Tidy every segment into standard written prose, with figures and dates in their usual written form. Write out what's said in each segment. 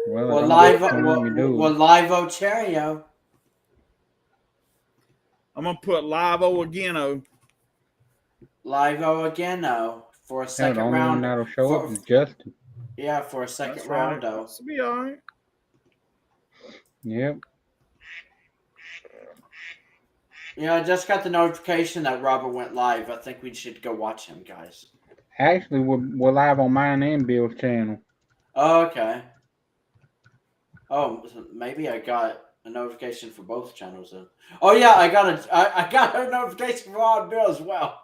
Well, Well, don't live, let me do well, it. live Cheerio. I'm gonna put live O again. O. Live again, though, for a Hell, the second only one round. that'll show up For, is Justin. yeah, for a second That's round, right. though. This will be all right. Yep. Yeah, I just got the notification that Robert went live. I think we should go watch him, guys. Actually, we're live on mine and Bill's channel. Oh, okay. Oh, maybe I got a notification for both channels then. Oh yeah, I got a notification for Wild Bill as well.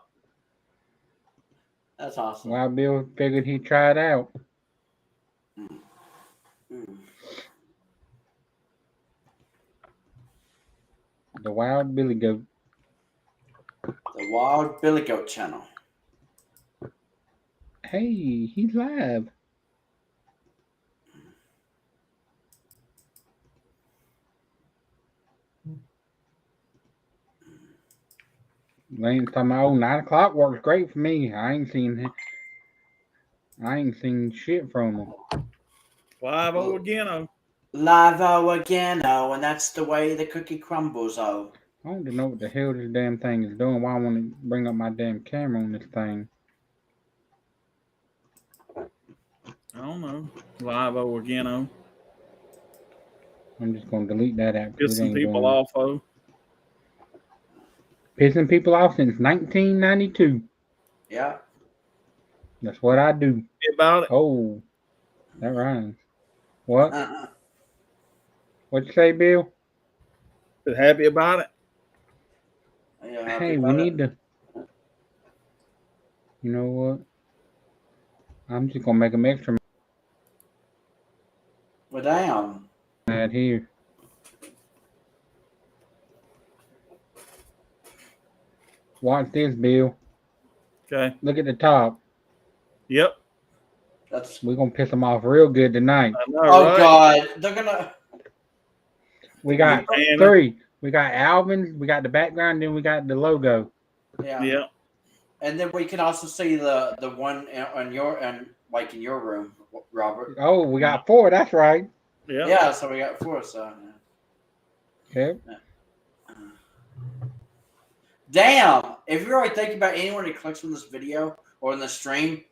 That's awesome. Wild Bill figured he'd try it out. The Wild Billy Goat. The Wild Billy Goat channel. Hey, he's live. Lane's talking about, oh, 9 o'clock works great for me. I ain't seen shit from him. Live O again. O. Live again, oh, and that's the way the cookie crumbles, oh. I don't know what the hell this damn thing is doing. Why I want to bring up my damn camera on this thing. I don't know. Live O again. O. I'm just going to delete that app. Pissing people off. O. Pissing people off since 1992. Yeah. That's what I do. About it. Oh, that rhymes. What? What'd you say, Bill? Happy about it. Yeah, Hey, we need to. You know what? I'm just gonna make them extra Well, damn. mad here. Watch this, Bill. Okay. Look at the top. Yep. We're gonna piss them off real good tonight. I know, Oh right? God, they're gonna. We got 3. We got Alvin's. We got the background. Then we got the logo. Yeah. Yeah. And then we can also see the one on your like in your room, Robert. Oh, we got 4. That's right. Yeah. Yeah, so we got 4. So. Yep. Damn! If you're really thinking about anyone who clicks on this video or in the stream,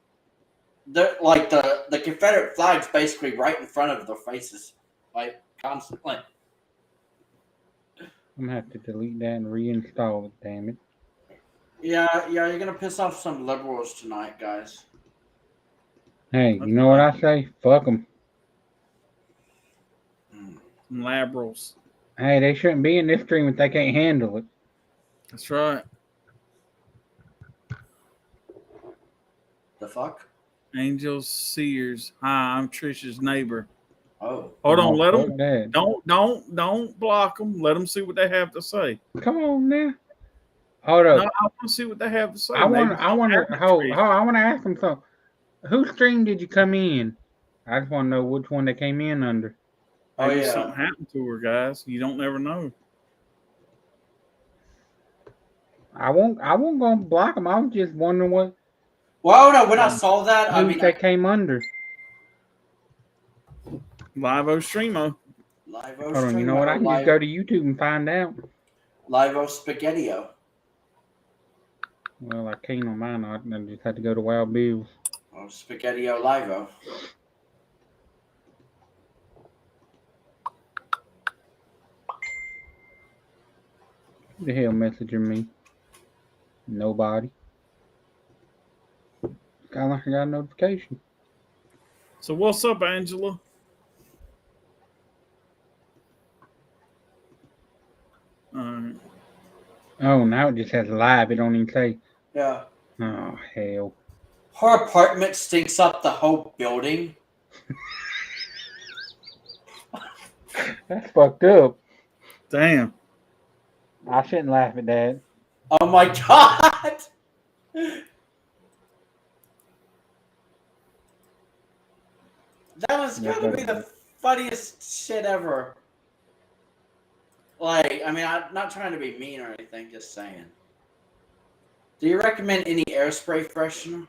the Confederate flag's basically right in front of their faces, like constantly. I'm gonna have to delete that and reinstall it. Damn it. Yeah, you're gonna piss off some liberals tonight, guys. Hey, you know what I say? Fuck them. Liberals. Hey, they shouldn't be in this stream if they can't handle it. That's right. The fuck? Angel Sears. Hi, I'm Trisha's neighbor. Oh. Hold on, let fuck them. that. Don't block them. Let them see what they have to say. Come on now. Hold up. No, I want to see what they have to say. I want to to ask them something. Whose stream did you come in? I just want to know which one they came in under. Oh Maybe yeah. something happened to her, guys. You don't never know. I won't go block them. I was just wondering what. Well, no, when I saw that, I Who mean, they came under. Live-O Streamo. Live-O Hold on, you know Streamo, what? I can just go to YouTube and find out. Live-O Spaghetti-O. Well, I can't on mine. I just had to go to Wild Bill's. Oh, Spaghetti-O Live-O. Who the hell messaging me? Nobody. Kind of like I got a notification. So what's up, Angela? Oh, now it just has live. It don't even say. Yeah. Oh, hell. Her apartment stinks up the whole building. That's fucked up. Damn. I shouldn't laugh at that. Oh my God! That was gonna be the funniest shit ever. Like, I mean, I'm not trying to be mean or anything, just saying. Do you recommend any air spray freshener?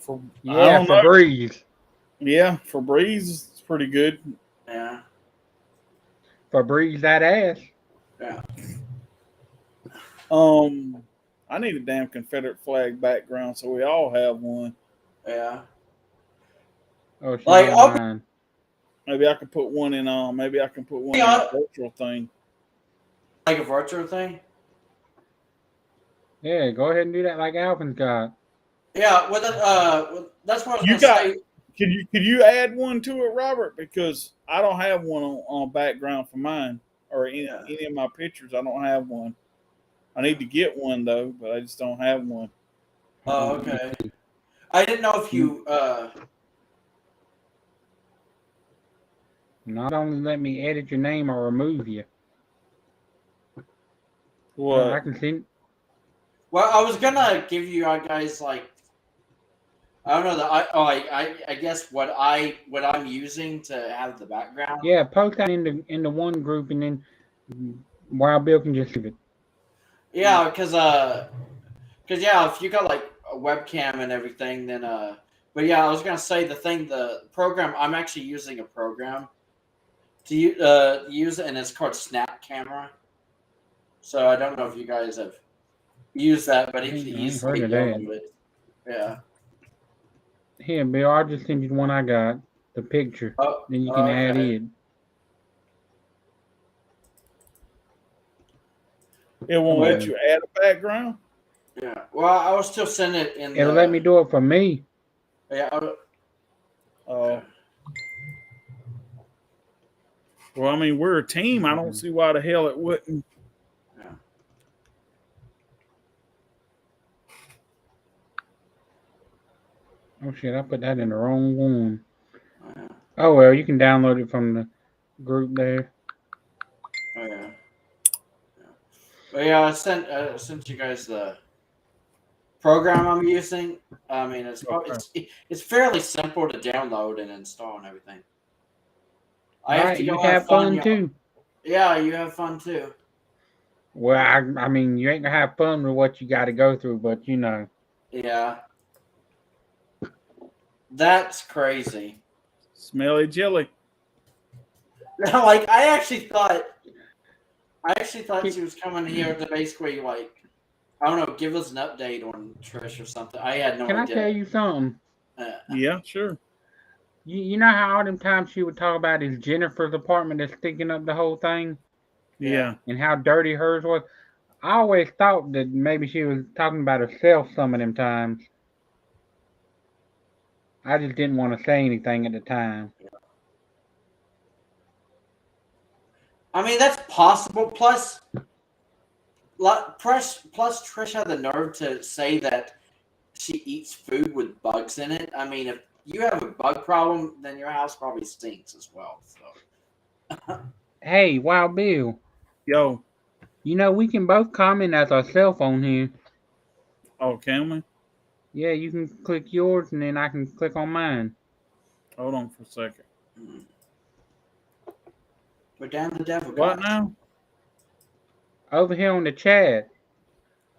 For I Yeah, don't know. Febreze. Yeah, Febreze is pretty good. Yeah. Febreze that ass. Yeah. I need a damn Confederate flag background, so we all have one. Yeah. Oh, she's Like, I'll be online. Maybe I could put one in. Maybe I can put one in on a virtual thing. like a virtual thing. Yeah, go ahead and do that like Alvin's got. Yeah. That's what I was You gonna got? say. Could you add one to it, Robert? Because I don't have one on background for mine or any of my pictures. I don't have one. I need to get one though, but I just don't have one. Oh, okay. I didn't know if you. Not only let me edit your name or remove you. What? I can see. Well, I was gonna give you guys like. I don't know that I guess what I'm using to have the background. Yeah, post that in the one group, and then Wild Bill can just leave it. Yeah, because yeah, if you got like a webcam and everything, then but yeah, I was gonna say the program I'm actually using a program to use it, and it's called Snap Camera. So I don't know if you guys have used that, but it's easily downloaded. Yeah. Here, Bill, I'll just send you the one I got, the picture. Oh, Then you can add okay. it. It won't let you add a background? Yeah. Well, I will still send it in. It'll let me do it for me. Yeah. Oh. Well, I mean, we're a team. I don't see why the hell it wouldn't. Yeah. Oh shit! I put that in the wrong one. Yeah. Oh well, you can download it from the group there. Oh yeah. But yeah, I sent you guys the program I'm using. I mean, it's fairly simple to download and install and everything. I have to go have fun too. Yeah, you have fun too. Well, I mean, you ain't gonna have fun with what you got to go through, but you know. Yeah. That's crazy. Smelly jelly. Like I actually thought she was coming here to basically like, I don't know, give us an update on Trish or something. I had no idea. Can I tell you something? Yeah, sure. You know how all them times she would talk about is Jennifer's apartment that's sticking up the whole thing? Yeah. And how dirty hers was? I always thought that maybe she was talking about herself some of them times. I just didn't want to say anything at the time. I mean, that's possible. Plus Trish had the nerve to say that she eats food with bugs in it. I mean, if you have a bug problem, then your house probably stinks as well. So. Hey, Wild Bill. Yo. You know, we can both comment as our cell phone here. Oh, can we? Yeah, you can click yours, and then I can click on mine. Hold on for a second. We're down the devil. What now? Over here on the chat.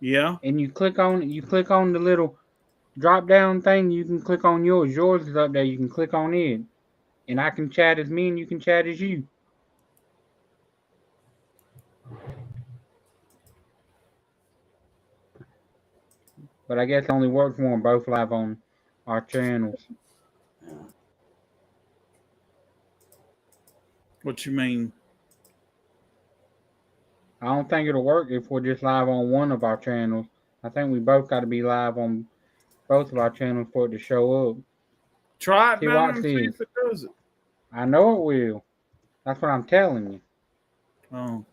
Yeah. And you click on the little drop down thing. You can click on yours. Yours is up there. You can click on it, and I can chat as me, and you can chat as you. But I guess it only works when we're both live on our channels. Yeah. What you mean? I don't think it'll work if we're just live on one of our channels. I think we both got to be live on both of our channels for it to show up. Try it now and see if it does it. I know it will. That's what I'm telling you. Oh.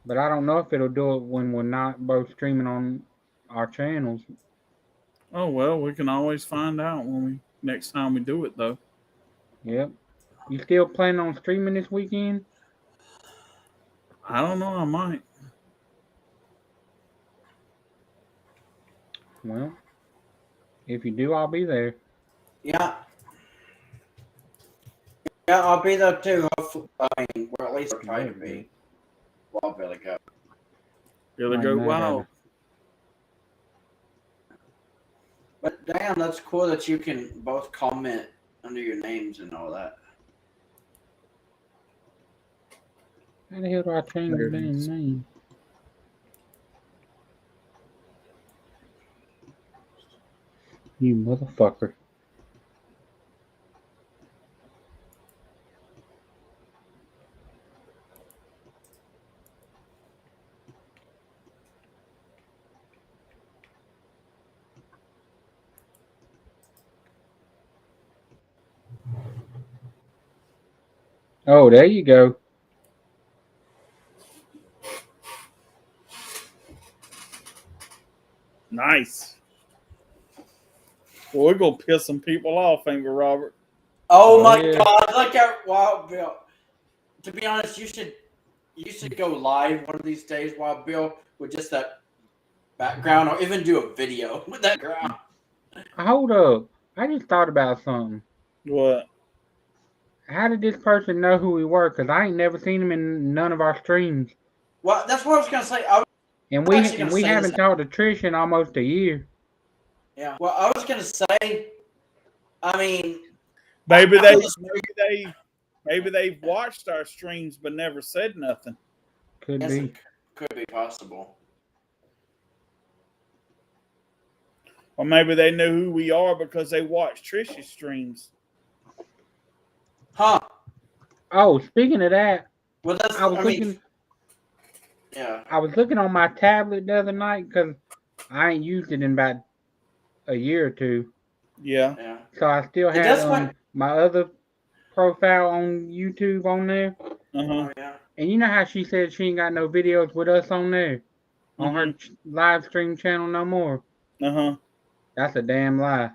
But I don't know if it'll do it when we're not both streaming on our channels. Oh well, we can always find out next time we do it though. Yep. You still planning on streaming this weekend? I don't know. I might. Well, if you do, I'll be there. Yeah. Yeah, I'll be there too. Hopefully, I mean, or at least I'll try to be. Well, Billy go. Billy go wild. But damn, that's cool that you can both comment under your names and all that. How the hell do I change the damn name? You motherfucker. Oh, there you go. Nice. Well, we're gonna piss some people off, ain't we, Robert? Oh my yeah. God! Look at Wild Bill. To be honest, you should go live one of these days, Wild Bill, with just that background, or even do a video with that ground. Hold up. I just thought about something. What? How did this person know who we were? Because I ain't never seen him in none of our streams. Well, that's what I was gonna say. And actually gonna we say haven't this. talked to Trish in almost a year. Yeah. Well, I was gonna say. I mean, Maybe I they feel this- maybe they've watched our streams but never said nothing. Could yes, be. it could be possible. Or maybe they know who we are because they watch Trish's streams. Huh? Oh, speaking of that, Well, that's. I was I looking. mean, yeah. I was looking on my tablet the other night because I ain't used it in about a year or two. Yeah. Yeah. So I still It had does find- my other profile on YouTube on there. Uh-huh. Oh yeah. And you know how she said she ain't got no videos with us on there? On her live stream channel no more? Uh-huh. That's a damn lie.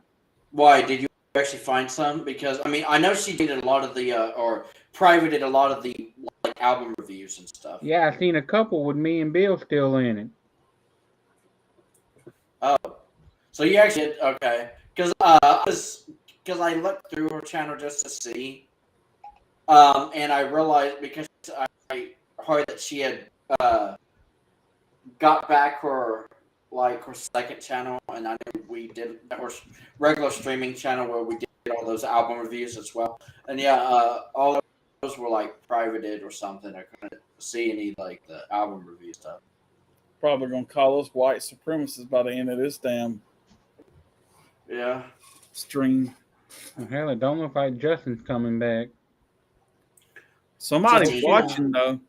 Why did you actually find some? Because I mean, I know she did a lot of the or privated a lot of the like album reviews and stuff. Yeah, I seen a couple with me and Bill still in it. Oh, so you actually did, okay? Because I looked through her channel just to see, and I realized because I heard that she had got back her second channel, and I knew we did her regular streaming channel where we did all those album reviews as well. And yeah, all those were like privated or something. I couldn't see any like the album review stuff. Probably gonna call us white supremacists by the end of this damn stream. Well, hell, it don't look like Justin's coming back. Somebody's watching though.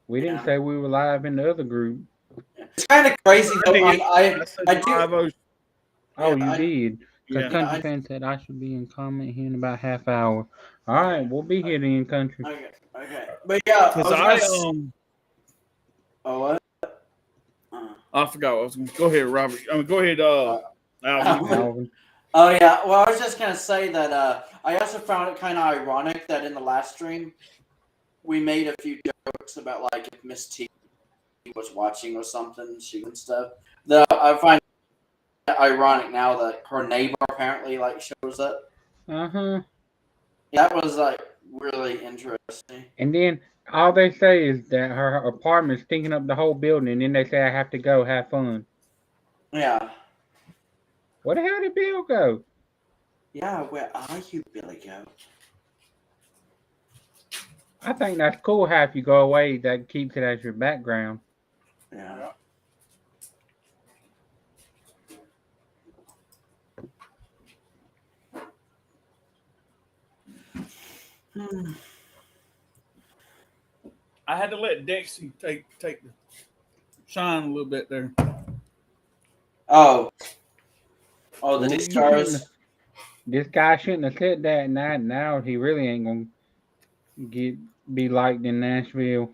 We didn't say we were live in the other group. It's kind of crazy though. I do. Oh, you did. Because Yeah. Country Fan said I should be in comment here in about half hour. All right, we'll be here then, Country. Okay. But yeah, oh what? I forgot what I was going to go ahead, Robert. I mean, go ahead, Alvin. Oh yeah. Well, I was just gonna say that I also found it kind of ironic that in the last stream we made a few jokes about like if Miss T was watching or something, shooting stuff. I find it ironic now that her neighbor apparently like shows up. Uh-huh. That was like really interesting. And then all they say is that her apartment's stinking up the whole building, and then they say I have to go have fun. Yeah. Where the hell did Bill go? Yeah, where are you, Billy Goat? I think that's cool how if you go away, that keeps it as your background. Yeah. I had to let Dexy take the shine a little bit there. Oh, the stars. This guy shouldn't have said that. Now he really ain't gonna be liked in Nashville.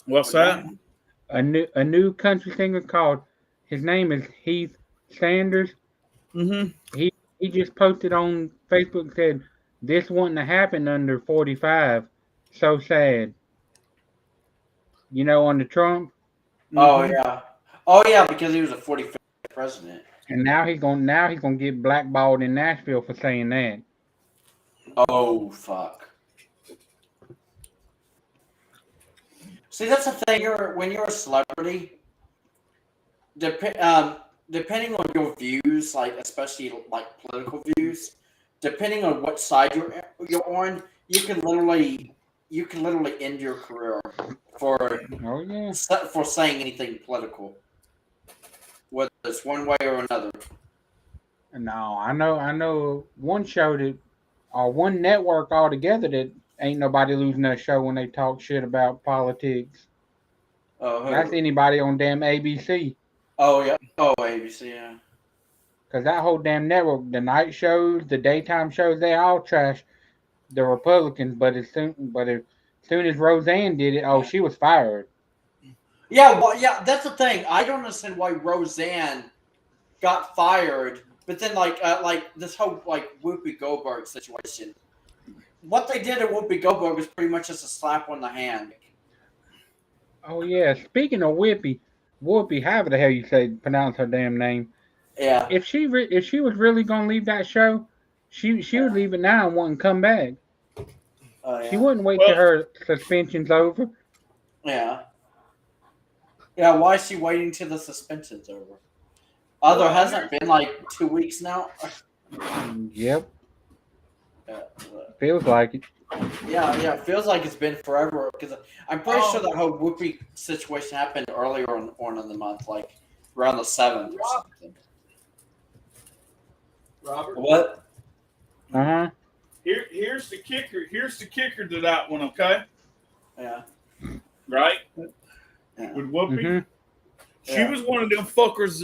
What's that? A new country singer called. His name is Heath Sanders. Mm-hmm. He just posted on Facebook, said this wouldn't have happened under 45. So sad. You know, under Trump. Oh yeah. Oh yeah, because he was a 45th president. And now he's gonna get blackballed in Nashville for saying that. Oh fuck. See, that's the thing. When you're a celebrity, depending on your views, like especially like political views, depending on what side you're on, you can literally end your career for Oh yeah. for saying anything political, whether it's one way or another. No, I know one show that, or one network altogether that ain't nobody losing their show when they talk shit about politics. That's Oh, anybody on damn ABC. oh yeah, oh ABC, yeah. Cause that whole damn network, the night shows, the daytime shows, they all trash the Republicans. As soon as Roseanne did it, oh, Yeah. she was fired. Yeah, well, yeah, that's the thing. I don't understand why Roseanne got fired, but then like this whole like Whoopi Goldberg situation. What they did at Whoopi Goldberg was pretty much just a slap on the hand. Oh yeah. Speaking of Whoopi, however the hell you pronounce her damn name. Yeah, If she was really gonna leave that show, she would leave it now and wouldn't come back. oh She yeah, wouldn't wait till Well, her suspension's over. yeah, yeah. Why is she waiting till the suspension's over? There hasn't been like 2 weeks now. Yep, Yeah, feels like it. yeah. It feels like it's been forever because I'm pretty sure Oh. that whole Whoopi situation happened earlier on in the month, like around the 7th or something. Robert, What? Uh huh. here's the kicker. Here's the kicker to that one. Okay, Yeah. right? Yeah. With Whoopi, hmm she Yeah. was one of them fuckers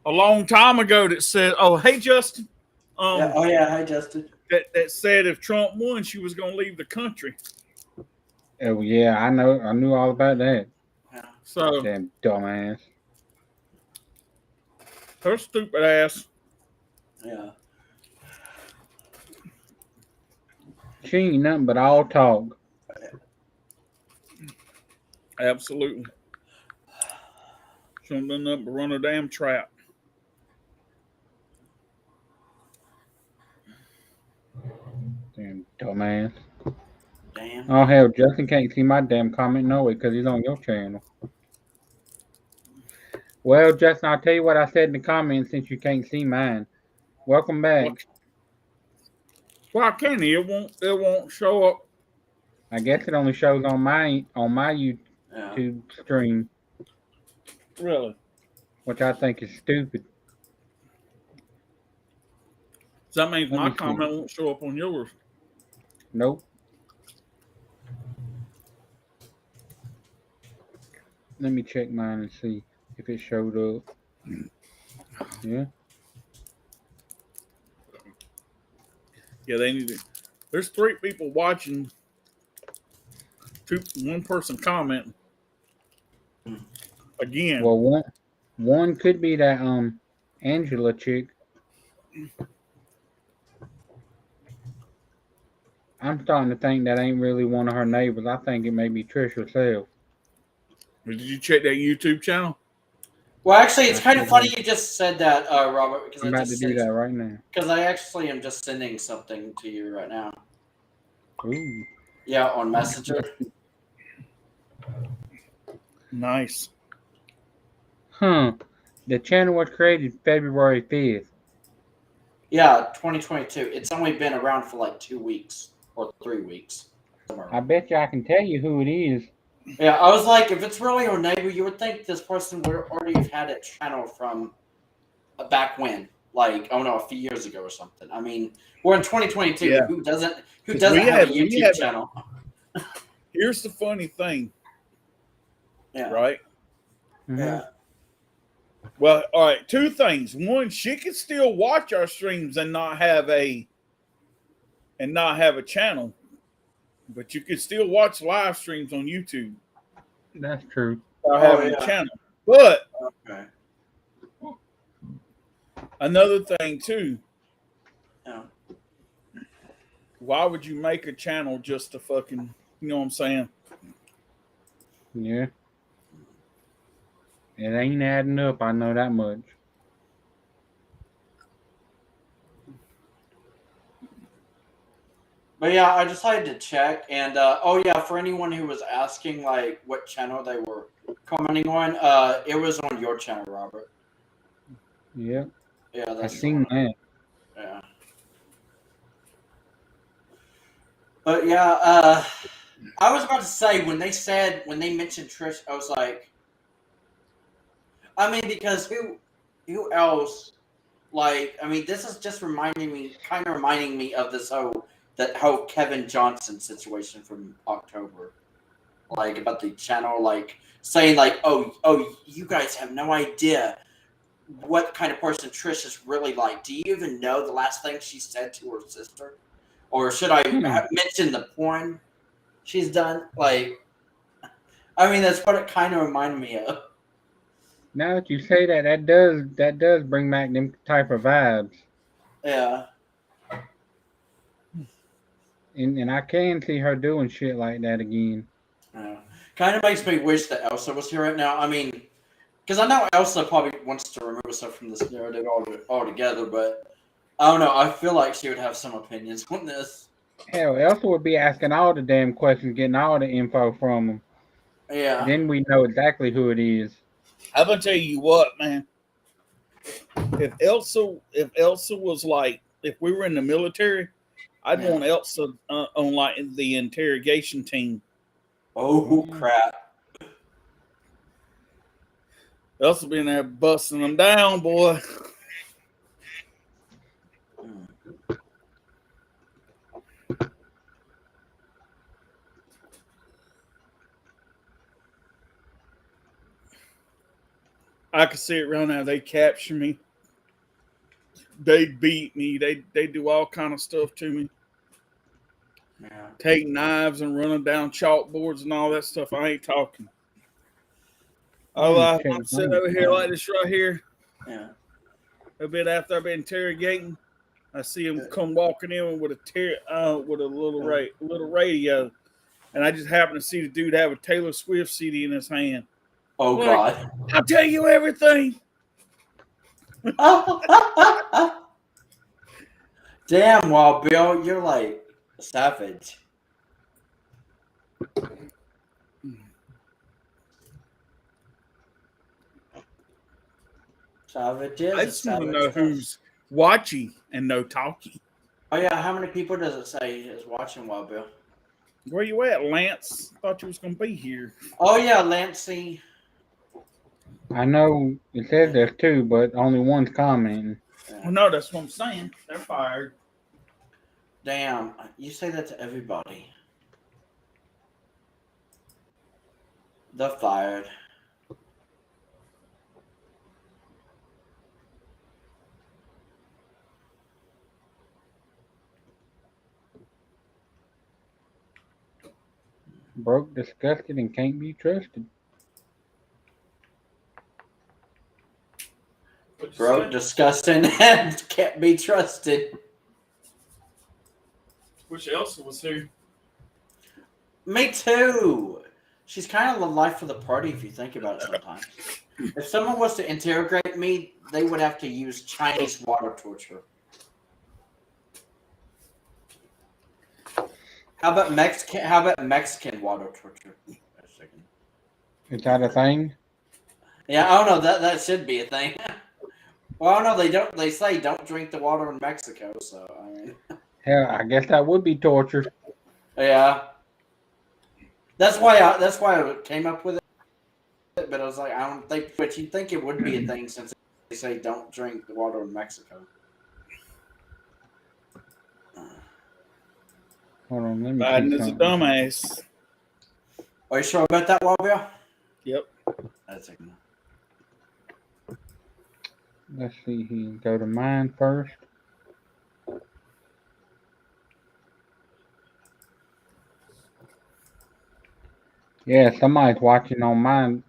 a long time ago that said, "Oh, hey, Justin." Yeah. Oh yeah. Hi, Justin. That said if Trump won, she was going to leave the country. Oh yeah, I know. I knew all about that. Yeah. So Damn dumbass. her stupid ass. Yeah. She ain't nothing but all talk. Absolutely. She don't do nothing but run a damn trap. Damn dumbass. Damn. Oh hell, Justin can't see my damn comment no way because he's on your channel. Well, Justin, I'll tell you what I said in the comments since you can't see mine. Welcome back. Why can't he? It won't show up. I guess it only shows on my YouTube Yeah. stream, Really? which I think is stupid. So that means Let my me see. comment won't show up on yours. Nope. Let me check mine and see if it showed up. Yeah. Yeah, they need to. There's 3 people watching. One person commenting. Again. Well, one could be that Angela chick. I'm starting to think that ain't really one of her neighbors. I think it may be Trish herself. Did you check that YouTube channel? Well, actually, it's kind of funny you just said that, Robert, because I'm about to do that right now. Because I actually am just sending something to you right now. Ooh. Yeah, on Messenger. Nice. Huh. The channel was created February 5th. Yeah, 2022. It's only been around for like 2 weeks or 3 weeks. I bet you I can tell you who it is. Yeah, I was like, if it's really your neighbor, you would think this person would already have had a channel from back when, like, oh no, a few years ago or something. I mean, we're in 2022. Yeah. Who doesn't We have have- a we YouTube have- channel? Here's the funny thing, Yeah. right? Mhm. Yeah. Well, all right, 2 things. One, she can still watch our streams and not have a channel, but you can still watch live streams on YouTube That's true. without Oh, having yeah. a channel. But Okay. another thing too, Yeah. why would you make a channel just to fucking, you know what I'm saying? Yeah. It ain't adding up, I know that much. But yeah, I decided to check, and oh yeah, for anyone who was asking like what channel they were commenting on, it was on your channel, Robert. Yeah. Yeah, I that's seen that. Yeah. But yeah, I was about to say when they mentioned Trish, I was like, I mean, because who else? Like, I mean, this is just kind of reminding me of this whole Kevin Johnson situation from October, like about the channel, like saying like, oh, you guys have no idea what kind of person Trish is really like. Do you even know the last thing she said to her sister? Or should I mention the porn she's done? Like, I mean, that's what it kind of reminded me of. Now that you say that, that does bring back them type of vibes. Yeah. And I can see her doing shit like that again. Yeah. Kind of makes me wish that Elsa was here right now. I mean, because I know Elsa probably wants to remove herself from this narrative altogether, but I don't know. I feel like she would have some opinions on this. Hell, Elsa would be asking all the damn questions, getting all the info from them. Yeah. Then we know exactly who it is. I'm gonna tell you what, man. If Elsa was like, if we were in the military, I'd want Elsa on like the interrogation team. Oh crap! Elsa being there busting them down, boy. I could see it right now. They capture me. They beat me. They do all kind of stuff to me. Yeah. Take knives and running down chalkboards and all that stuff. I ain't talking. I'm sitting over here like this right here. Yeah. A bit after I've been interrogating, I see him come walking in with a little radio, and I just happen to see the dude have a Taylor Swift CD in his hand. Oh like, God! I'll tell you everything. Damn, Wild Bill, you're like savage. Savages. I just want to know who's watching and no talking. Oh yeah, how many people does it say is watching Wild Bill? Where you at, Lance? Thought you was gonna be here. Oh yeah, Lancey. I know it says there's two, but only one's commenting. Yeah. Well, no, that's what I'm saying. They're fired. Damn, you say that to everybody. They're fired. Broke, disgusted, and can't be trusted. Broke, disgusting, and can't be trusted. Wish Elsa was here. Me too. She's kind of the life of the party if you think about it sometimes. If someone was to interrogate me, they would have to use Chinese water torture. How about Mexican water torture? Is that a thing? Yeah, I don't know. That should be a thing. Well, I don't know. They don't. They say don't drink the water in Mexico. So I mean, hell, I guess that would be torture. Yeah, that's why I came up with it. But I was like, I don't think. But you think it would be a thing since they say don't drink the water in Mexico. Hold on, let me. Biden is a dumbass. Are you sure about that, Wabia? Yep. That's it. Let's see here. Go to mine first. Yeah, somebody's watching on mine,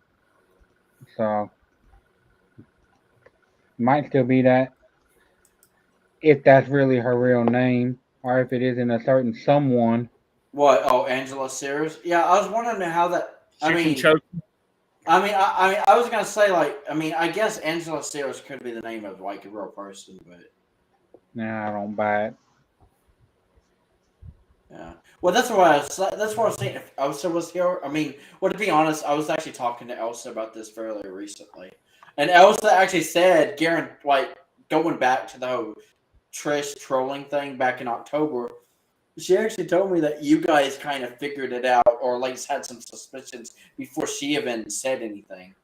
so might still be that. If that's really her real name, or if it isn't a certain someone. What? Oh, Angela Sears. Yeah, I was wondering how that. I mean, I was gonna say I guess Angela Sears could be the name of like a real person, but Nah, I don't buy it. Yeah. Well, that's what I was saying. If Elsa was here, I mean, well, to be honest, I was actually talking to Elsa about this fairly recently. And Elsa actually said, Garen, like going back to the whole Trish trolling thing back in October, she actually told me that you guys kind of figured it out, or at least had some suspicions before she even said anything.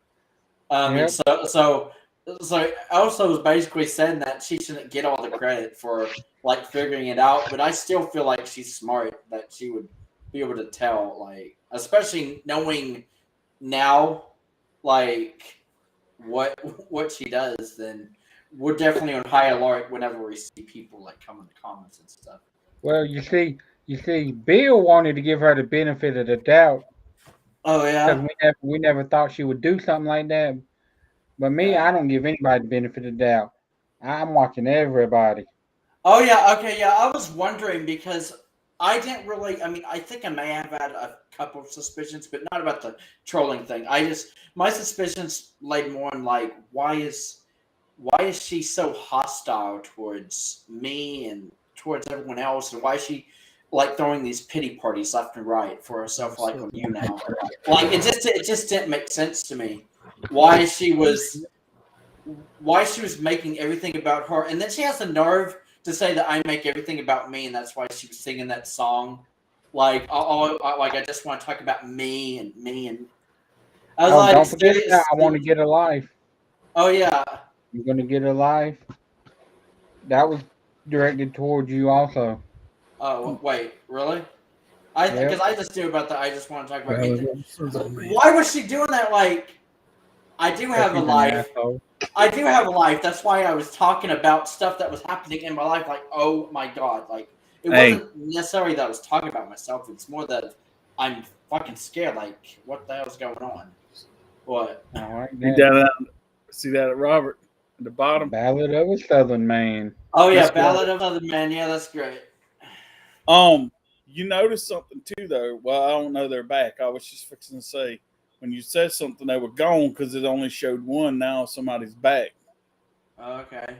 And so Elsa was basically saying that she shouldn't get all the credit for like figuring it out, but I still feel like she's smart, that she would be able to tell, like, especially knowing now, like what she does, then we're definitely on high alert whenever we see people like come in the comments and stuff. Well, you see, Bill wanted to give her the benefit of the doubt Oh because yeah, we never thought she would do something like that. But me, yeah. I don't give anybody the benefit of the doubt. I'm watching everybody. Oh yeah, okay, yeah. I was wondering because I didn't really. I mean, I think I may have had a couple of suspicions, but not about the trolling thing. My suspicions laid more on like why is she so hostile towards me and towards everyone else, and why is she like throwing these pity parties left and right for herself, like on you now? Like it just didn't make sense to me. Why she was making everything about her, and then she has the nerve to say that I make everything about me, and that's why she was singing that song. Like, I just want to talk about me and me, and I was like, don't forget that I want to get a life. Oh yeah. You're gonna get a life. That was directed towards you also. Oh wait, really? Because I just knew about that. I just want to talk about me. Why was she doing that? Like, I do have a life. I do have a life. That's why I was talking about stuff that was happening in my life. Like, oh my god, like it wasn't necessarily that I was talking about myself. It's more that I'm fucking scared. Like, what the hell's going on? What? All right, see that at Robert at the bottom. Ballad of a Southern Man. Oh yeah, Ballad of Southern Man. Yeah, that's great. You noticed something too, though. Well, I don't know they're back. I was just fixing to say when you said something, they were gone because it only showed one. Now somebody's back. Okay.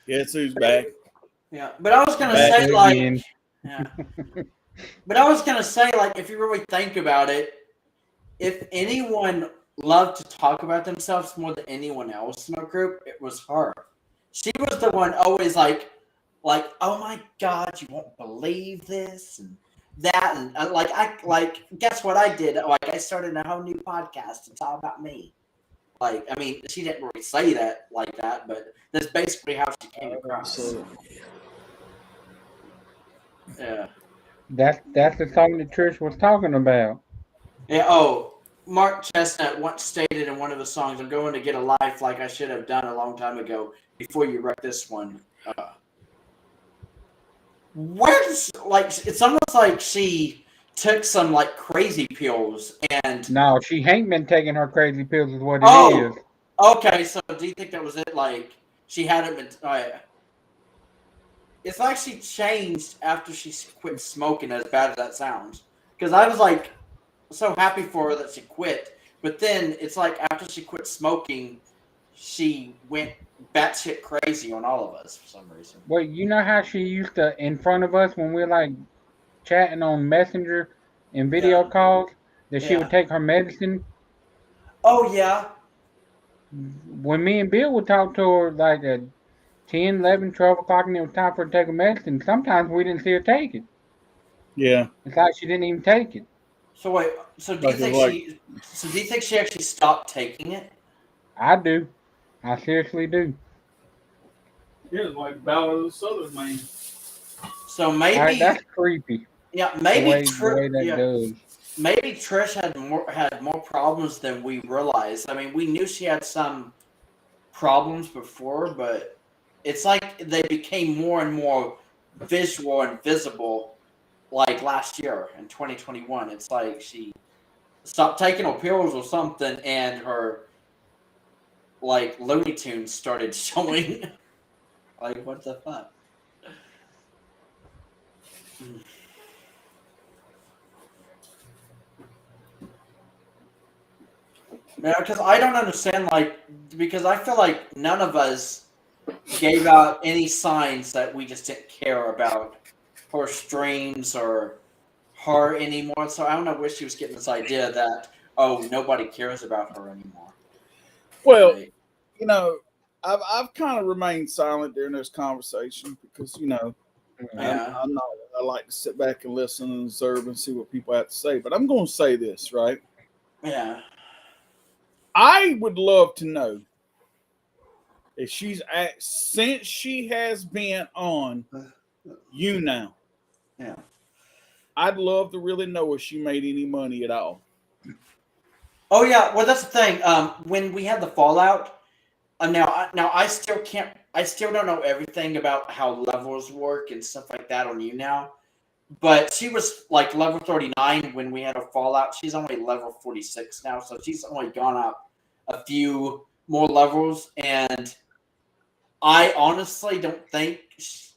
Guess who's back? Yeah, but I was gonna say like, yeah. But I was gonna say like, if you really think about it, if anyone loved to talk about themselves more than anyone else in our group, it was her. She was the one always like, oh my god, you won't believe this and that, and guess what I did? Like, I started a whole new podcast. It's all about me. Like, I mean, she didn't really say that like that, but that's basically how she came across. Yeah. That's the song that Trish was talking about. Yeah. Oh, Mark Chestnut once stated in one of his songs, "I'm going to get a life like I should have done a long time ago before you wreck this one." It's almost like she took some like crazy pills and. No, she ain't been taking her crazy pills. Is what it is. Okay, so do you think that was it? Like she hadn't been. It's like she changed after she quit smoking. As bad as that sounds, because I was like so happy for her that she quit, but then it's like after she quit smoking, she went batshit crazy on all of us for some reason. Well, you know how she used to in front of us when we're like chatting on Messenger and video calls that she would take her medicine. Oh yeah. When me and Bill would talk to her like at 10, 11, 12 o'clock and it was time for her to take her medicine, sometimes we didn't see her take it. Yeah. It's like she didn't even take it. So wait, do you think she actually stopped taking it? I do. I seriously do. Yeah, like Ballad of the Southern Man. So maybe that's creepy. Yeah, maybe the way that does. Maybe Trish had more problems than we realized. I mean, we knew she had some problems before, but it's like they became more and more visual and visible. Like last year in 2021, it's like she stopped taking her pills or something, and her like Looney Tunes started showing. Like, what the fuck? Yeah, because I don't understand, because I feel like none of us gave out any signs that we just didn't care about her streams or her anymore. So I don't know where she was getting this idea that, oh, nobody cares about her anymore. Well, you know, I've kind of remained silent during this conversation because I'm not. I like to sit back and listen and observe and see what people have to say. But I'm going to say this, right? Yeah. I would love to know if since she has been on You Now. Yeah. I'd love to really know if she made any money at all. Oh yeah, well that's the thing. When we had the fallout, now I still can't. I still don't know everything about how levels work and stuff like that on you now. But she was like level 39 when we had a fallout. She's only level 46 now, so she's only gone up a few more levels. And I honestly don't think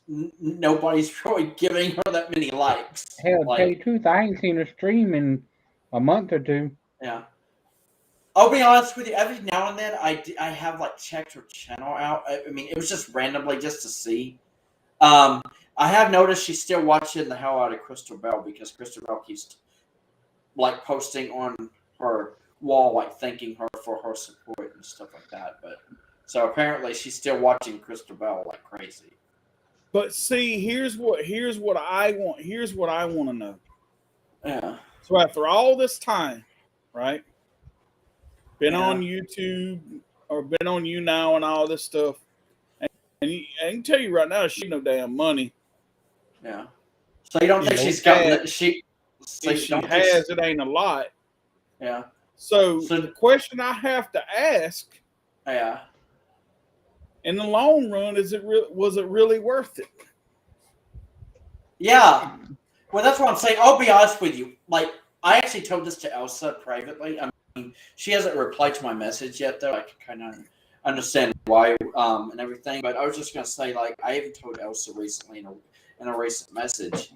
nobody's really giving her that many likes. Hell, to tell you the truth, I ain't seen her stream in a month or two. Yeah. I'll be honest with you. Every now and then, I have like checked her channel out. I mean, it was just randomly just to see. I have noticed she's still watching the hell out of Crystal Bell because Crystal Bell keeps like posting on her wall, like thanking her for her support and stuff like that. But so apparently she's still watching Crystal Bell like crazy. But see, here's what I want. Here's what I want to know. Yeah. So after all this time, right? Been on YouTube or been on You Now and all this stuff. And I can tell you right now, she no damn money. Yeah. So you don't think she's got she? So if she has, it ain't a lot. Yeah. So the question I have to ask. Yeah. In the long run, was it really worth it? Yeah. Well, that's what I'm saying. I'll be honest with you. Like, I actually told this to Elsa privately. I mean, she hasn't replied to my message yet, though. I can kind of understand why and everything. But I was just gonna say, like, I even told Elsa recently in a recent message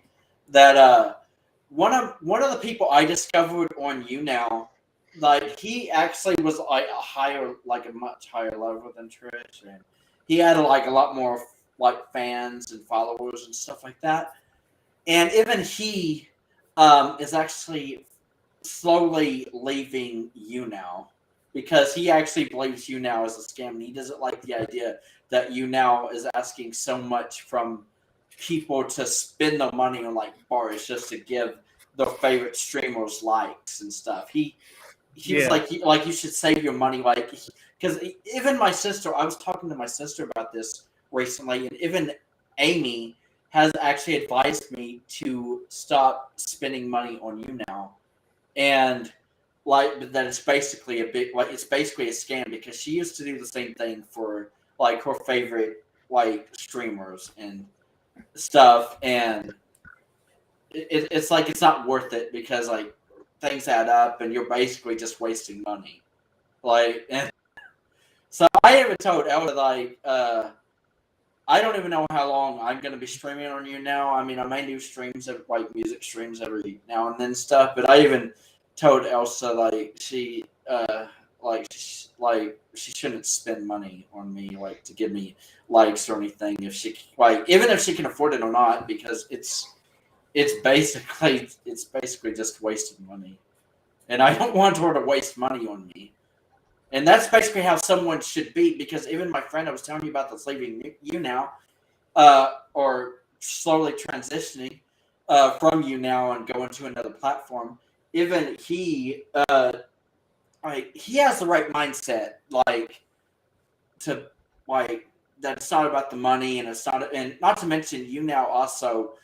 that one of the people I discovered on You Now, like, he actually was like a much higher level than Trish, and he had like a lot more like fans and followers and stuff like that. And even he is actually slowly leaving You Now because he actually believes You Now is a scam, and he doesn't like the idea that You Now is asking so much from people to spend the money on like bars just to give their favorite streamers likes and stuff. He was like you should save your money, like, because even my sister, I was talking to my sister about this recently, and even Amy has actually advised me to stop spending money on You Now, and like that it's basically it's basically a scam because she used to do the same thing for like her favorite like streamers and stuff, and it's like it's not worth it because like things add up and you're basically just wasting money. Like, and so I even told Elda, like, I don't even know how long I'm going to be streaming on You Now. I mean, I may do streams, like music streams every now and then stuff, but I even told Elsa, like, she shouldn't spend money on me, like, to give me likes or anything if she, like, even if she can afford it or not, because it's basically just wasting money. And I don't want her to waste money on me. And that's basically how someone should be, because even my friend I was telling you about that's leaving You Now, or slowly transitioning from You Now and going to another platform, even he has the right mindset, like, to, like, that it's not about the money, and it's not, and not to mention You Now also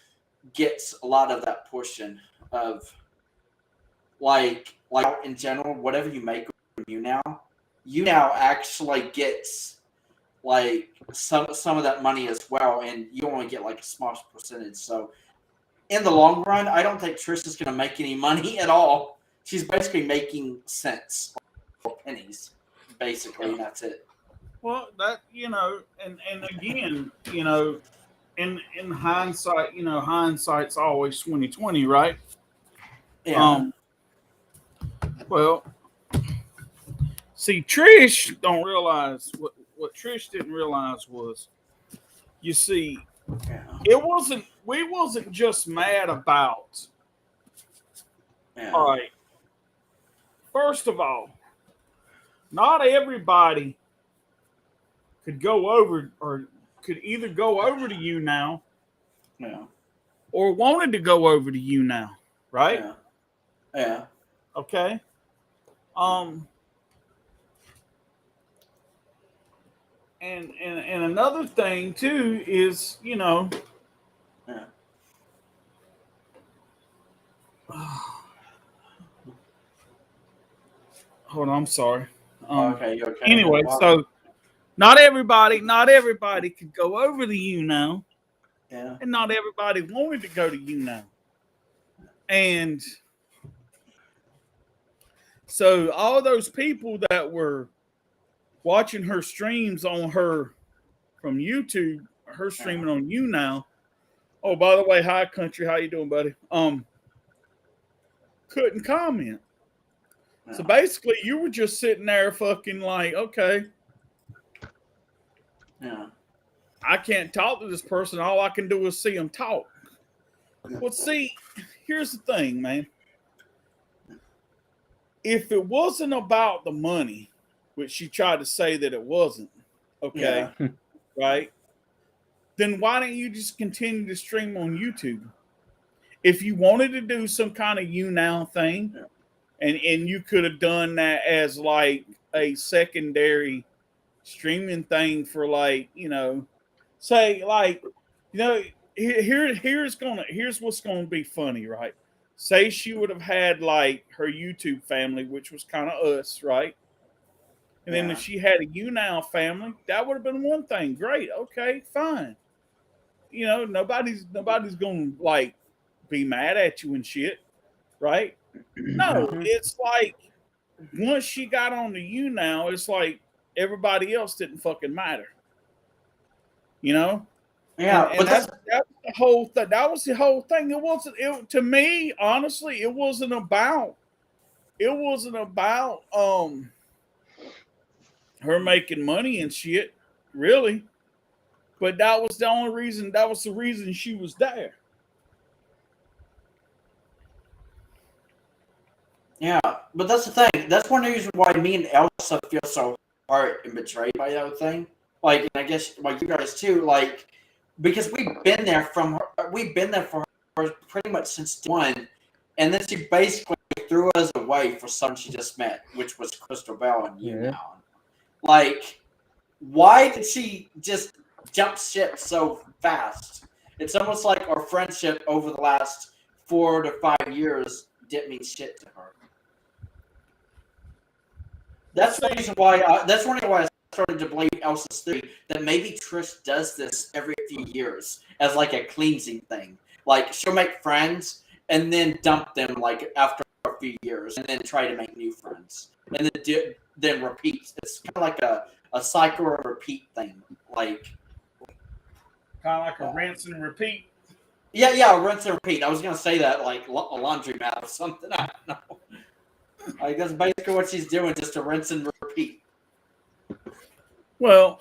gets a lot of that portion of like in general, whatever you make on You Now actually gets like some of that money as well, and you only get like a small percentage. So in the long run, I don't think Trish is going to make any money at all. She's basically making cents or pennies, basically, and that's it. Well, that, and again, in hindsight, hindsight's always 20/20, right? Yeah. Well, see, Trish don't realize what Trish didn't realize was, you see, we wasn't just mad about. Yeah. All right. First of all, not everybody could go over or could either go over to you now, or wanted to go over to you now, right? Yeah. Okay. And another thing too is, you know, hold on, I'm sorry. Okay. Anyway, so not everybody could go over to you now. Yeah. And not everybody wanted to go to you now. And so all those people that were watching her streams on her from YouTube, her streaming on you now. Oh, by the way, hi country, how you doing, buddy? Couldn't comment. So basically you were just sitting there fucking like, okay. Yeah. I can't talk to this person. All I can do is see them talk. Well, see, here's the thing, man. If it wasn't about the money, which she tried to say that it wasn't, okay, right? Then why don't you just continue to stream on YouTube? If you wanted to do some kind of you now thing, and you could have done that as like a secondary streaming thing for like, you know, say like, you know, here's what's gonna be funny, right? Say she would have had like her YouTube family, which was kind of us, right? And then if she had a you now family, that would have been one thing. Great, okay, fine. You know, nobody's gonna like be mad at you and shit, right? No, it's like once she got on to you now, it's like everybody else didn't fucking matter. You know? Yeah, and that was the whole thing. That was the whole thing. It wasn't. To me, honestly, it wasn't about. It wasn't about her making money and shit, really. But that was the only reason. That was the reason she was there. Yeah, but that's the thing. That's one reason why me and Elsa feel so hurt and betrayed by that thing. Like, and I guess like you guys too. Like, because we've been there for her pretty much since day one, and then she basically threw us away for someone she just met, which was Crystal Bell and you now. Like, why did she just jump ship so fast? It's almost like our friendship over the last 4 to 5 years didn't mean shit to her. That's the reason why. That's one reason why I started to believe Elsa's theory that maybe Trish does this every few years as like a cleansing thing. Like she'll make friends and then dump them like after a few years, and then try to make new friends, and then repeat. It's kind of like a cycle or repeat thing, like kind of like a rinse and repeat. Yeah, rinse and repeat. I was gonna say that like a laundromat or something. I don't know. Like that's basically what she's doing, just to rinse and repeat. Well,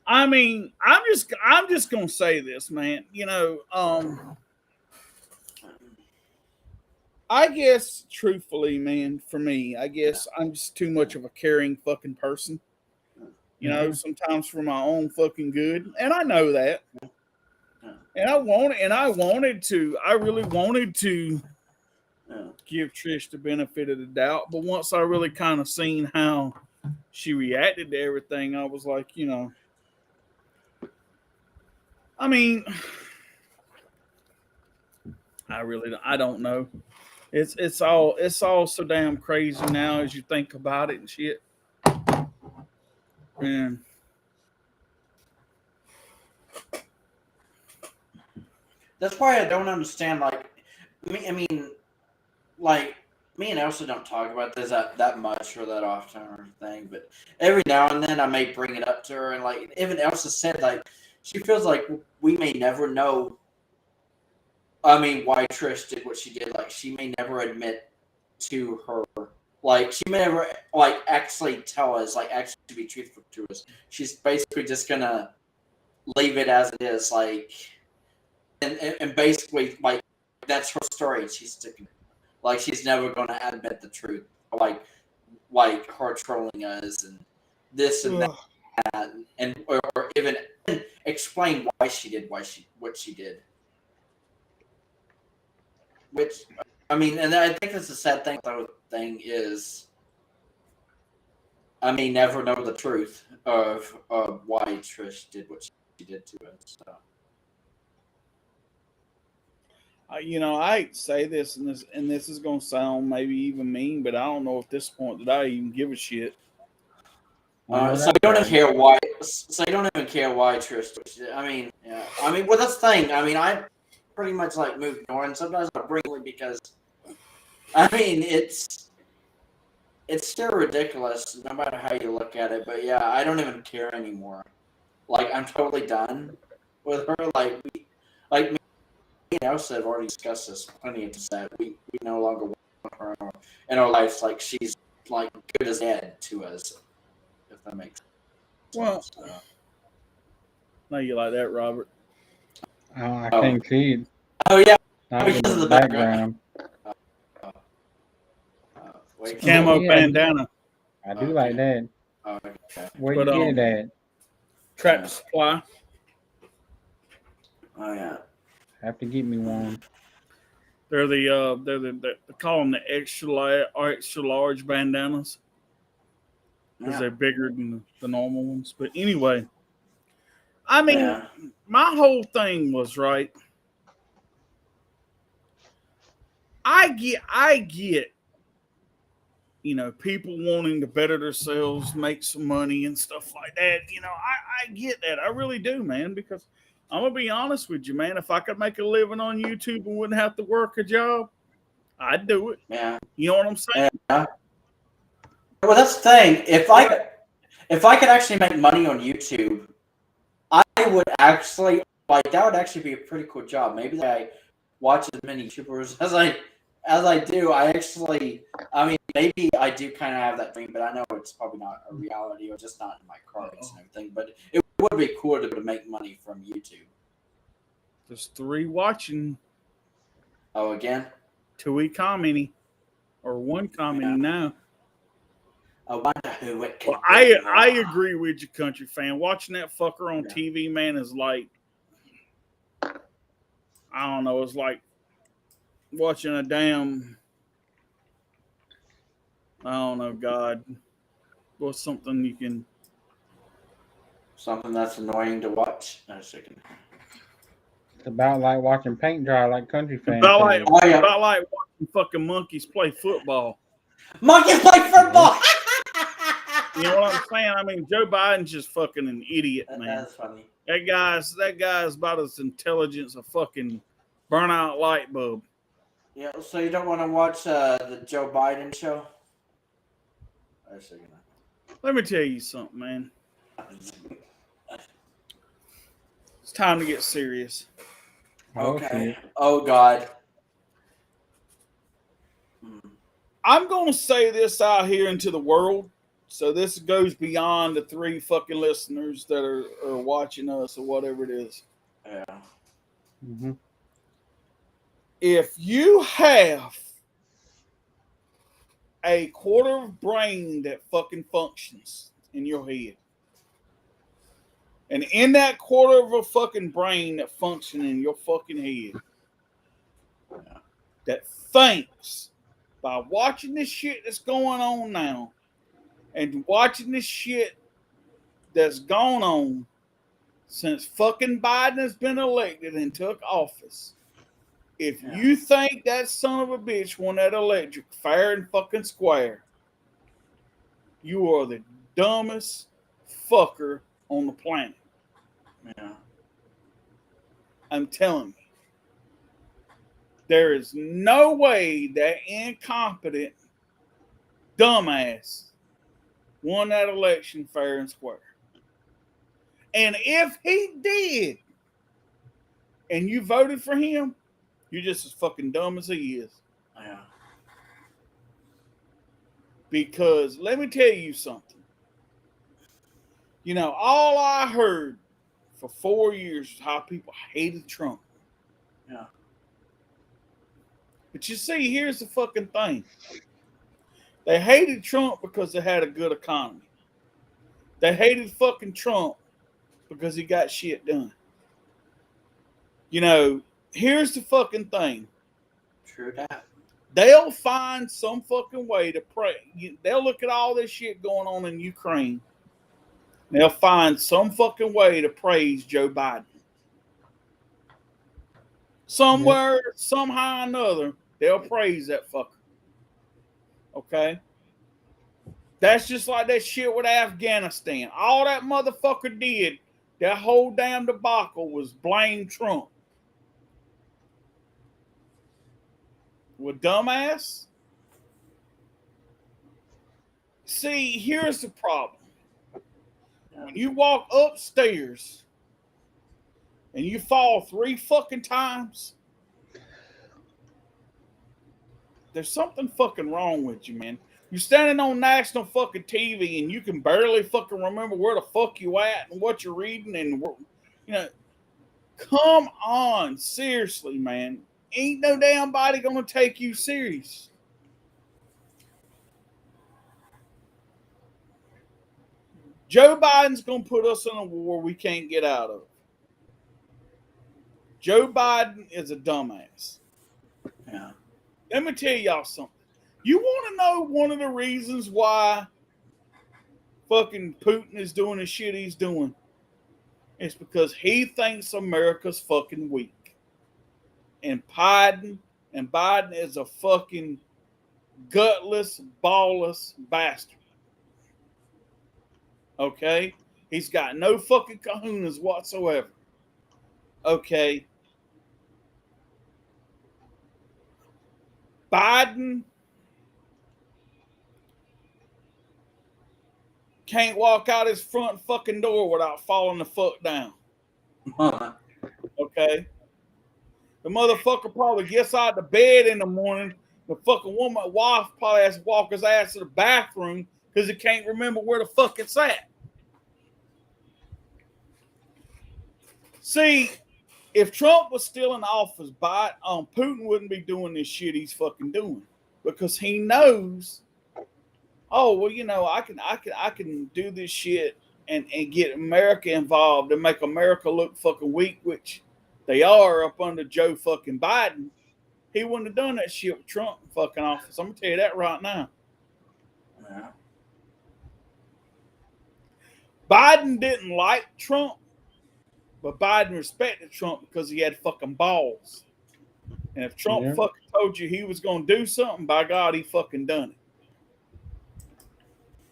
I mean, I'm just gonna say this, man. You know, I guess truthfully, man, for me, I guess I'm just too much of a caring fucking person. You know, sometimes for my own fucking good, and I know that. And I really wanted to give Trish the benefit of the doubt. But once I really kind of seen how she reacted to everything, I was like, you know, I mean, I don't know. It's all so damn crazy now as you think about it and shit. And that's why I don't understand. Like, I mean, like me and Elsa don't talk about this that much or that often or anything, but every now and then I may bring it up to her, and like even Elsa said, like she feels like we may never know. I mean, why Trish did what she did. Like she may never admit to her. Like she may never like actually tell us, like actually be truthful to us. She's basically just gonna leave it as it is, like, and basically like that's her story. She's sticking. Like she's never gonna admit the truth. Like her trolling us this and that, and or even explain why she did what she did. Which, I mean, and I think that's the sad thing. The thing is, I may never know the truth of why Trish did what she did to us. So. I say this, and this is gonna sound maybe even mean, but I don't know at this point that I even give a shit. So you don't even care why. So you don't even care why Trish. I mean, yeah. I mean, well, that's the thing. I mean, I pretty much like move on. Sometimes I bring it because, I mean, it's still ridiculous no matter how you look at it. But yeah, I don't even care anymore. Like, I'm totally done with her. Like me and Elsa have already discussed this plenty of times that we no longer want her in our lives. Like, she's like good as dead to us. If that makes sense. Well, no, you like that, Robert? Oh, I can't see it. Oh yeah, Not because of the background. Camo bandana. I do like that. Okay. Where you get it at? Tractor Supply. Oh yeah. Have to get me one. They're they call them the extra large bandanas because they're bigger than the normal ones. But anyway, I mean, my whole thing was right. I get, people wanting to better themselves, make some money and stuff like that. I get that. I really do, man, because I'm going to be honest with you, man. If I could make a living on YouTube and wouldn't have to work a job, I'd do it. Yeah. You know what I'm saying? Yeah. Well, that's the thing. If I could actually make money on YouTube, I would actually, that would actually be a pretty cool job. Maybe I watch as many YouTubers as I do. I mean, maybe I do kind of have that dream, but I know it's probably not a reality or just not in my cards and everything. But it would be cool to make money from YouTube. There's 3 watching. Oh, again? 2 commenting, or 1 commenting now. I wonder who it could be. I agree with you, country fan. Watching that fucker on TV, man, is like, I don't know, it's like watching a damn, I don't know, God. What's something you can... Something that's annoying to watch? No, second. It's about like watching paint dry like country fans. About like watching fucking monkeys play football. Monkeys play football! You know what I'm saying? I mean, Joe Biden's just fucking an idiot, man. That's funny. That guy's about as intelligent as a fucking burnout light bulb. Yeah, so you don't want to watch the Joe Biden show? Let me tell you something, man. It's time to get serious. Okay. Oh, God. I'm going to say this out here into the world. So this goes beyond the 3 fucking listeners that are watching us or whatever it is. Yeah. Mm-hmm. If you have a quarter of brain that fucking functions in your head, and in that quarter of a fucking brain that functions in your fucking head, that thinks by watching this shit that's going on now, and watching this shit that's gone on since fucking Biden has been elected and took office, if you think that son of a bitch won that election fair and fucking square, you are the dumbest fucker on the planet. Yeah. I'm telling you. There is no way that incompetent dumbass won that election fair and square. And if he did, and you voted for him, you're just as fucking dumb as he is. Yeah. Because let me tell you something. All I heard for 4 years was how people hated Trump. Yeah. But you see, here's the fucking thing. They hated Trump because they had a good economy. They hated fucking Trump because he got shit done. You know, here's the fucking thing. True that. They'll find some fucking way to pray. They'll look at all this shit going on in Ukraine. They'll find some fucking way to praise Joe Biden. Somewhere, somehow or another, they'll praise that fucker. Okay? That's just like that shit with Afghanistan. All that motherfucker did, that whole damn debacle, was blame Trump. Well, dumbass. See, here's the problem. When you walk upstairs and you fall 3 fucking times, there's something fucking wrong with you, man. You're standing on national fucking TV and you can barely fucking remember where the fuck you at and what you're reading, and you know, come on, seriously, man. Ain't no damn body gonna take you serious. Joe Biden's gonna put us in a war we can't get out of. Joe Biden is a dumbass. Yeah. Let me tell y'all something. You want to know one of the reasons why fucking Putin is doing the shit he's doing? It's because he thinks America's fucking weak. And Biden is a fucking gutless, ballless bastard. Okay? He's got no fucking kahunas whatsoever. Okay? Biden can't walk out his front fucking door without falling the fuck down. Okay? The motherfucker probably gets out of bed in the morning. The fucking wife probably has to walk his ass to the bathroom because he can't remember where the fuck it's at. See, if Trump was still in office, Putin wouldn't be doing this shit he's fucking doing, because he knows, oh well, you know, I can do this shit and get America involved and make America look fucking weak, which they are up under Joe fucking Biden. He wouldn't have done that shit with Trump in fucking office. I'm gonna tell you that right now. Yeah. Biden didn't like Trump, but Biden respected Trump because he had fucking balls. And if Trump fucking told you he was going to do something, by God, he fucking done it.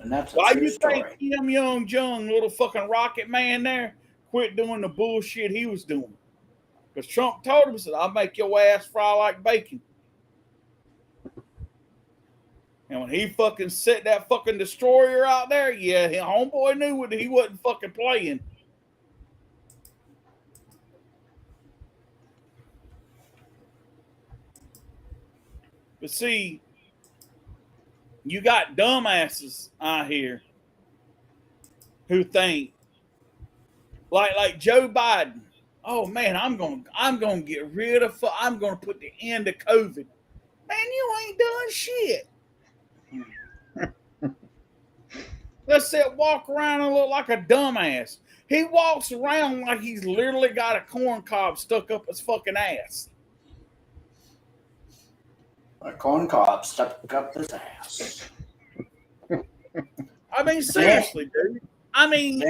And that's why you think Kim Jong, little fucking rocket man there, quit doing the bullshit he was doing? Because Trump told him, said, I'll make your ass fry like bacon. And when he fucking set that fucking destroyer out there, yeah, homeboy knew he wasn't fucking playing. But see, you got dumbasses out here who think like Joe Biden. Oh man, I'm gonna get rid of. I'm gonna put the end to COVID. Man, you ain't done shit. Let's say walk around and look like a dumbass. He walks around like he's literally got a corn cob stuck up his fucking ass. A corn cob stuck up his ass. I mean, seriously, dude. I mean,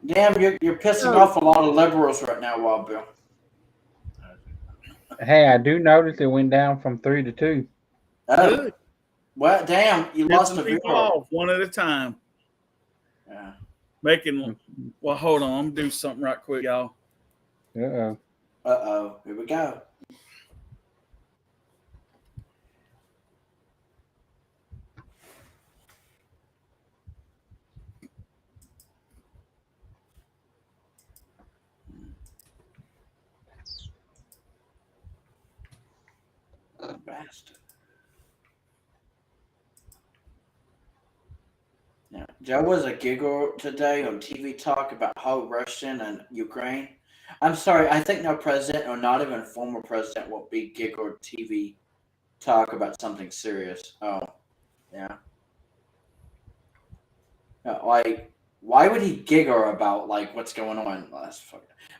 damn, you're pissing off a lot of liberals right now, Wild Bill. Hey, I do notice it went down from 3 to 2. Oh, good. Well, damn, you lost a viewer. Off one at a time. Yeah. Well, hold on. I'm gonna do something right quick, y'all. Uh-oh. Here we go. Bastard. Now, Joe was a giggle today on TV talk about how Russian and Ukraine. I'm sorry, I think no president or not even former president will be giggle TV talk about something serious. Oh, yeah. Like, why would he giggle about like what's going on?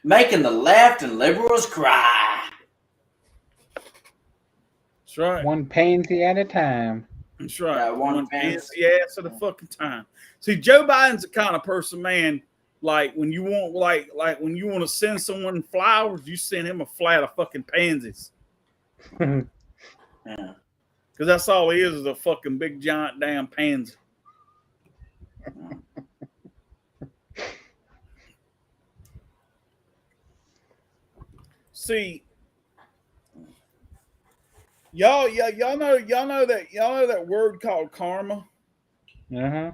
Making the left and liberals cry. That's right. One pansy at a time. That's right. Yeah, one fancy ass at a fucking time. See, Joe Biden's the kind of person, man. Like when you want, like when you want to send someone flowers, you send him a flat of fucking pansies. Yeah, because that's all he is a fucking big giant damn pansy. See, y'all know that word called karma. Yeah.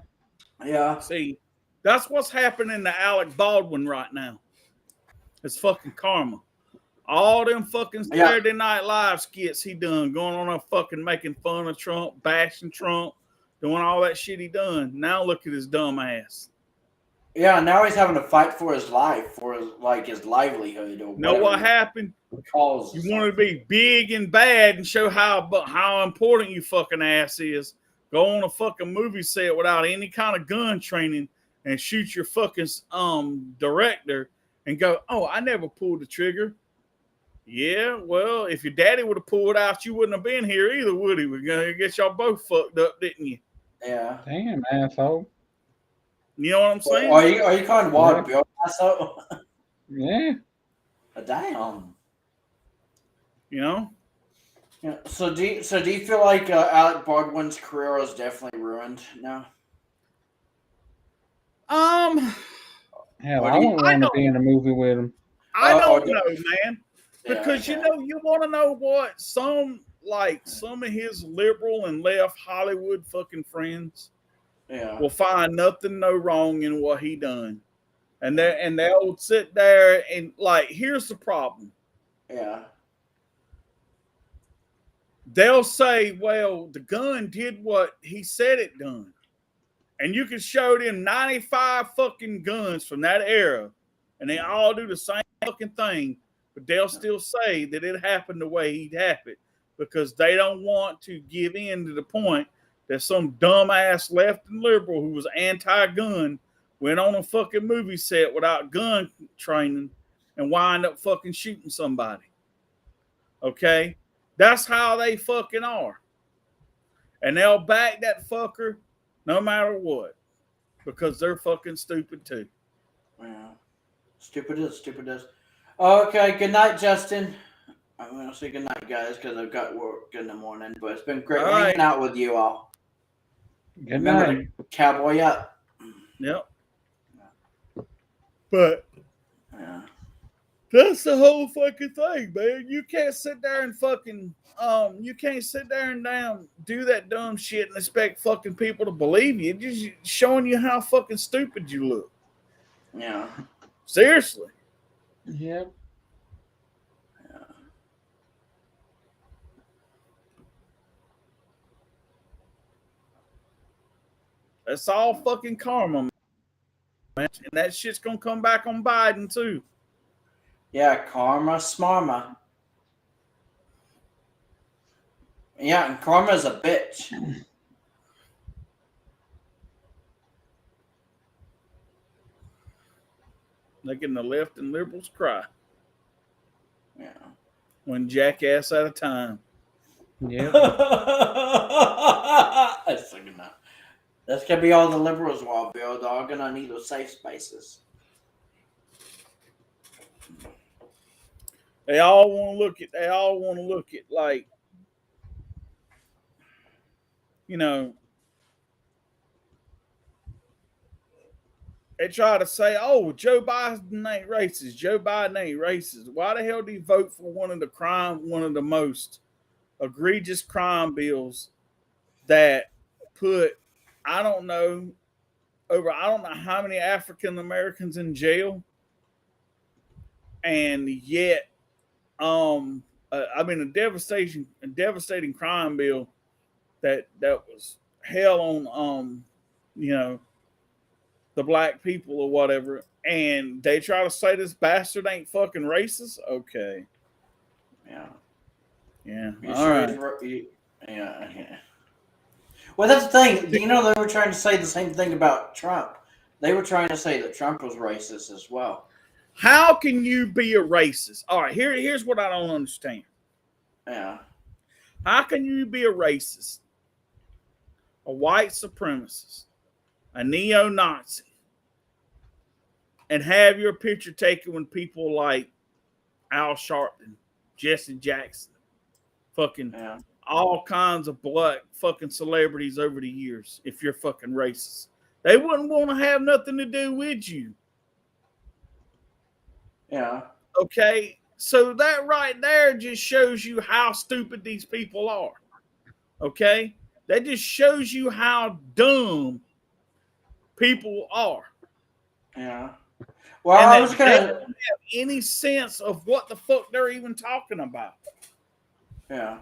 See, that's what's happening to Alec Baldwin right now. It's fucking karma. All them fucking Saturday Night Live skits he done, going on a fucking making fun of Trump, bashing Trump, doing all that shit he done. Now look at his dumb ass. Yeah, now he's having to fight for his life, for his livelihood. Or know what happened? You want to be big and bad and show how important you fucking ass is. Go on a fucking movie set without any kind of gun training and shoot your fucking director and go, oh, I never pulled the trigger. Yeah, well, if your daddy would have pulled out, you wouldn't have been here either, would he? We're gonna get y'all both fucked up, didn't you? Yeah. Damn, asshole. You know what I'm saying? Are you calling Wild Bill asshole? Yeah. Damn. You know? Yeah. So do you feel like Alec Baldwin's career is definitely ruined now? Hell, I wouldn't want to be in a movie with him. I don't know, man. Because you want to know what? Some of his liberal and left Hollywood fucking friends will find nothing no wrong in what he done. And they'll sit there and like, here's the problem. Yeah. They'll say, well, the gun did what he said it done. And you can show them 95 fucking guns from that era, and they all do the same fucking thing, but they'll still say that it happened the way it happened because they don't want to give in to the point that some dumbass left and liberal who was anti-gun went on a fucking movie set without gun training and wind up fucking shooting somebody. Okay? That's how they fucking are. And they'll back that fucker no matter what. Because they're fucking stupid too. Yeah. Stupid is. Okay, good night, Justin. I'm going to say good night, guys, because I've got work in the morning. But it's been great hanging out with you all. Good night. Remember to cowboy up. Yep. But that's the whole fucking thing, man. You can't sit there and fucking do that dumb shit and expect fucking people to believe you. Just showing you how fucking stupid you look. Yeah. Seriously. Yep. Yeah. That's all fucking karma, man. And that shit's gonna come back on Biden too. Yeah, karma, smarma. Yeah, and karma's a bitch. Making the left and liberals cry. Yeah. One jackass at a time. Yeah. That's like enough. That's gonna be all the liberals will be. They're gonna need those safe spaces. They all want to look at like, you know, they try to say, oh, Joe Biden ain't racist. Joe Biden ain't racist. Why the hell did he vote for one of the most egregious crime bills that put, I don't know how many African Americans in jail, and yet, a devastating crime bill that was hell on, the black people or whatever, and they try to say this bastard ain't fucking racist. Okay. Yeah. Yeah. You all sure right. yeah. Well, that's the thing. You know, they were trying to say the same thing about Trump. They were trying to say that Trump was racist as well. How can you be a racist? All right, here's what I don't understand. Yeah. How can you be a racist, a white supremacist, a neo-Nazi, and have your picture taken when people like Al Sharpton, Jesse Jackson, fucking all kinds of black fucking celebrities over the years, if you're fucking racist? They wouldn't want to have nothing to do with you. Yeah. Okay? So that right there just shows you how stupid these people are. Okay? That just shows you how dumb people are. Yeah. Well, I was gonna. They don't have any sense of what the fuck they're even talking about. Yeah.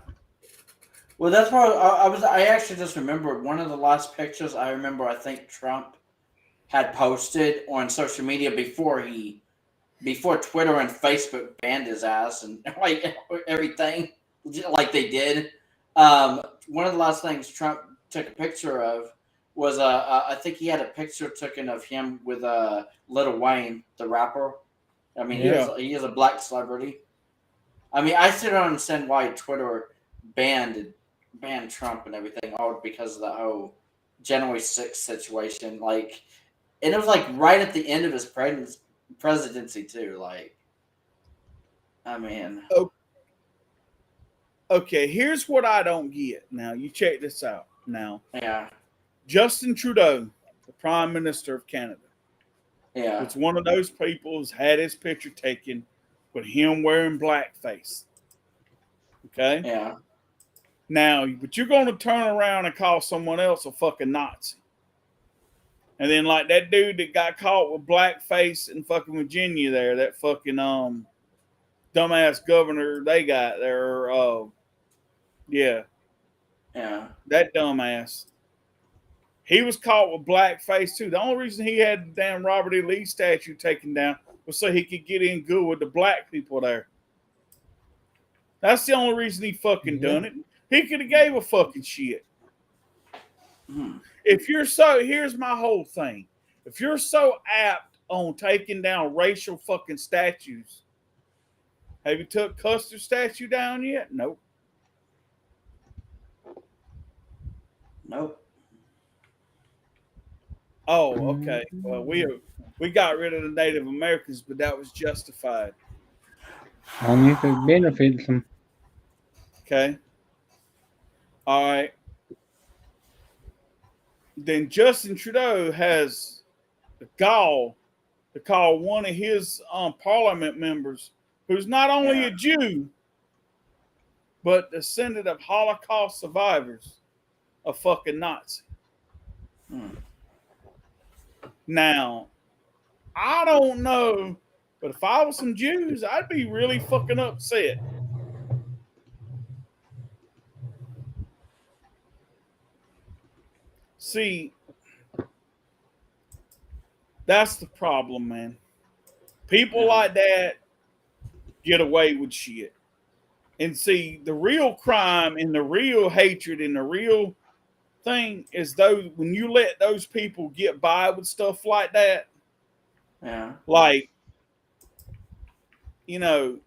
Well, that's why I actually just remembered one of the last pictures I remember. I think Trump had posted on social media before Twitter and Facebook banned his ass and like everything like they did. One of the last things Trump took a picture of was I think he had a picture taken of him with Lil Wayne, the rapper. I mean, he is a black celebrity. I mean, I still don't understand why Twitter banned Trump and everything, all because of the whole January 6th situation. Like, and it was like right at the end of his presidency too. Like, I mean, okay. Here's what I don't get. Now, you check this out. Now, yeah, Justin Trudeau, the Prime Minister of Canada, it's one of those people who's had his picture taken with him wearing blackface. Okay. Yeah. Now, but you're going to turn around and call someone else a fucking Nazi. And then, like that dude that got caught with blackface in fucking Virginia there, that fucking dumbass governor they got there. Yeah. That dumbass. He was caught with blackface too. The only reason he had the damn Robert E. Lee statue taken down was so he could get in good with the black people there. That's the only reason he fucking done it. He could have gave a fucking shit. If you're so, here's my whole thing. If you're so apt on taking down racial fucking statues, have you took Custer's statue down yet? Nope. Oh, okay. Well, we got rid of the Native Americans, but that was justified. Only if it benefits them. Okay. All right. Then Justin Trudeau has the gall to call one of his parliament members, who's not only a Jew, but descendant of Holocaust survivors, a fucking Nazi. Now, I don't know, but if I was some Jews, I'd be really fucking upset. See, that's the problem, man. People like that get away with shit. And see, the real crime and the real hatred and the real thing is those when you let those people get by with stuff like that. Yeah. Like, you know,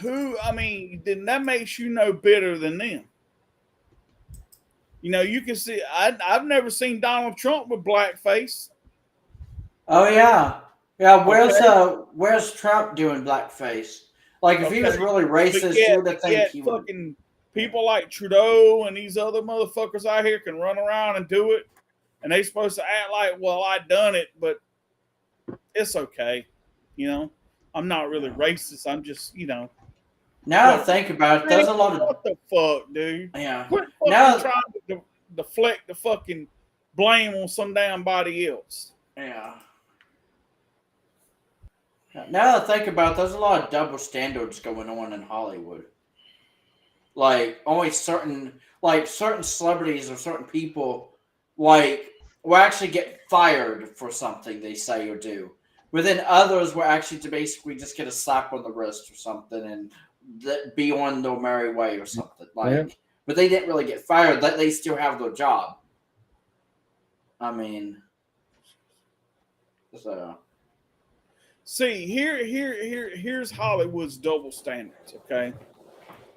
then that makes you no better than them. You know, you can see, I've never seen Donald Trump with blackface. Oh, yeah. Yeah, where's Trump doing blackface? Like, if he was really racist, you would think he would. Fucking people like Trudeau and these other motherfuckers out here can run around and do it, and they supposed to act like, well, I done it, but it's okay. You know, I'm not really racist. I'm just, you know. Now I think about it, there's a lot of... What the fuck, dude? Yeah. Quit fucking trying to deflect the fucking blame on some damn body else. Yeah. Now that I think about it, there's a lot of double standards going on in Hollywood. Like, only certain celebrities or certain people, like, will actually get fired for something they say or do. But then others will actually basically just get a slap on the wrist or something and be on their merry way or something. Like, but they didn't really get fired. They still have their job. I mean, so see here's Hollywood's double standards. Okay,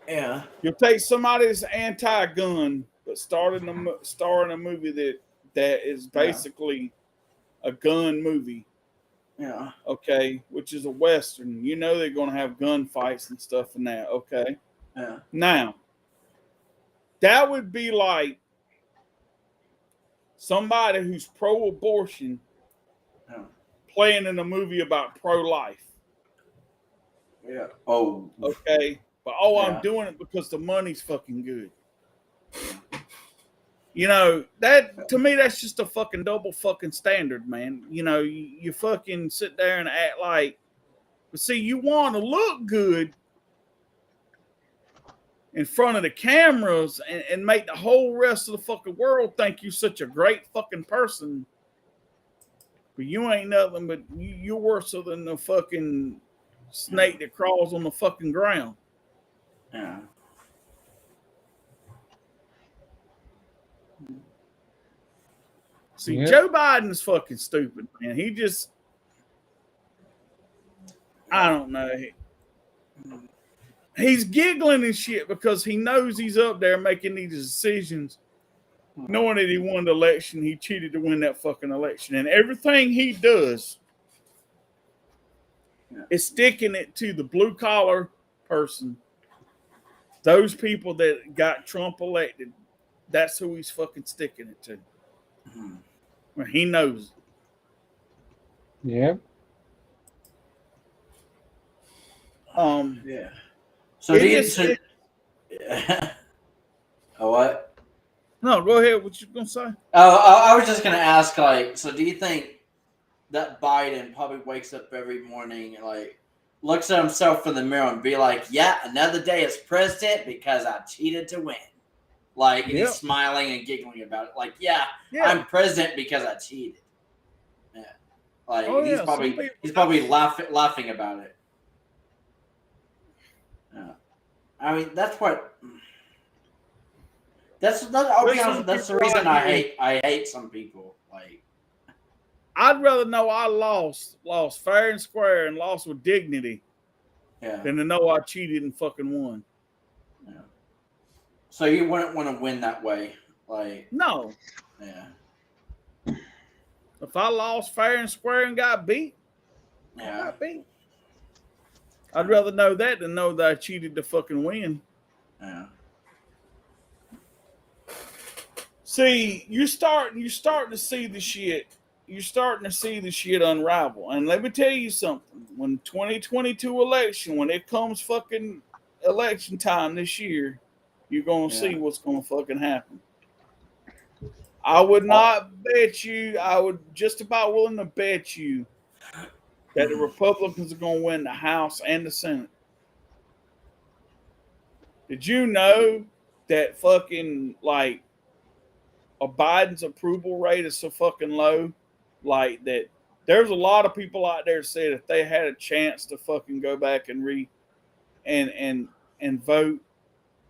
yeah, you'll take somebody that's anti-gun but star in a movie that is basically a gun movie. yeah, Okay, which is a Western. You know they're going to have gunfights and stuff in that. Okay. yeah. Now, that would be like somebody who's pro-abortion playing in a movie about pro-life. Yeah. Oh. Okay. But I'm doing it because the money's fucking good. You know, that to me, that's just a fucking double fucking standard, man. You know, you fucking sit there and act like, but see, you want to look good in front of the cameras and make the whole rest of the fucking world think you're such a great fucking person. But you ain't nothing but you're worse than the fucking snake that crawls on the fucking ground. Yeah. See, Joe Biden's fucking stupid, man. He just, I don't know. He's giggling and shit because he knows he's up there making these decisions, knowing that he won the election. He cheated to win that fucking election. And everything he does is sticking it to the blue-collar person. Those people that got Trump elected, that's who he's fucking sticking it to. Well, he knows. Yeah. Yeah. So do you? What? No, go ahead. What you gonna say? Oh, I was just gonna ask. Like, so do you think that Biden probably wakes up every morning and like looks at himself in the mirror and be like, "Yeah, another day as president because I cheated to win." Like, and he's smiling and giggling about it. Like, yeah, I'm president because I cheated. Yeah, like he's probably laughing about it. Yeah, I mean that's what. I'll be honest. That's the reason I hate some people. Like, I'd rather know I lost fair and square and lost with dignity, than to know I cheated and fucking won. Yeah. So you wouldn't want to win that way, like no. Yeah. If I lost fair and square and got beat, I got beat. I'd rather know that than know that I cheated to fucking win. Yeah. See, you're starting to see the shit. You're starting to see the shit unravel. And let me tell you something. When 2022 election, when it comes fucking election time this year, you're going to see what's going to fucking happen. I would not bet you, I would just about willing to bet you that the Republicans are going to win the House and the Senate. Did you know that fucking, like, a Biden's approval rate is so fucking low? Like, that there's a lot of people out there said if they had a chance to fucking go back and vote,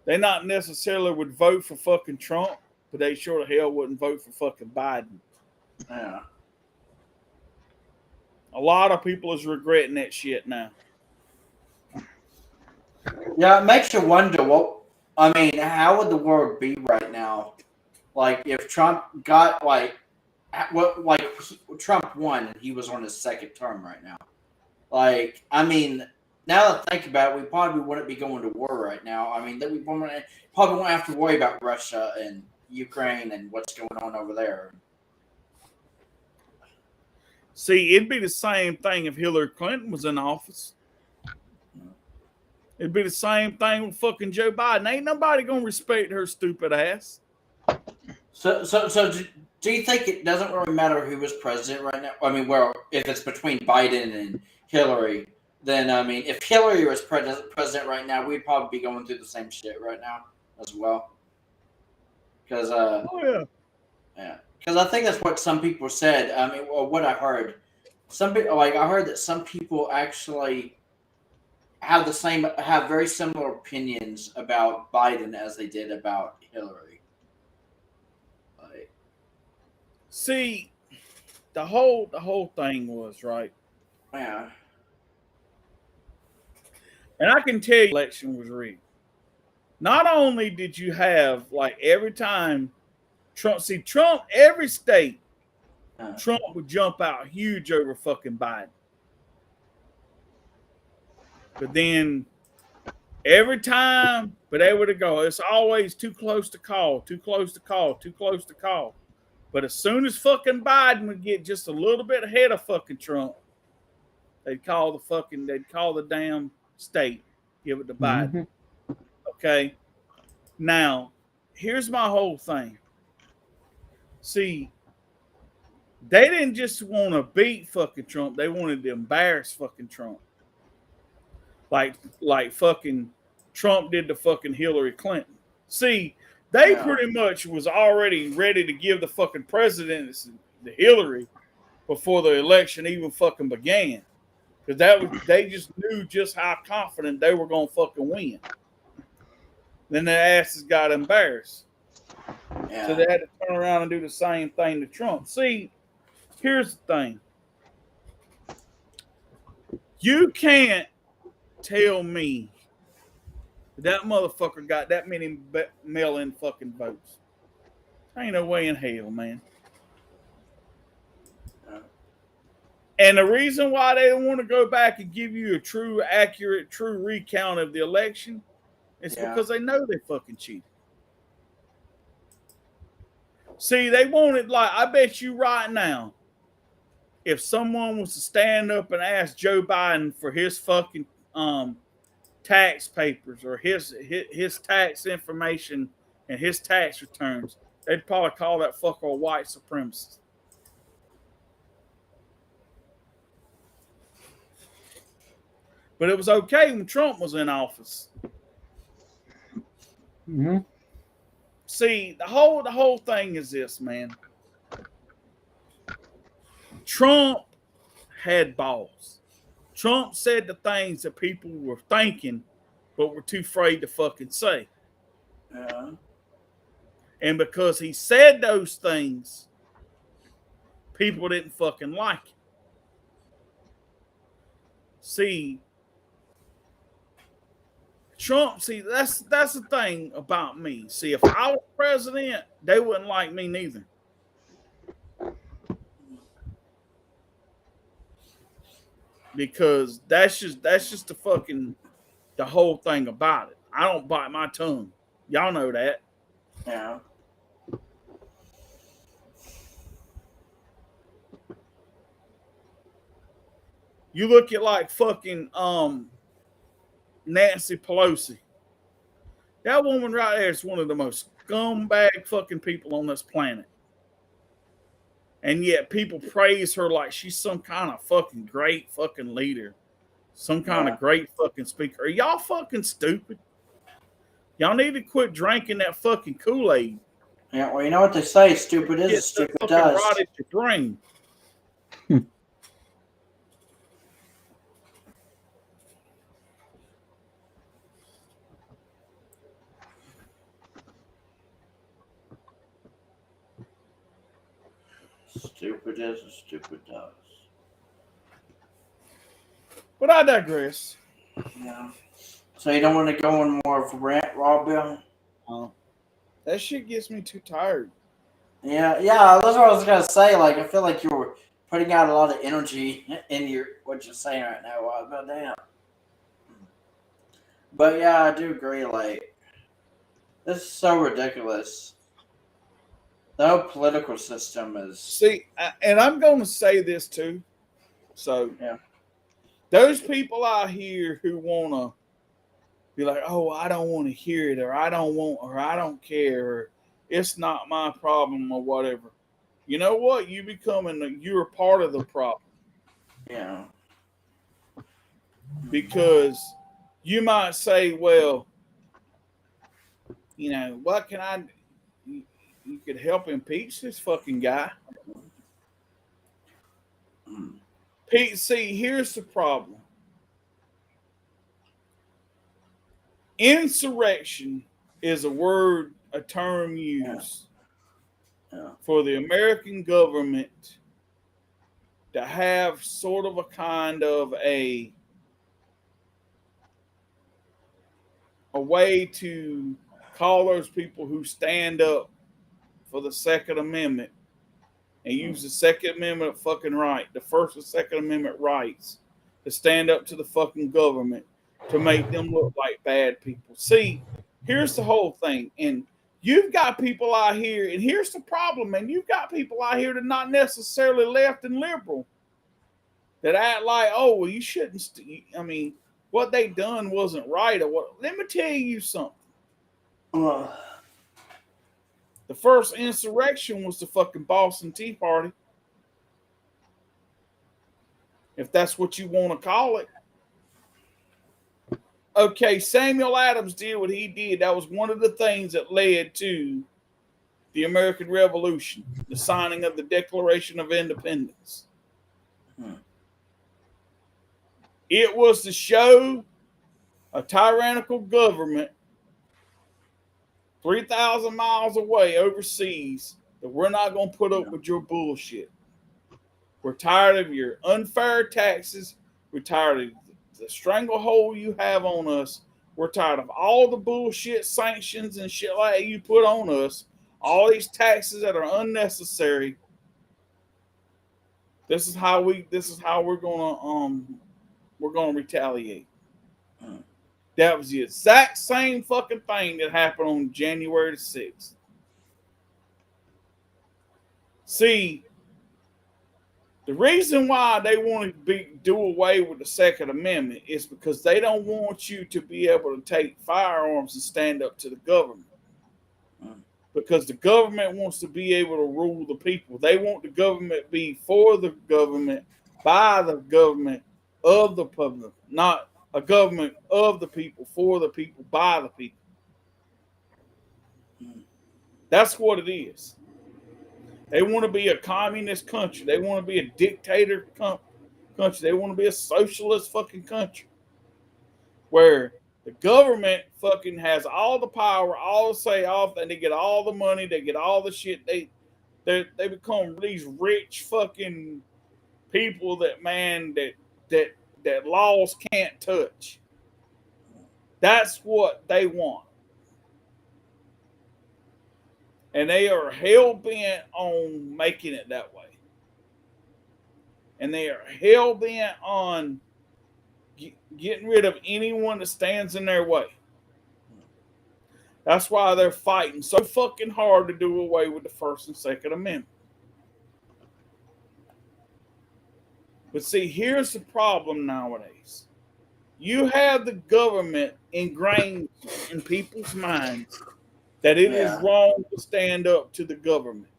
they not necessarily would vote for fucking Trump, but they sure the hell wouldn't vote for fucking Biden. Yeah. A lot of people is regretting that shit now. Yeah, it makes you wonder how would the world be right now? Like, if Trump got, Trump won and he was on his second term right now. Like, I mean, now that I think about it, we probably wouldn't be going to war right now. I mean, that we probably won't have to worry about Russia and Ukraine and what's going on over there. See, it'd be the same thing if Hillary Clinton was in office. It'd be the same thing with fucking Joe Biden. Ain't nobody gonna respect her stupid ass. So do you think it doesn't really matter who is president right now? I mean, well, if it's between Biden and Hillary, then, I mean, if Hillary was president right now, we'd probably be going through the same shit right now as well. Because, because I think that's what some people said. I mean, or what I heard. Some people, I heard that some people actually have very similar opinions about Biden as they did about Hillary. Like, see, the whole thing was right. yeah. And I can tell you the election was rigged. Not only did you have, like, every time Trump, every state, Trump would jump out huge over fucking Biden. But then every time, but they would go, it's always too close to call, too close to call, too close to call. But as soon as fucking Biden would get just a little bit ahead of fucking Trump, they'd call the damn state, give it to Biden. Mm-hmm. Okay. Now, here's my whole thing. See, they didn't just want to beat fucking Trump. They wanted to embarrass fucking Trump. Like fucking Trump did to fucking Hillary Clinton. See, they pretty much was already ready to give the fucking presidency to Hillary before the election even fucking began. Because they just knew just how confident they were going to fucking win. Then their asses got embarrassed. Yeah. So they had to turn around and do the same thing to Trump. See, here's the thing. You can't tell me that motherfucker got that many mail-in fucking votes. Ain't no way in hell, man. And the reason why they don't want to go back and give you a true, accurate, true recount of the election is because they know they fucking cheated. See, they wanted, like, I bet you right now, if someone was to stand up and ask Joe Biden for his fucking tax papers or his tax information and his tax returns, they'd probably call that fucker a white supremacist. But it was okay when Trump was in office. Mm-hmm. See, the whole thing is this, man. Trump had balls. Trump said the things that people were thinking, but were too afraid to fucking say. Yeah. And because he said those things, people didn't fucking like it. See, Trump, that's the thing about me. See, if I was president, they wouldn't like me neither. Because that's just the whole thing about it. I don't bite my tongue. Y'all know that. Yeah. You look at like fucking Nancy Pelosi. That woman right there is one of the most scumbag fucking people on this planet. And yet people praise her like she's some kind of fucking great fucking leader. Some kind of great fucking speaker. Are y'all fucking stupid? Y'all need to quit drinking that fucking Kool-Aid. Yeah, well, you know what they say, stupid is, stupid does. Rotted your brain. Stupid is and stupid does. But I digress. Yeah. So you don't want to go on more of a rant, Raw Bill? That shit gets me too tired. Yeah, that's what I was gonna say. Like, I feel like you were putting out a lot of energy in what you're saying right now. Wow, goddamn. But yeah, I do agree. Like, this is so ridiculous. The whole political system is. See, and I'm going to say this too. So, yeah, those people out here who want to be like, oh, I don't want to hear it, or I don't care, or it's not my problem, or whatever. You know what? You're part of the problem. Yeah. Because you might say, well, you know, what can I do? You could help impeach this fucking guy. Pete, see, here's the problem. Insurrection is a term used for the American government to have sort of a kind of a way to call those people who stand up for the Second Amendment and use the Second Amendment fucking right, the First and Second Amendment rights, to stand up to the fucking government to make them look like bad people. See, here's the whole thing. And you've got people out here, and here's the problem, man. You've got people out here that are not necessarily left and liberal that act like, oh, well, you shouldn't. I mean, what they done wasn't right. Or what? Let me tell you something. The first insurrection was the fucking Boston Tea Party. If that's what you want to call it. Okay, Samuel Adams did what he did. That was one of the things that led to the American Revolution, the signing of the Declaration of Independence. It was to show a tyrannical government 3,000 miles away overseas that we're not going to put up with your bullshit. We're tired of your unfair taxes. We're tired of the stranglehold you have on us. We're tired of all the bullshit sanctions and shit like that you put on us. All these taxes that are unnecessary. This is how we're gonna retaliate. That was the exact same fucking thing that happened on January the 6th. See, the reason why they want to do away with the Second Amendment is because they don't want you to be able to take firearms and stand up to the government. Because the government wants to be able to rule the people. They want the government to be for the government, by the government, of the public, not a government of the people, for the people, by the people. That's what it is. They want to be a communist country. They want to be a dictator country. They want to be a socialist fucking country where the government fucking has all the power, all the say off, and they get all the money, they get all the shit. They become these rich fucking people that laws can't touch. That's what they want. And they are hell-bent on making it that way. And they are hell-bent on getting rid of anyone that stands in their way. That's why they're fighting so fucking hard to do away with the First and Second Amendment. But see, here's the problem nowadays. You have the government ingrained in people's minds that it is wrong to stand up to the government.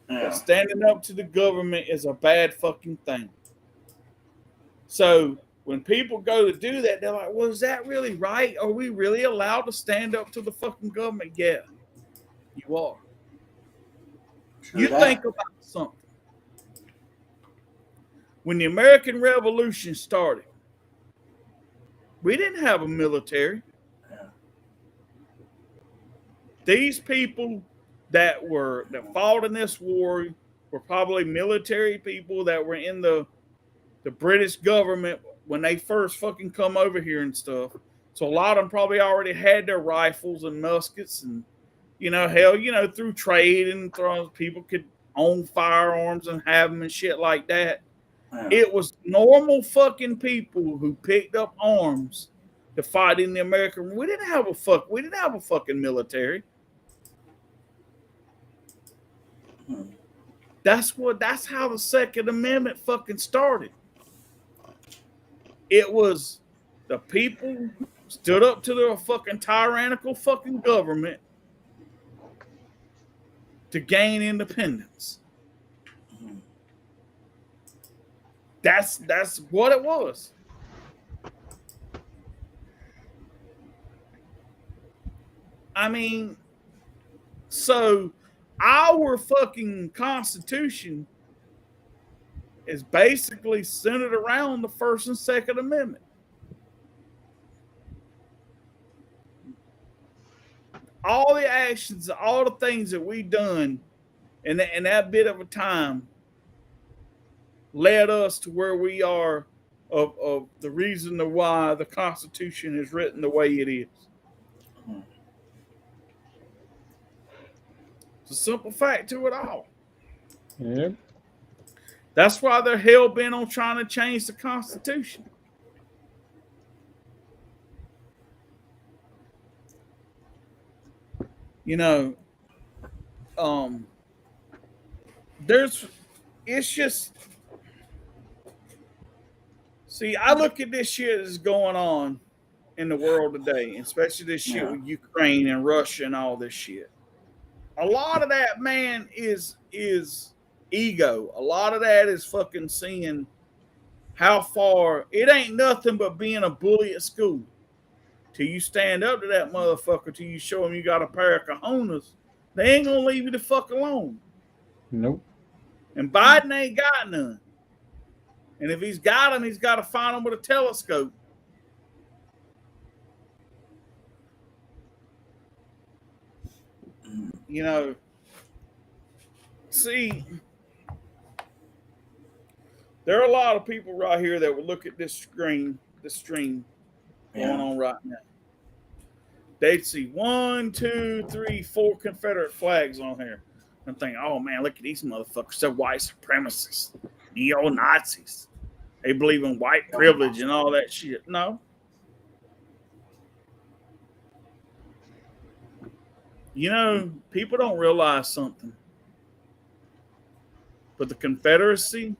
That standing up to the government is a bad fucking thing. So when people go to do that, they're like, well, is that really right? Are we really allowed to stand up to the fucking government? Yeah, you are. You think about something. When the American Revolution started, we didn't have a military. These people that fought in this war were probably military people that were in the British government when they first fucking come over here and stuff. So a lot of them probably already had their rifles and muskets and, through trade and people could own firearms and have them and shit like that. Yeah. It was normal fucking people who picked up arms to fight in the American. We didn't have a fucking military. That's how the Second Amendment fucking started. It was the people stood up to their fucking tyrannical fucking government to gain independence. That's what it was. I mean, so our fucking Constitution is basically centered around the First and Second Amendment. all the actions, all the things that we done in that bit of a time led us to where we are of the reason why the Constitution is written the way it is. It's a simple fact to it all. Yep. That's why they're hell bent on trying to change the Constitution. You know, it's just, see, I look at this shit that's going on in the world today, especially this shit with Ukraine and Russia and all this shit. A lot of that, man, is ego. A lot of that is fucking seeing how far, it ain't nothing but being a bully at school. Till you stand up to that motherfucker, till you show him you got a pair of cojones, they ain't gonna leave you the fuck alone. Nope. And Biden ain't got none. And if he's got them, he's got to find them with a telescope. You know, see, there are a lot of people right here that would look at this stream going on right now. They'd see 1, 2, 3, 4 Confederate flags on here and think, oh man, look at these motherfuckers. They're white supremacists, neo-Nazis. They believe in white privilege and all that shit. No. You know, people don't realize something. But the Confederacy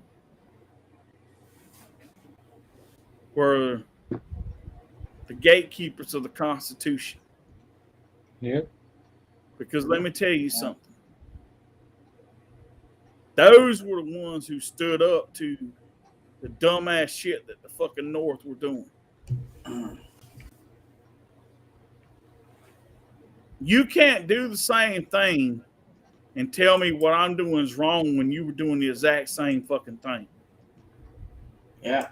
were the gatekeepers of the Constitution. Yep. Because let me tell you something. Those were the ones who stood up to the dumbass shit that the fucking North were doing. You can't do the same thing and tell me what I'm doing is wrong when you were doing the exact same fucking thing. Yeah.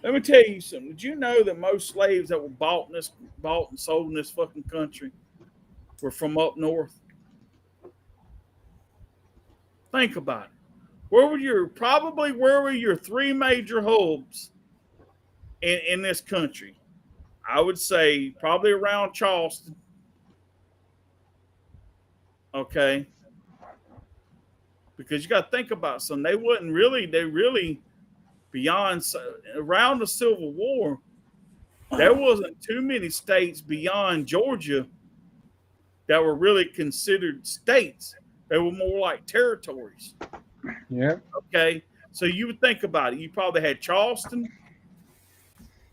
Let me tell you something. Did you know that most slaves that were bought and sold in this fucking country were from up north? Think about it. Where were your 3 major hubs in this country? I would say probably around Charleston. Okay. Because you got to think about something. They really beyond, around the Civil War, there wasn't too many states beyond Georgia that were really considered states. They were more like territories. Yeah. Okay. So you would think about it. You probably had Charleston.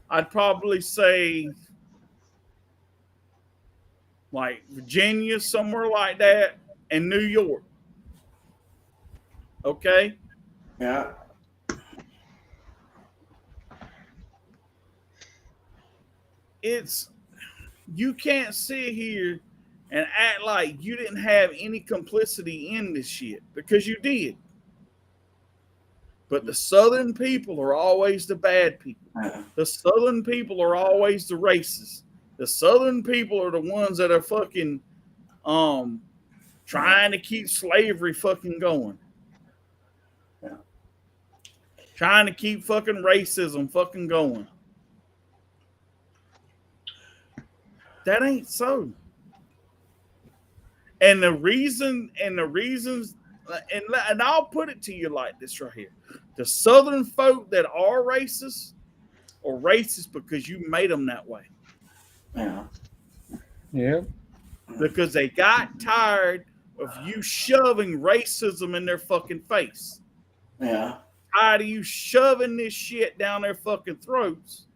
I'd probably say like Virginia, somewhere like that, and New York. Okay. Yeah. You can't sit here and act like you didn't have any complicity in this shit, because you did. But the Southern people are always the bad people. The Southern people are always the racists. The Southern people are the ones that are fucking trying to keep slavery fucking going. Yeah. Trying to keep fucking racism fucking going. That ain't so. And the reasons, and I'll put it to you like this right here. The Southern folk that are racist because you made them that way. Yeah. Yeah. Because they got tired of you shoving racism in their fucking face. Yeah. Tired of you shoving this shit down their fucking throats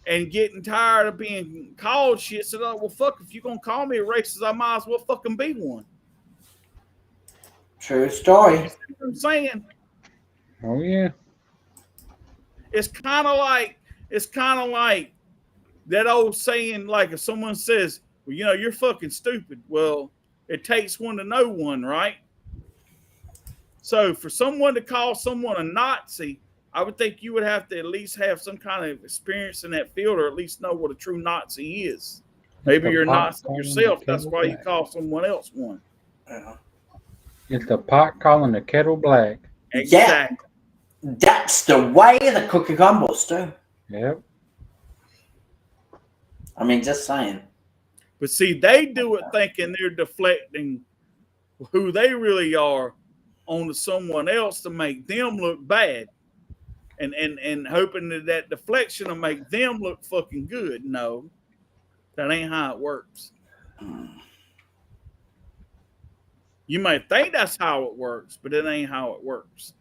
and getting tired of being called shit. So, well, fuck, if you're going to call me a racist, I might as well fucking be one. True story. You see what I'm saying? Oh, yeah. It's kind of like that old saying, like if someone says, well, you know, you're fucking stupid. Well, it takes one to know one, right? So for someone to call someone a Nazi, I would think you would have to at least have some kind of experience in that field, or at least know what a true Nazi is. Maybe you're not yourself. That's why you call someone else one. Yeah. It's the pot calling the kettle black. Exactly. Yeah, that's the way the cookie crumbles too. Yep. I mean, just saying. But see, they do it thinking they're deflecting who they really are onto someone else to make them look bad. And hoping that deflection will make them look fucking good. No, that ain't how it works. You might think that's how it works, but it ain't how it works.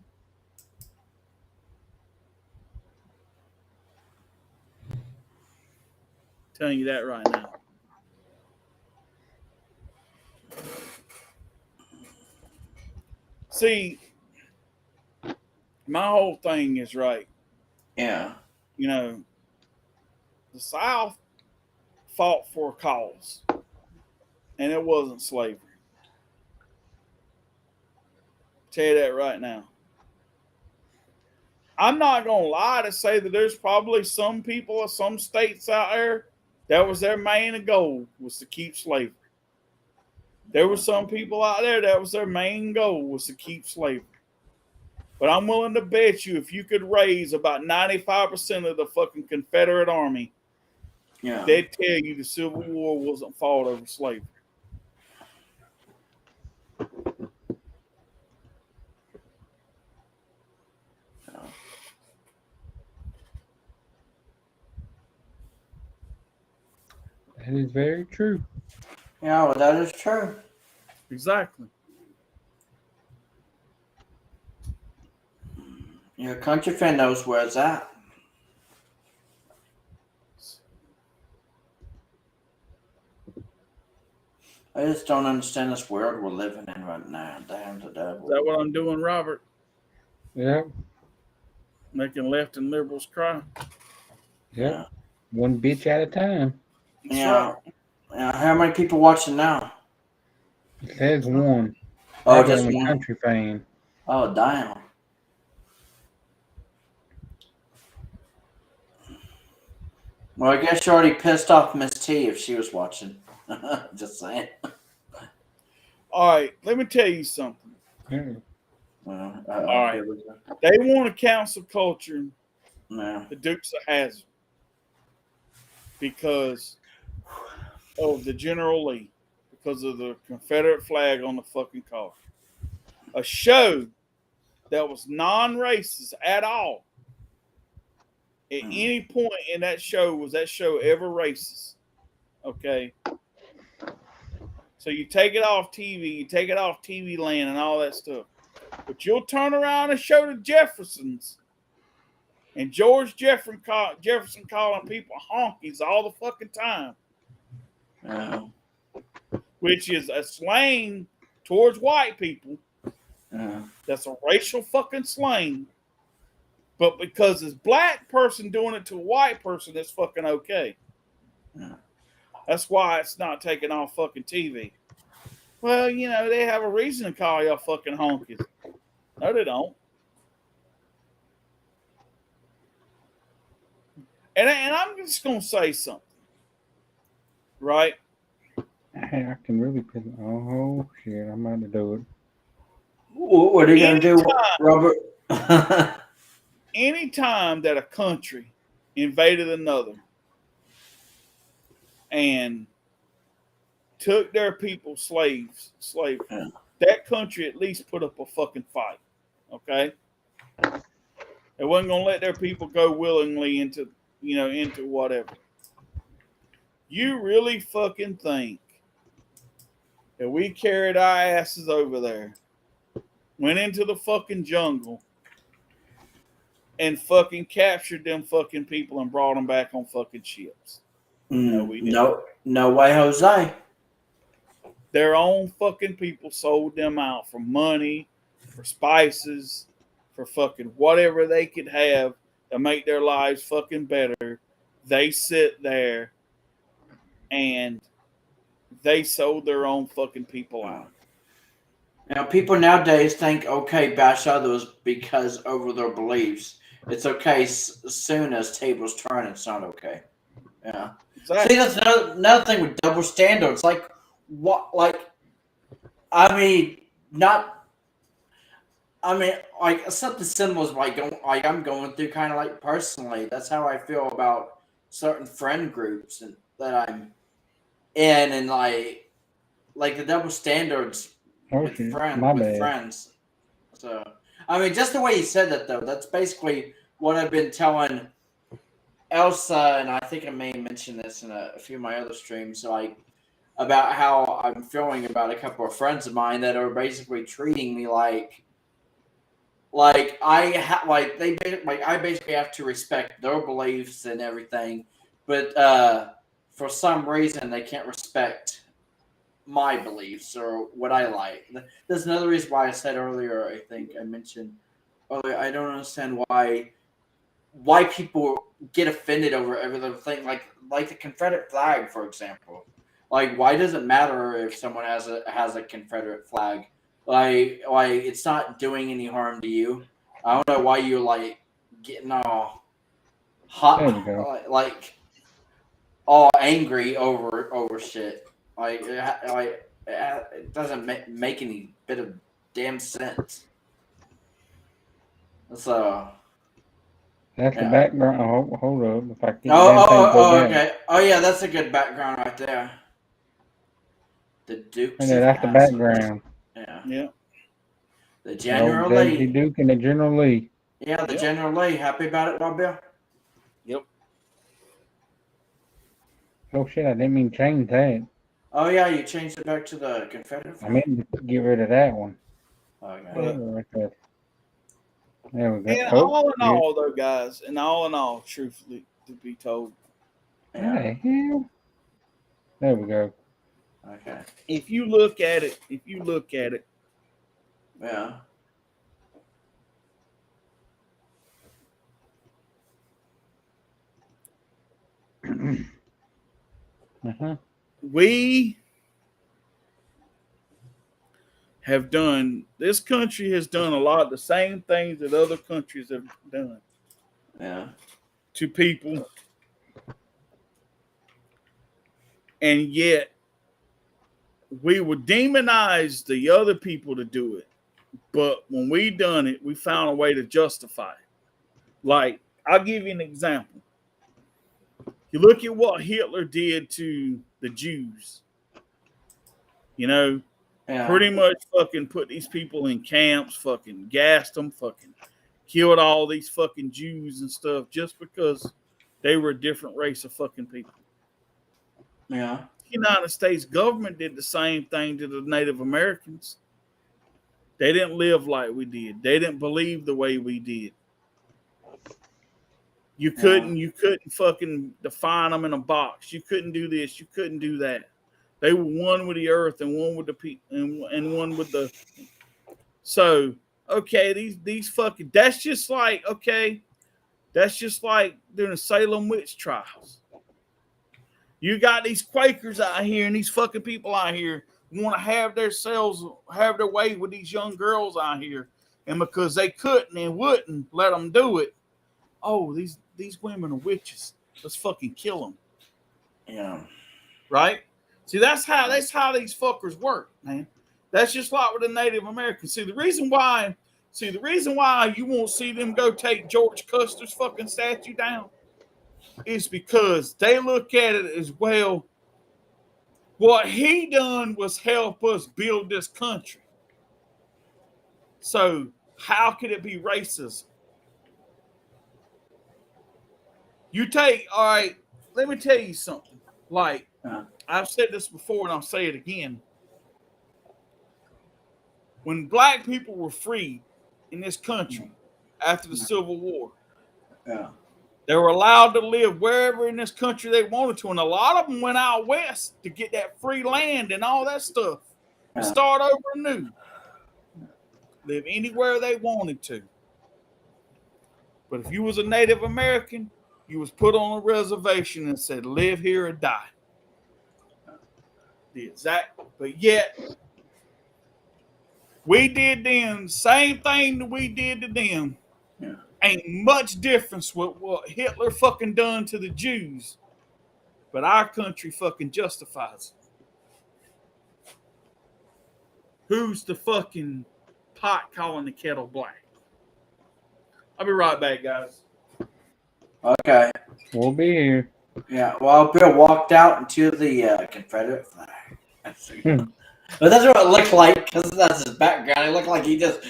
I'm telling you that right now. See, my whole thing is right. Yeah. You know, the South fought for a cause, and it wasn't slavery. I'll tell you that right now. I'm not going to lie to say that there's probably some people or some states out there that was their main goal was to keep slavery. There were some people out there that was their main goal was to keep slavery. But I'm willing to bet you if you could raise about 95% of the fucking Confederate Army, they'd tell you the Civil War wasn't fought over slavery. That is very true. Yeah, well, that is true. Exactly. Your country fan knows where it's at. I just don't understand this world we're living in right now. Damn the devil. Is that what I'm doing, Robert? Yep. Making left and liberals cry? Yep. Yeah. One bitch at a time. Yeah. Yeah. How many people watching now? It says one. Oh, just one country fan. Oh, damn. Well, I guess you already pissed off Miss T if she was watching. Just saying. All right, let me tell you something. Well, all right. They want to cancel culture the Dukes of Hazzard because of the General Lee, because of the Confederate flag on the fucking car. A show that was non-racist at all. At any point in that show, was that show ever racist? Okay. So you take it off TV, you take it off TV land and all that stuff. But you'll turn around and show the Jeffersons and George Jefferson calling people honkies all the fucking time. Which is a slang towards white people. That's a racial fucking slang. But because it's black person doing it to a white person, it's fucking okay. That's why it's not taken off fucking TV. Well, you know, they have a reason to call y'all fucking honkies. No, they don't. And I'm just going to say something. Right? I can really put it. Oh, shit. I'm about to do it. What are you going to do, Robert? Anytime that a country invaded another and took their people slavery, that country at least put up a fucking fight. Okay? They wasn't going to let their people go willingly into whatever. You really fucking think that we carried our asses over there, went into the fucking jungle, and fucking captured them fucking people and brought them back on fucking ships? No, we didn't. No way, Jose. Their own fucking people sold them out for money, for spices, for fucking whatever they could have to make their lives fucking better. They sit there and they sold their own fucking people out. Now, people nowadays think, okay, bash others because over their beliefs. It's okay as soon as tables turn, it's not okay. Yeah. See, that's another thing with double standards. Like, what? Like, I mean, not. I mean, like something similar is like I'm going through kind of like personally. That's how I feel about certain friend groups and that I'm in, and like the double standards with friends. So, I mean, just the way you said that though, that's basically what I've been telling Elsa, and I think I may mention this in a few of my other streams, like about how I'm feeling about a couple of friends of mine that are basically treating me like I basically have to respect their beliefs and everything, but for some reason they can't respect my beliefs or what I like. There's another reason why I said earlier. I think I mentioned earlier. I don't understand why people get offended over every little thing, like the Confederate flag, for example. Like, why does it matter if someone has a Confederate flag? Like it's not doing any harm to you. I don't know why you're like getting all hot, like all angry over shit. It doesn't make any bit of damn sense. So that's the background. Hold up, if I can. Okay. Oh yeah, that's a good background right there. The Dukes. And that's the background. Yeah. The General Lee. The Duke and the General Lee. Yeah, the General Lee. Happy about it, Bob Bill? Yep. Oh shit! I didn't mean change that. Oh yeah, you changed it back to the Confederate flag? I meant to get rid of that one. Okay. There we go. And all in all, though, guys, and all in all, truthfully, to be told. What the hell? There we go. Okay. If you look at it. Yeah. We have done, this country has done a lot of the same things that other countries have done. Yeah. To people. And yet, we would demonize the other people to do it. But when we done it, we found a way to justify it. Like, I'll give you an example. You look at what Hitler did to the Jews. You know, pretty much fucking put these people in camps, fucking gassed them, fucking killed all these fucking Jews and stuff just because they were a different race of fucking people. Yeah. The United States government did the same thing to the Native Americans. They didn't live like we did. They didn't believe the way we did. You couldn't fucking define them in a box. You couldn't do this. You couldn't do that. They were one with the earth and one with the people and one with the. So okay, these fucking. That's just like during the Salem witch trials. You got these Quakers out here and these fucking people out here want to have their way with these young girls out here, and because they couldn't and wouldn't let them do it. Oh, these women are witches. Let's fucking kill them. Yeah. Right? See, that's how these fuckers work, man. That's just like with the Native Americans. See, the reason why you won't see them go take George Custer's fucking statue down is because they look at it as, well, what he done was help us build this country. So how could it be racism? All right, let me tell you something. Like, I've said this before and I'll say it again. When black people were freed in this country after the Civil War, they were allowed to live wherever in this country they wanted to. And a lot of them went out west to get that free land and all that stuff. And start over anew. Live anywhere they wanted to. But if you was a Native American, you was put on a reservation and said, live here or die. But yet, we did them, same thing that we did to them. Ain't much difference with what Hitler fucking done to the Jews but our country fucking justifies it. Who's the fucking pot calling the kettle black? I'll be right back, guys. Okay. We'll be here. Yeah, well, Bill walked out into the Confederate flag. But that's what it looked like, because that's his background. It looked like he just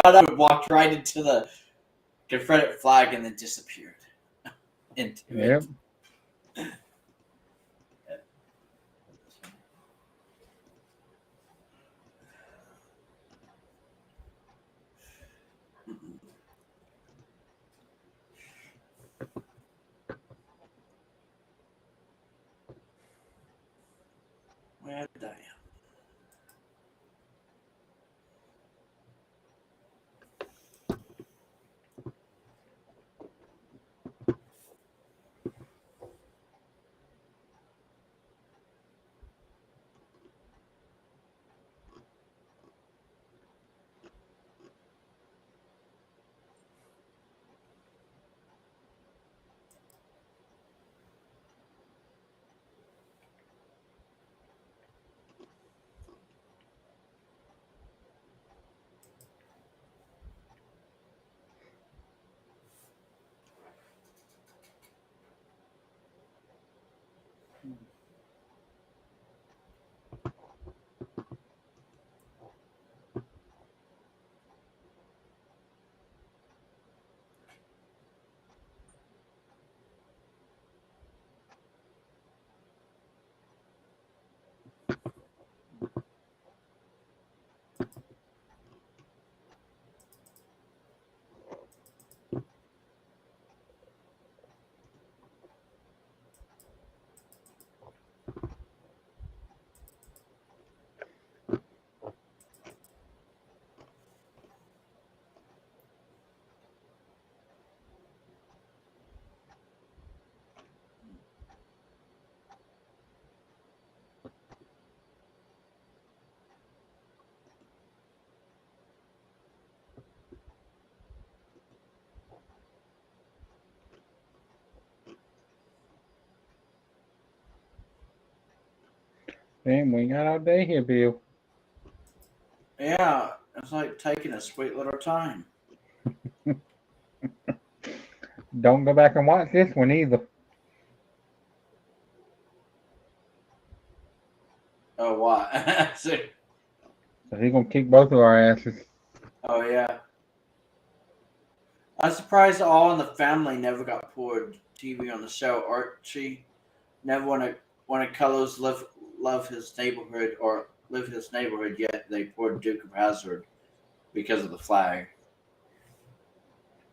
got up and walked right into the Confederate flag and then disappeared into it. Where did I am? Damn, we got all day here, Bill. Yeah, it's like taking a sweet little time. Don't go back and watch this one either. Oh, what? So he's gonna kick both of our asses. Oh, yeah. I'm surprised All in the Family never got poured TV on the show. Archie never wanted Colors love his neighborhood or live his neighborhood, yet they poured Duke of Hazzard because of the flag.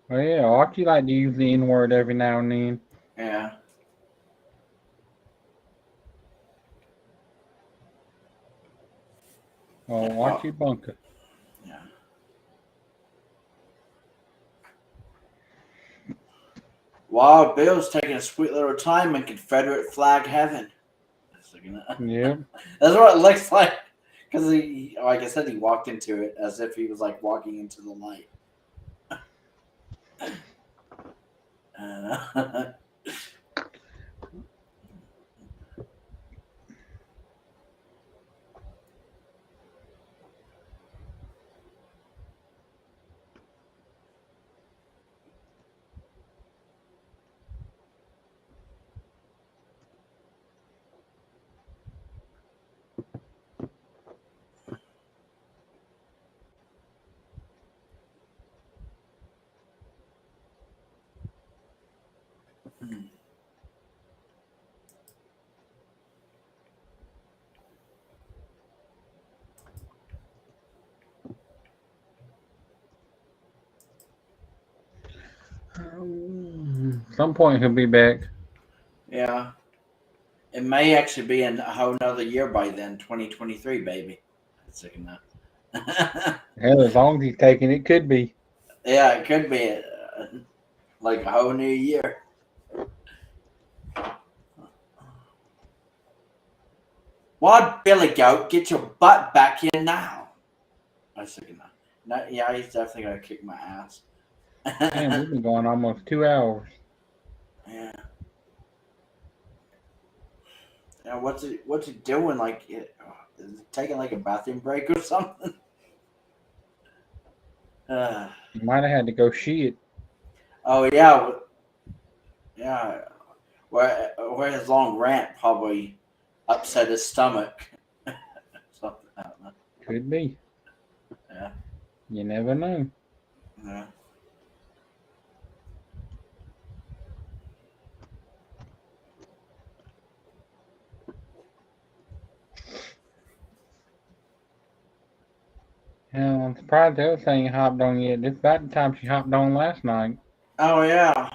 Oh yeah, Archie like to use the N word every now and then. Yeah. Oh, Archie Bunker. Yeah. Wild Bill's taking a sweet little time in Confederate flag heaven. Yeah. That's what it looks like. Because he, like I said, he walked into it as if he was like walking into the light. Some point he'll be back. Yeah. It may actually be in a whole nother year by then, 2023, baby. Sick of that. Hell, as long as he's taking it, could be. Yeah, it could be like a whole new year. Why, Billy Goat, get your butt back in now. I was thinking that. No, yeah, he's definitely going to kick my ass. Man, we've been going almost 2 hours. Yeah. Yeah, what's it doing? Like, is it taking like a bathroom break or something? You might have had to go shit. Oh yeah, yeah. Where his long rant probably upset his stomach. Something, I don't know. Could be. Yeah. You never know. Yeah. Hell, I'm surprised the other thing hopped on yet. It's about the time she hopped on last night. Oh yeah.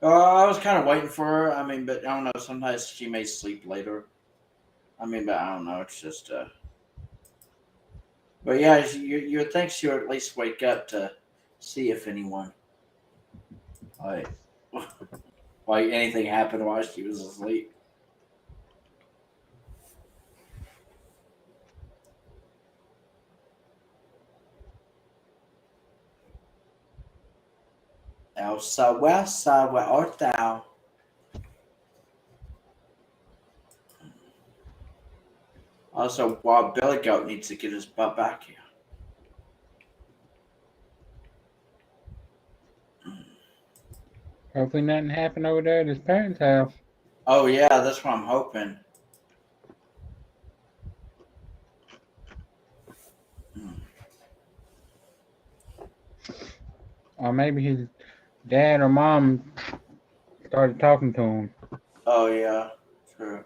I was kind of waiting for her. I mean, but I don't know. Sometimes she may sleep later. I mean, but I don't know. It's just. But yeah, you would think she would at least wake up to see if anyone like like anything happened while she was asleep. Elsa, where art thou? Also, Wild Billy Goat needs to get his butt back here. Hopefully nothing happened over there at his parents' house. Oh yeah, that's what I'm hoping. Or maybe his dad or mom started talking to him. Oh yeah, true.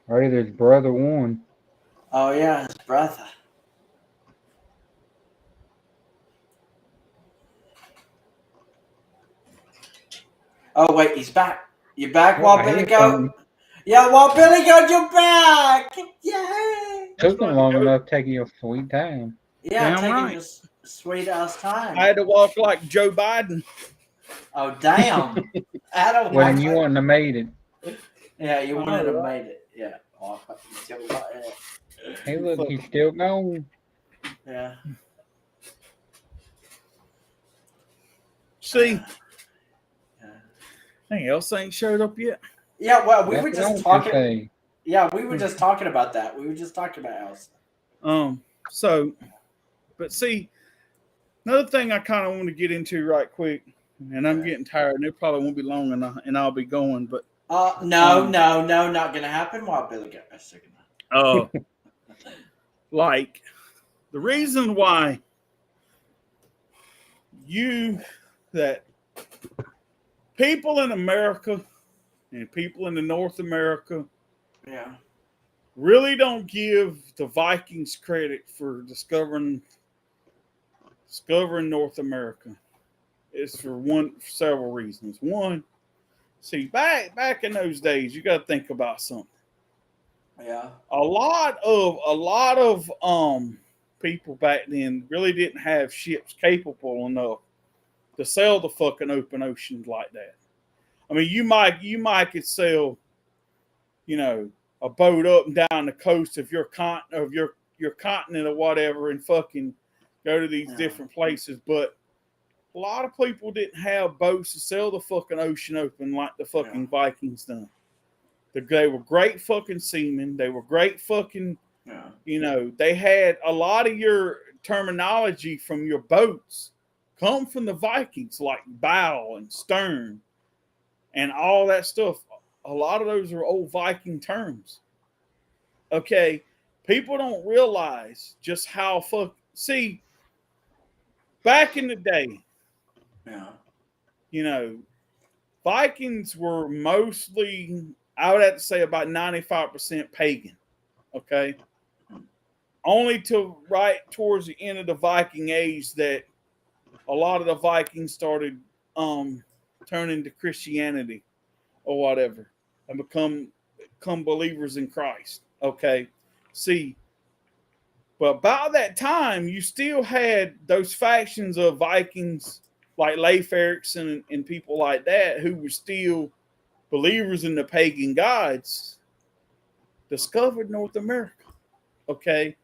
Or either his brother won. Oh yeah, his brother. Oh wait, he's back. You back, Oh, Wild I Billy hear Goat? something. Yeah, Wild Billy Goat, you're back! Yay! Took him long enough taking your sweet time. Yeah, Damn taking right. your sweet ass time. I had to walk like Joe Biden. Oh damn! I don't Well, like then you wouldn't have made it. Yeah, you wouldn't have Oh, made it. Yeah. Oh, Hey, look, he's still going. yeah. See, Yeah. anything else ain't showed up yet. Yeah, well, we That's were what I just was gonna talking. say. Yeah, we were just talking about that. We were just talking about Elsa. So, but see, another thing I kind of want to get into right quick, and I'm getting tired, and it probably won't be long enough, and I'll be going. But no, not gonna happen. While Billy got a second. like the reason why that people in America and people in the North America, Yeah. really don't give the Vikings credit for discovering North America. It's for several reasons. One, see, back in those days, you got to think about something. Yeah. A lot of people back then really didn't have ships capable enough to sail the fucking open oceans like that. I mean, you might could sail, a boat up and down the coast of your continent or whatever, and fucking go to these different places, but a lot of people didn't have boats to sail the fucking ocean open like the fucking Vikings done. They were great fucking seamen. They were great fucking, they had a lot of your terminology from your boats come from the Vikings, like bow and stern and all that stuff. A lot of those are old Viking terms. Okay, people don't realize just how see, back in the day, Vikings were mostly, I would have to say, about 95% pagan. Okay, only to right towards the end of the Viking age that a lot of the Vikings started turning to Christianity or whatever and become believers in Christ. Okay, see, but by that time, you still had those factions of Vikings like Leif Erikson and people like that who were still believers in the pagan gods, discovered North America. Okay,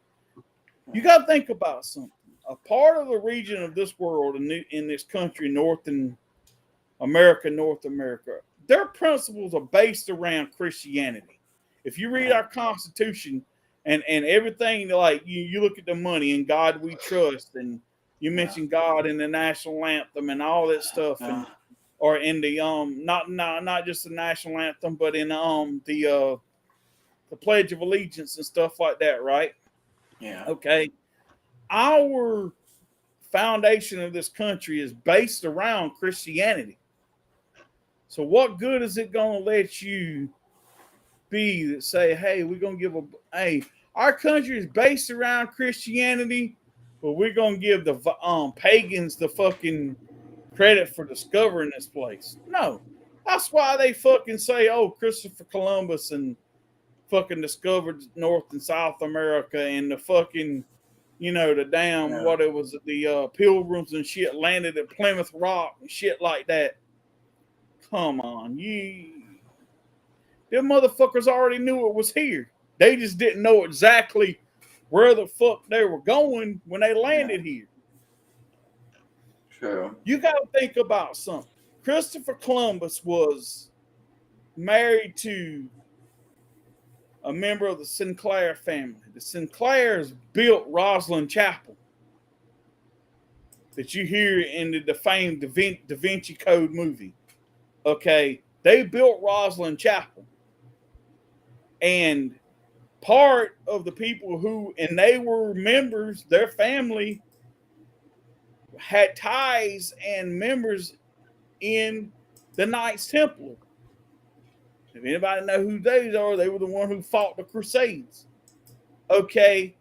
you got to think about something. A part of the region of this world in this country, North America, their principles are based around Christianity. If you read our Constitution and everything, like you look at the money and God we trust, and you mention God in the national anthem and all that stuff, and or in the not just the national anthem, but in the Pledge of Allegiance and stuff like that, right? Yeah. Okay. Our foundation of this country is based around Christianity. So what good is it going to let you be that say, hey, we're going to give our country is based around Christianity, but we're going to give the pagans the fucking credit for discovering this place? No. That's why they fucking say, oh, Christopher Columbus and fucking discovered North and South America, and the fucking, the damn, what it was, the Pilgrims and shit landed at Plymouth Rock and shit like that. Come on, them motherfuckers already knew it was here. They just didn't know exactly where the fuck they were going when they landed here. True. You got to think about something. Christopher Columbus was married to a member of the Sinclair family. The Sinclairs built Rosslyn Chapel that you hear in the famed Da Vinci Code movie. Okay, they built Rosslyn Chapel. And part of the people and they were members, their family had ties and members in the Knights Templar. If anybody know who those are, they were the one who fought the Crusades. Okay,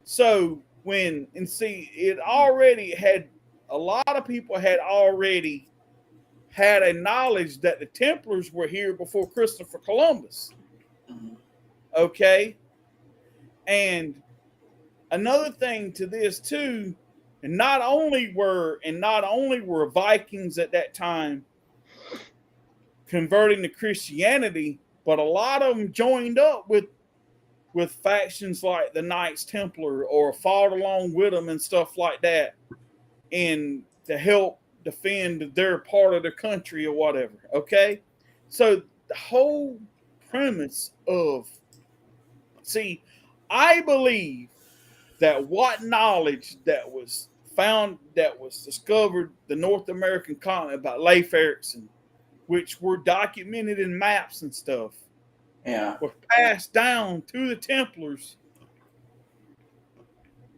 so it already had, a lot of people had already had a knowledge that the Templars were here before Christopher Columbus. Okay, and another thing to this too, and not only were Vikings at that time converting to Christianity, but a lot of them joined up with factions like the Knights Templar, or fought along with them and stuff like that, and to help defend their part of the country or whatever. Okay, so the whole premise of, I believe that what knowledge that was discovered the North American continent by Leif Erikson, which were documented in maps and stuff, were passed down to the Templars,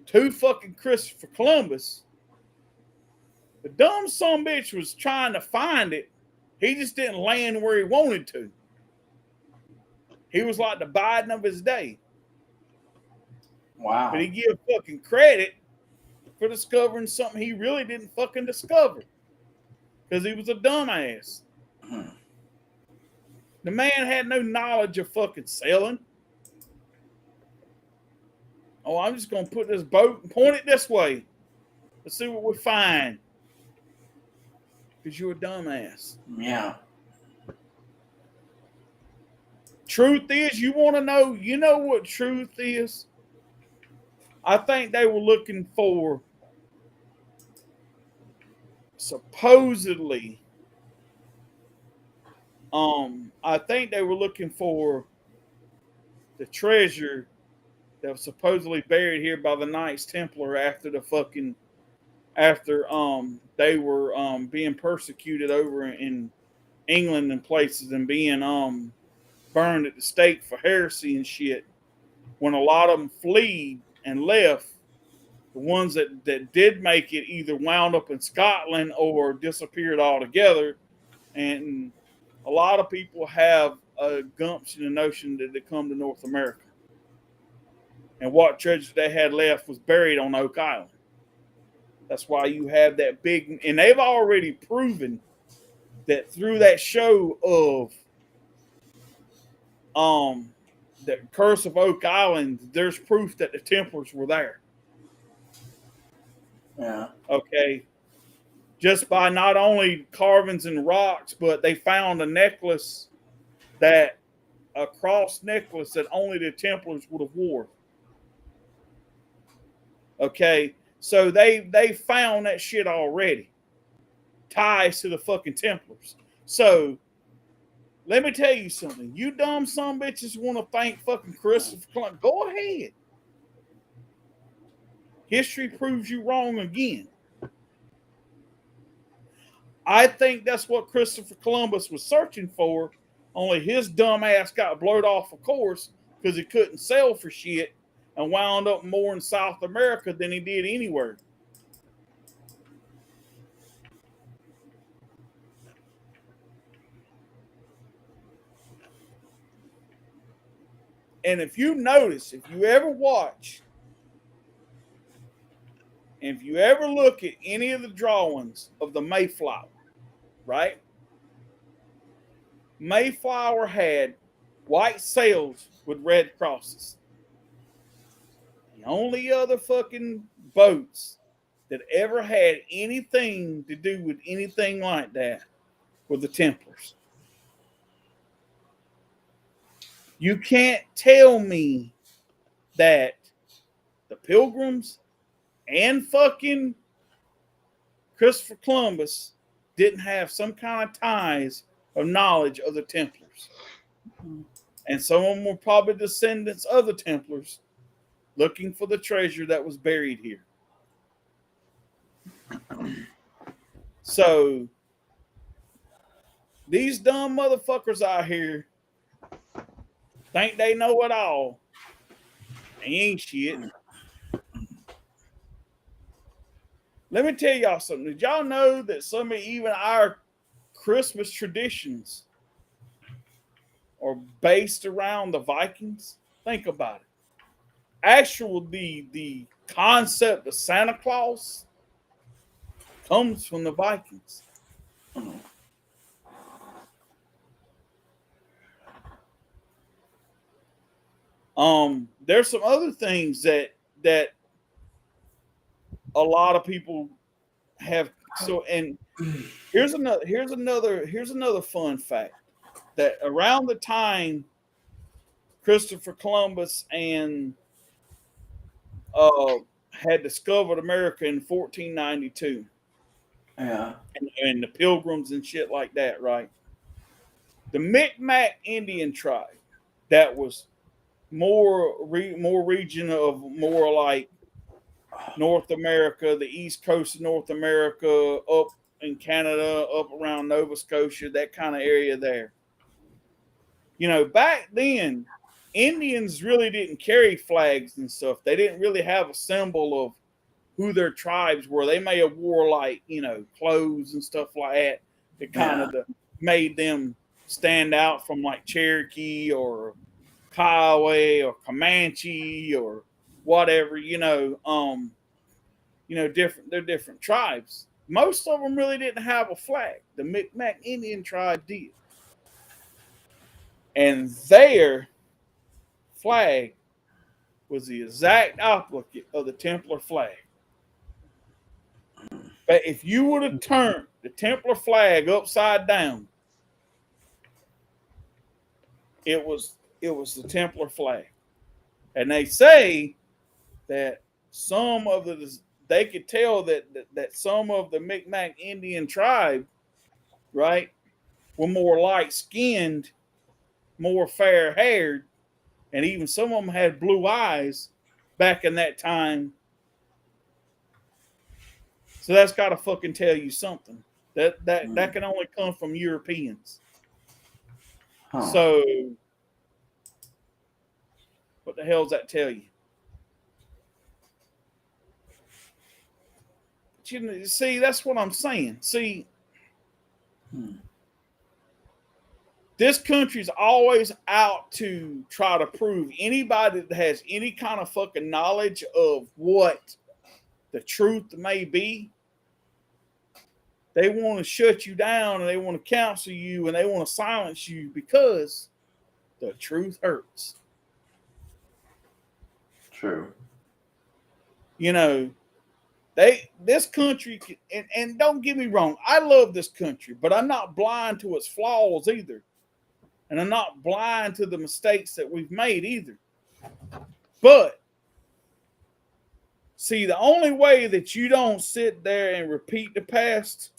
to fucking Christopher Columbus. The dumb sumbitch was trying to find it. He just didn't land where he wanted to. He was like the Biden of his day. Wow. But he give fucking credit for discovering something he really didn't fucking discover, because he was a dumbass. The man had no knowledge of fucking sailing. Oh, I'm just going to put this boat and point it this way. Let's see what we find. Because you're a dumbass. Yeah. Truth is, you want to know, you know what truth is? I think they were looking for, supposedly, I think they were looking for the treasure that was supposedly buried here by the Knights Templar after they were being persecuted over in England and places, and being burned at the stake for heresy and shit. When a lot of them fled and left, the ones that did make it either wound up in Scotland or disappeared altogether. And a lot of people have a gumption and notion that they come to North America, and what treasure they had left was buried on Oak Island. That's why you have that big, and they've already proven that through that show of the Curse of Oak Island, there's proof that the Templars were there. Yeah. Okay. Just by not only carvings and rocks, but they found a necklace, a cross necklace that only the Templars would have wore. Okay. So they found that shit already. Ties to the fucking Templars. So let me tell you something. You dumb son bitches want to thank fucking Christopher Columbus. Go ahead. History proves you wrong again. I think that's what Christopher Columbus was searching for, only his dumb ass got blowed off of course because he couldn't sail for shit and wound up more in South America than he did anywhere. And if you notice, if you ever watch, and if you ever look at any of the drawings of the Mayflower, right? Mayflower had white sails with red crosses. The only other fucking boats that ever had anything to do with anything like that were the Templars. You can't tell me that the Pilgrims and fucking Christopher Columbus didn't have some kind of ties of knowledge of the Templars. And some of them were probably descendants of the Templars looking for the treasure that was buried here. So, these dumb motherfuckers out here think they know it all. They ain't shit. Let me tell y'all something. Did y'all know that some of even our Christmas traditions are based around the Vikings? Think about it. Actually, the concept of Santa Claus comes from the Vikings. There's some other things that a lot of people have. So, and here's another fun fact, that around the time Christopher Columbus and had discovered America in 1492, yeah, and the Pilgrims and shit like that, right? The Micmac Indian tribe that was more region of more like North America, the east coast of North America, up in Canada, up around Nova Scotia, that kind of area there. You know, back then, Indians really didn't carry flags and stuff. They didn't really have a symbol of who their tribes were. They may have wore like, you know, clothes and stuff like that that kind of made them stand out from like Cherokee or Kiowa or Comanche or whatever, they're different tribes. Most of them really didn't have a flag. The Micmac Indian tribe did. And their flag was the exact opposite of the Templar flag. But if you would have turned the Templar flag upside down, it was the Templar flag. And they say that they could tell that some of the Micmac Indian tribe, right, were more light-skinned, more fair-haired, and even some of them had blue eyes back in that time. So that's got to fucking tell you something. That can only come from Europeans. Huh. So what the hell does that tell you? But see, that's what I'm saying. See, this country's always out to try to prove anybody that has any kind of fucking knowledge of what the truth may be. They want to shut you down and they want to counsel you and they want to silence you because the truth hurts. True. You know, this country, and don't get me wrong, I love this country, but I'm not blind to its flaws either. And I'm not blind to the mistakes that we've made either. But, see, the only way that you don't sit there and repeat the past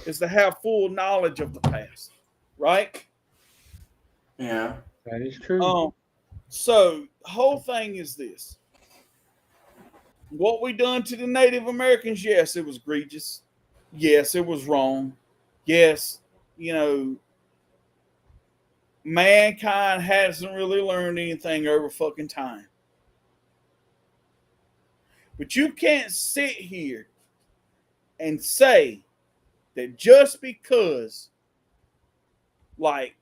is to have full knowledge of the past, right? Yeah. That is true. So the whole thing is this. What we done to the Native Americans, yes, it was egregious. Yes, it was wrong. Yes, mankind hasn't really learned anything over fucking time. But you can't sit here and say that just because, like,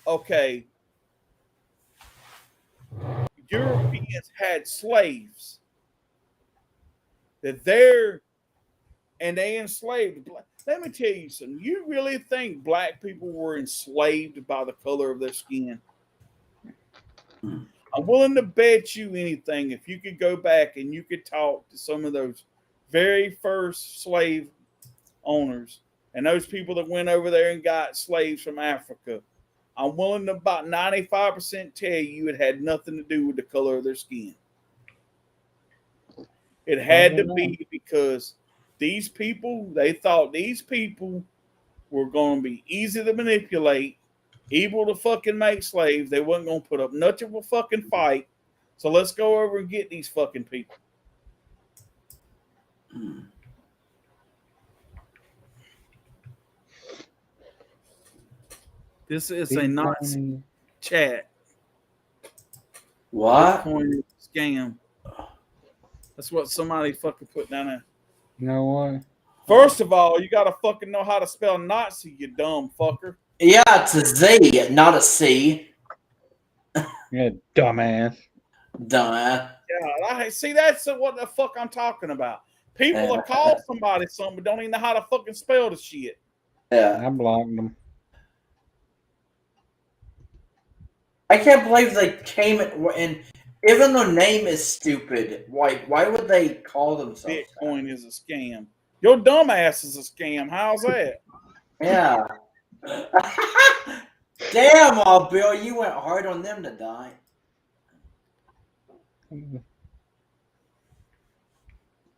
okay, Europeans had slaves, that they enslaved. Let me tell you something. You really think black people were enslaved by the color of their skin? I'm willing to bet you anything. If you could go back and you could talk to some of those very first slave owners and those people that went over there and got slaves from Africa, I'm willing to about 95% tell you it had nothing to do with the color of their skin. It had to be because these people, they thought these people were going to be easy to manipulate, able to fucking make slaves. They wasn't going to put up much of a fucking fight. So let's go over and get these fucking people. This is a Nazi chat. What? Bitcoin is a scam. That's what somebody fucking put down there. You know what? First of all, you gotta fucking know how to spell Nazi, you dumb fucker. Yeah, it's a Z, not a C. Yeah, dumbass. Dumbass. Yeah, see, that's what the fuck I'm talking about. People will call somebody something but don't even know how to fucking spell the shit. Yeah. I blocked them. I can't believe they came and even though name is stupid, why would they call themselves Bitcoin is a scam. Your dumbass is a scam. How's that? Yeah. Damn, Bill, you went hard on them to die.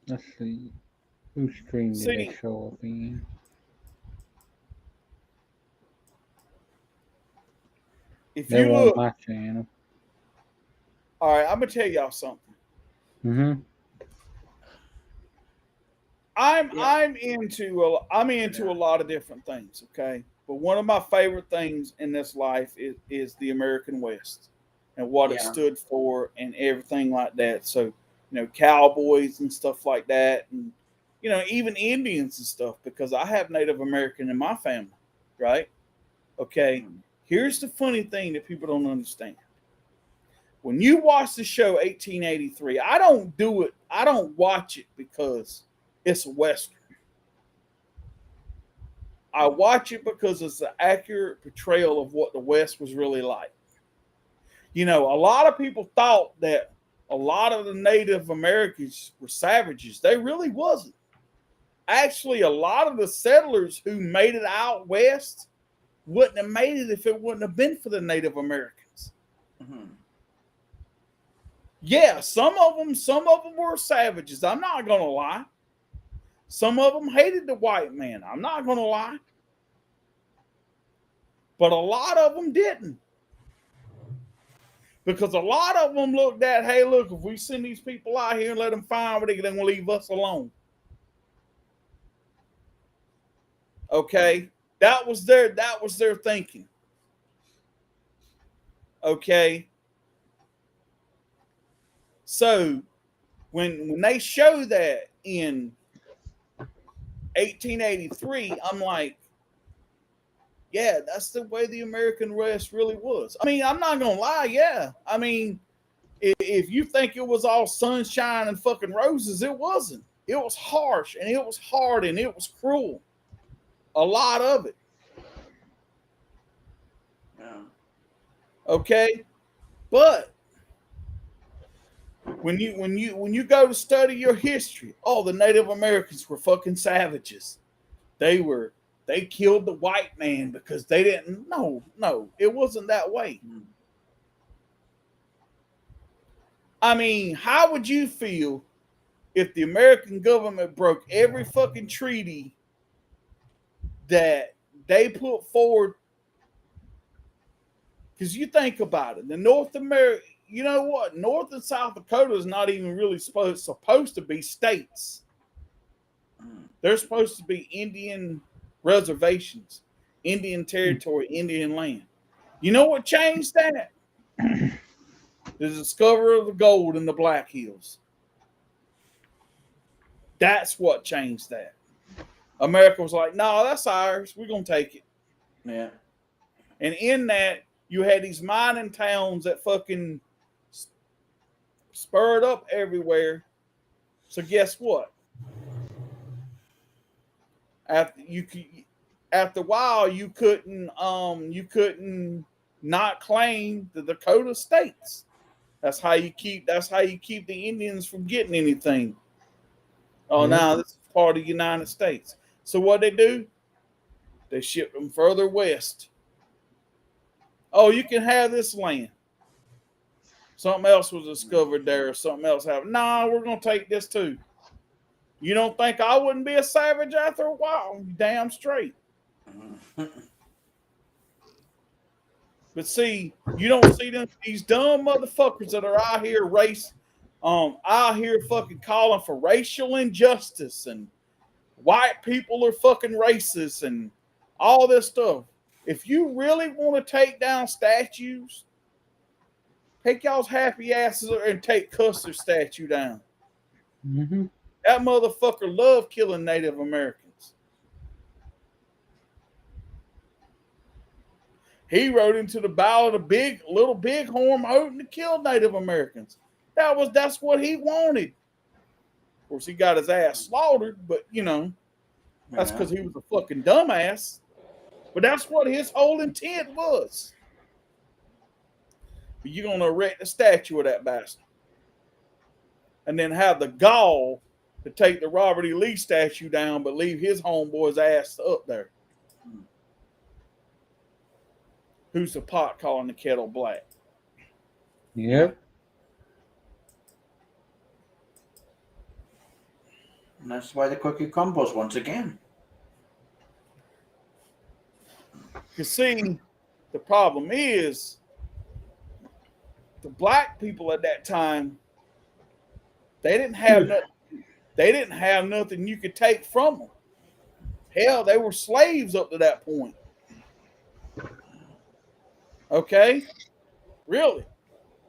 Let's see. Whose stream did they show up in? If They you were look, on my channel. All right, I'm gonna tell y'all something. I'm into a lot of different things, okay? But one of my favorite things in this life is the American West and what it stood for and everything like that. So, cowboys and stuff like that, and even Indians and stuff, because I have Native American in my family, right? Okay. Here's the funny thing that people don't understand. When you watch the show 1883, I don't watch it because it's a Western. I watch it because it's an accurate portrayal of what the West was really like. A lot of people thought that a lot of the Native Americans were savages. They really wasn't. Actually, a lot of the settlers who made it out west wouldn't have made it if it wouldn't have been for the Native Americans. Mm-hmm. Yeah, some of them were savages. I'm not gonna lie. Some of them hated the white man. I'm not gonna lie. But a lot of them didn't. Because a lot of them looked at, hey, look, if we send these people out here and let them find where they're gonna leave us alone. Okay? That was their thinking. Okay. So when they show that in 1883, I'm like, yeah, that's the way the American West really was. I mean, I'm not gonna lie, yeah. I mean, if you think it was all sunshine and fucking roses, it wasn't. It was harsh and it was hard and it was cruel. A lot of it. Yeah. Okay, but when you go to study your history, the Native Americans were fucking savages. They killed the white man because they didn't. No, it wasn't that way. I mean, how would you feel if the American government broke every fucking treaty that they put forward Because you think about it, the North America, you know what? North and South Dakota is not even really supposed to be states. They're supposed to be Indian reservations, Indian territory, Indian land. You know what changed that? The discovery of the gold in the Black Hills. That's what changed that. America was like, no, that's ours. We're going to take it. Yeah. And in that, you had these mining towns that fucking spurred up everywhere. So guess what? After a while, you couldn't not claim the Dakota states. That's how you keep the Indians from getting anything. Oh, now this is part of the United States. So what they do? They ship them further west. Oh, you can have this land. Something else was discovered there, or something else happened. No, we're gonna take this too. You don't think I wouldn't be a savage after a while? Damn straight. But see, you don't see these dumb motherfuckers that are out here out here fucking calling for racial injustice and white people are fucking racist and all this stuff. If you really want to take down statues, take y'all's happy asses and take Custer's statue down. Mm-hmm. That motherfucker loved killing Native Americans. He rode into the ballad of Little Bighorn hoping to kill Native Americans. That's what he wanted. Of course, he got his ass slaughtered, but that's because he was a fucking dumbass. But that's what his whole intent was. But you're gonna erect a statue of that bastard, and then have the gall to take the Robert E. Lee statue down, but leave his homeboy's ass up there. Who's the pot calling the kettle black? Yep. And that's why the cookie crumbles once again. You see, the problem is the black people at that time, they didn't have nothing you could take from them. Hell, they were slaves up to that point. Okay? Really?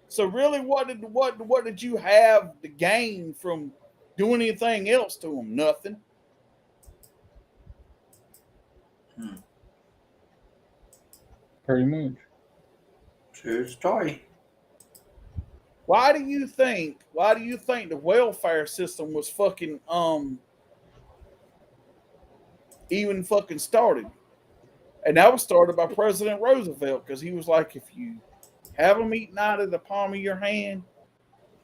So really, what did you have to gain from doing anything else to them? Nothing. Pretty much. True story. Why do you think the welfare system was fucking even fucking started? And that was started by President Roosevelt, because he was like, if you have them eaten out of the palm of your hand.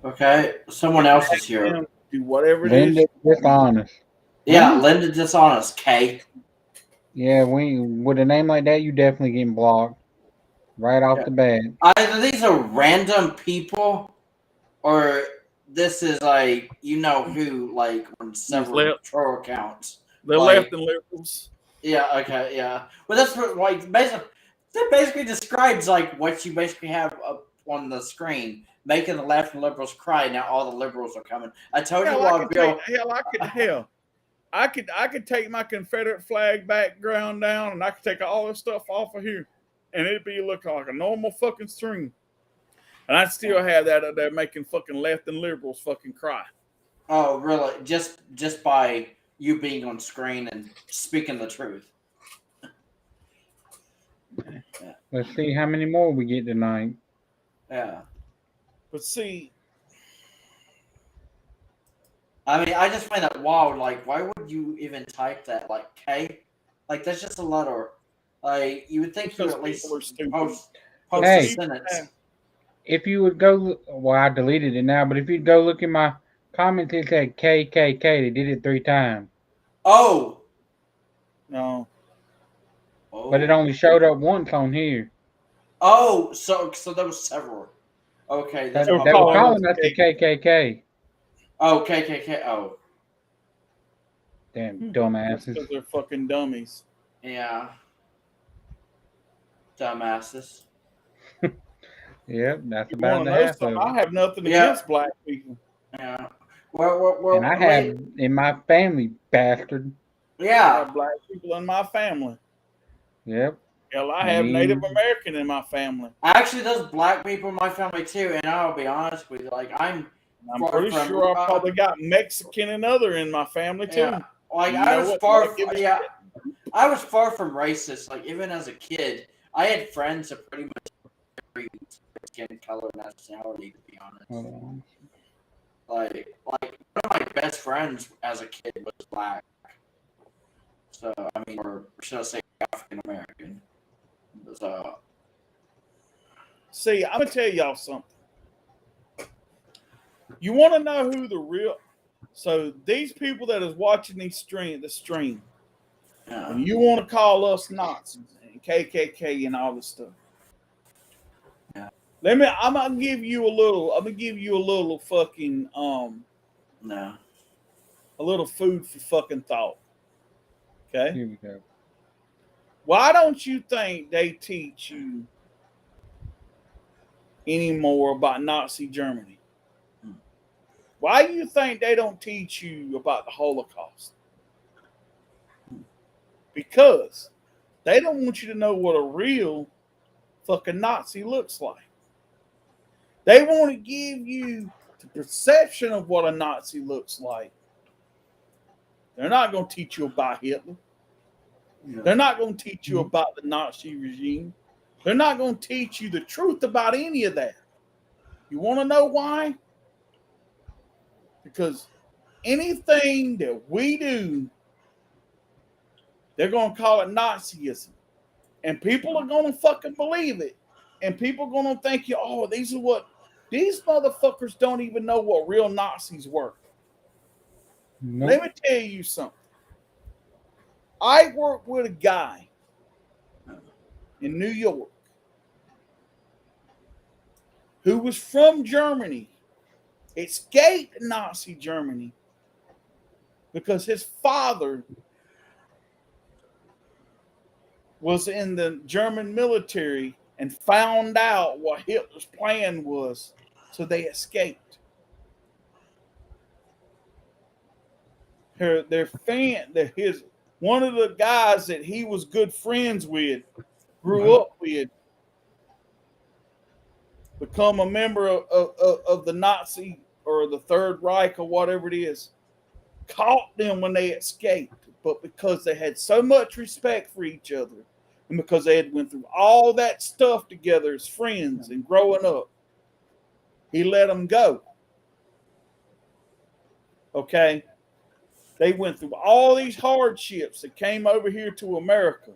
Okay, someone else is here. Do whatever it Linda is. Dishonest. Yeah, Linda Dishonest, K. Yeah, with a name like that, you definitely getting blocked right off the bat. Either these are random people, or this is like who, like on several troll accounts. They're left and liberals. Yeah. Okay. Yeah. Well, that's what basically describes like what you basically have up on the screen, making the left and liberals cry. Now all the liberals are coming. I told you what, Bill. I could take my Confederate flag background down, and I could take all this stuff off of here, and it'd be looking like a normal fucking stream. And I'd still have that up there making fucking left and liberals fucking cry. Oh, really? Just by you being on screen and speaking the truth. Let's see how many more we get tonight. Yeah. But see, I mean, I just find that wild. Like, why would you even type that? Like, K? Like, that's just a letter. Like, you would think you would at least post a sentence. If you would go, well, I deleted it now, but if you'd go look at my comments, it said KKK. They did it 3 times. Oh. No. Oh. But it only showed up once on here. Oh, so there was several. Okay. They were calling us the KKK. Oh, KKK. Oh. Damn dumbasses. Because they're fucking dummies. Yeah. Dumbasses. Yep, that's You about want to the know half something? of I it. have nothing against black people. Yeah. Well, And I have in my family, bastard. I Yeah. have black people in my family. Yep. Hell, I have Native American in my family. Actually, there's black people in my family too, and I'll be honest with you, like I'm pretty sure I probably got Mexican and other in my family too. Yeah, like You I know was what? far. Don't give a Yeah, shit. I was far from racist. Like even as a kid, I had friends of pretty much every skin color, nationality. To be honest, like one of my best friends as a kid was black. So I mean, or should I say African American? So see, I'm gonna tell y'all something. You want to know who the real? So these people that is watching the stream, yeah. and you want to call us Nazis and KKK and all this stuff. Yeah. I'm gonna give you a little fucking No. a little food for fucking thought. Okay. Here we go. Why don't you think they teach you anymore about Nazi Germany? Why do you think they don't teach you about the Holocaust? Because they don't want you to know what a real fucking Nazi looks like. They want to give you the perception of what a Nazi looks like. They're not going to teach you about Hitler. Yeah. They're not going to teach you about the Nazi regime. They're not going to teach you the truth about any of that. You want to know why? Because anything that we do, they're going to call it Nazism. And people are going to fucking believe it. And people are going to think, oh, these motherfuckers don't even know what real Nazis were. Nope. Let me tell you something. I worked with a guy in New York who was from Germany, escaped Nazi Germany because his father was in the German military and found out what Hitler's plan was, so they escaped. One of the guys that he was good friends with, grew up with, become a member of the Nazi or the Third Reich or whatever it is, caught them when they escaped. But because they had so much respect for each other, and because they had went through all that stuff together as friends and growing up, he let them go. Okay? They went through all these hardships that came over here to America.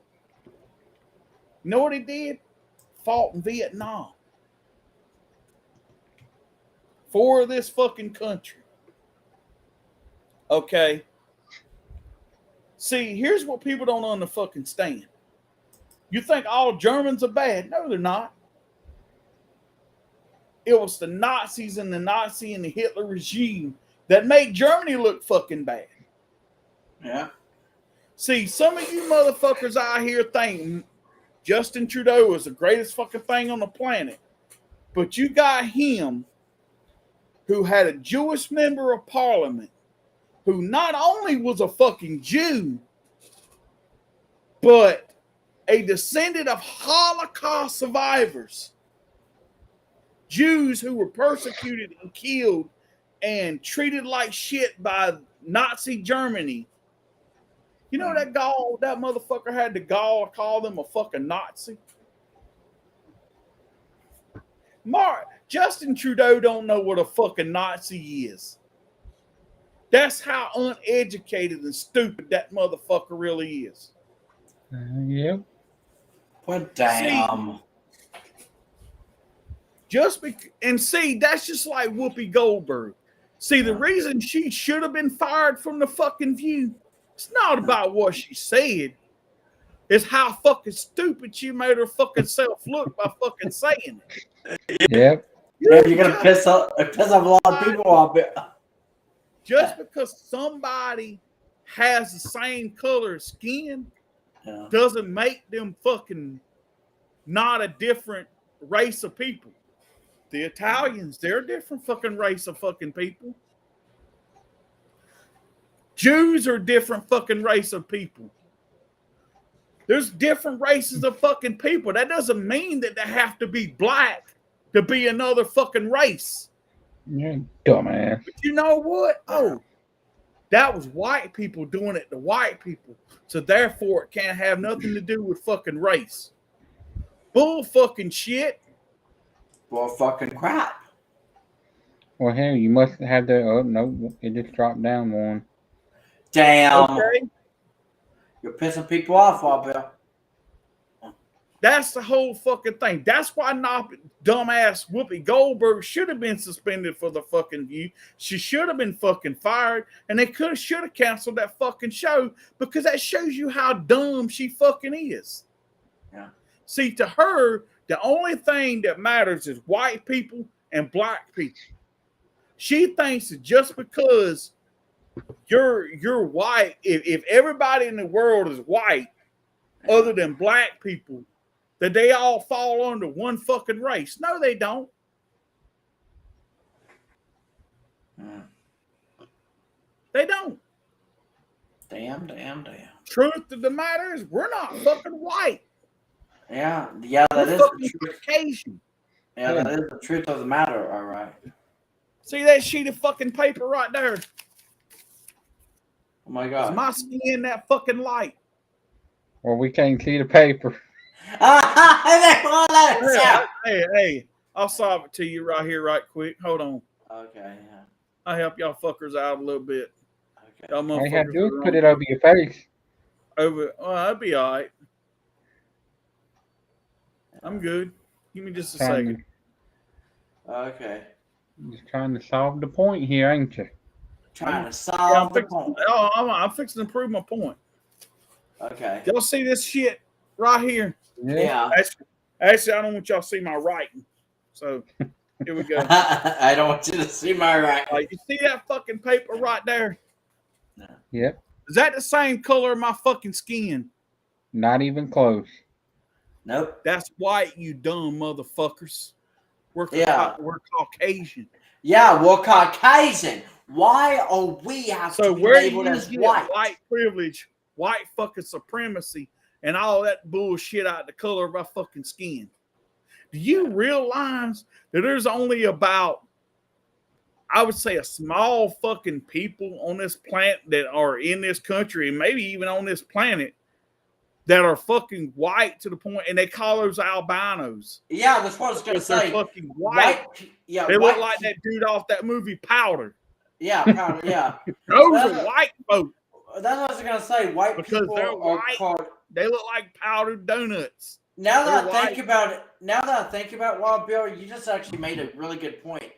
You know what he did? Fought in Vietnam for this fucking country. Okay? See, here's what people don't understand. You think all Germans are bad? No, they're not. It was the Nazis and the Nazi and the Hitler regime that made Germany look fucking bad. Yeah. See, some of you motherfuckers out here think Justin Trudeau is the greatest fucking thing on the planet. But you got him who had a Jewish member of parliament who not only was a fucking Jew, but a descendant of Holocaust survivors. Jews who were persecuted and killed and treated like shit by Nazi Germany. You know that motherfucker had the gall to call them a fucking Nazi? Justin Trudeau don't know what a fucking Nazi is. That's how uneducated and stupid that motherfucker really is. Yep. What damn. That's just like Whoopi Goldberg. See, the reason she should have been fired from the fucking View, it's not about what she said. It's how fucking stupid she made her fucking self look by fucking saying it. Yep. Yeah, you're gonna piss off a lot of people off it. Just because somebody has the same color of skin doesn't make them fucking not a different race of people. The Italians, they're a different fucking race of fucking people. Jews are a different fucking race of people. There's different races of fucking people. That doesn't mean that they have to be black to be another fucking race. You're a dumbass. But you know what? Oh, that was white people doing it to white people. So therefore, it can't have nothing to do with fucking race. Bull fucking shit. Bull fucking crap. Well, hell, you must have the. Oh no, it just dropped down one. Damn. Okay. You're pissing people off, Bill. That's the whole fucking thing. That's why dumbass Whoopi Goldberg should have been suspended for the fucking View. She should have been fucking fired, and they should have canceled that fucking show because that shows you how dumb she fucking is. Yeah. See, to her, the only thing that matters is white people and black people. She thinks that just because you're white, if everybody in the world is white, other than black people, that they all fall under one fucking race. No, they don't. They don't. Damn. Truth of the matter is, we're not fucking white. Yeah, that we're is fucking the truth. Caucasian. Yeah, that is the truth of the matter. All right. See that sheet of fucking paper right there? Oh my God. Is my skin that fucking light? Well, we can't see the paper. Hey, I'll solve it to you right here, right quick. Hold on. Okay, yeah. I'll help y'all fuckers out a little bit. Okay. All you have to do is put it over your face. That'd be all right. I'm good. Give me just a second. Okay. Just trying to solve the point here, ain't you? Trying to solve the point. I'm fixing to prove my point. Okay. Y'all see this shit right here? Yeah. Actually, I don't want y'all to see my writing. So here we go. I don't want you to see my writing. You see that fucking paper right there? No. Yep. Is that the same color of my fucking skin? Not even close. Nope. That's white, you dumb motherfuckers. We're Caucasian. Yeah, we're Caucasian. Why are we have to be labeled as white? White privilege, white fucking supremacy, and all that bullshit out the color of our fucking skin. Do you realize that there's only about, I would say, a small fucking people on this planet that are in this country, and maybe even on this planet, that are fucking white to the point, and they call those albinos. Yeah, that's what I was going to say. They're fucking white. They look like that dude off that movie Powder. Yeah, Powder, yeah. Those are white folk. That's what I was going to say. White because people they're are white. called... They look like powdered donuts. Now that I think about it, Wild Bill, you just actually made a really good point.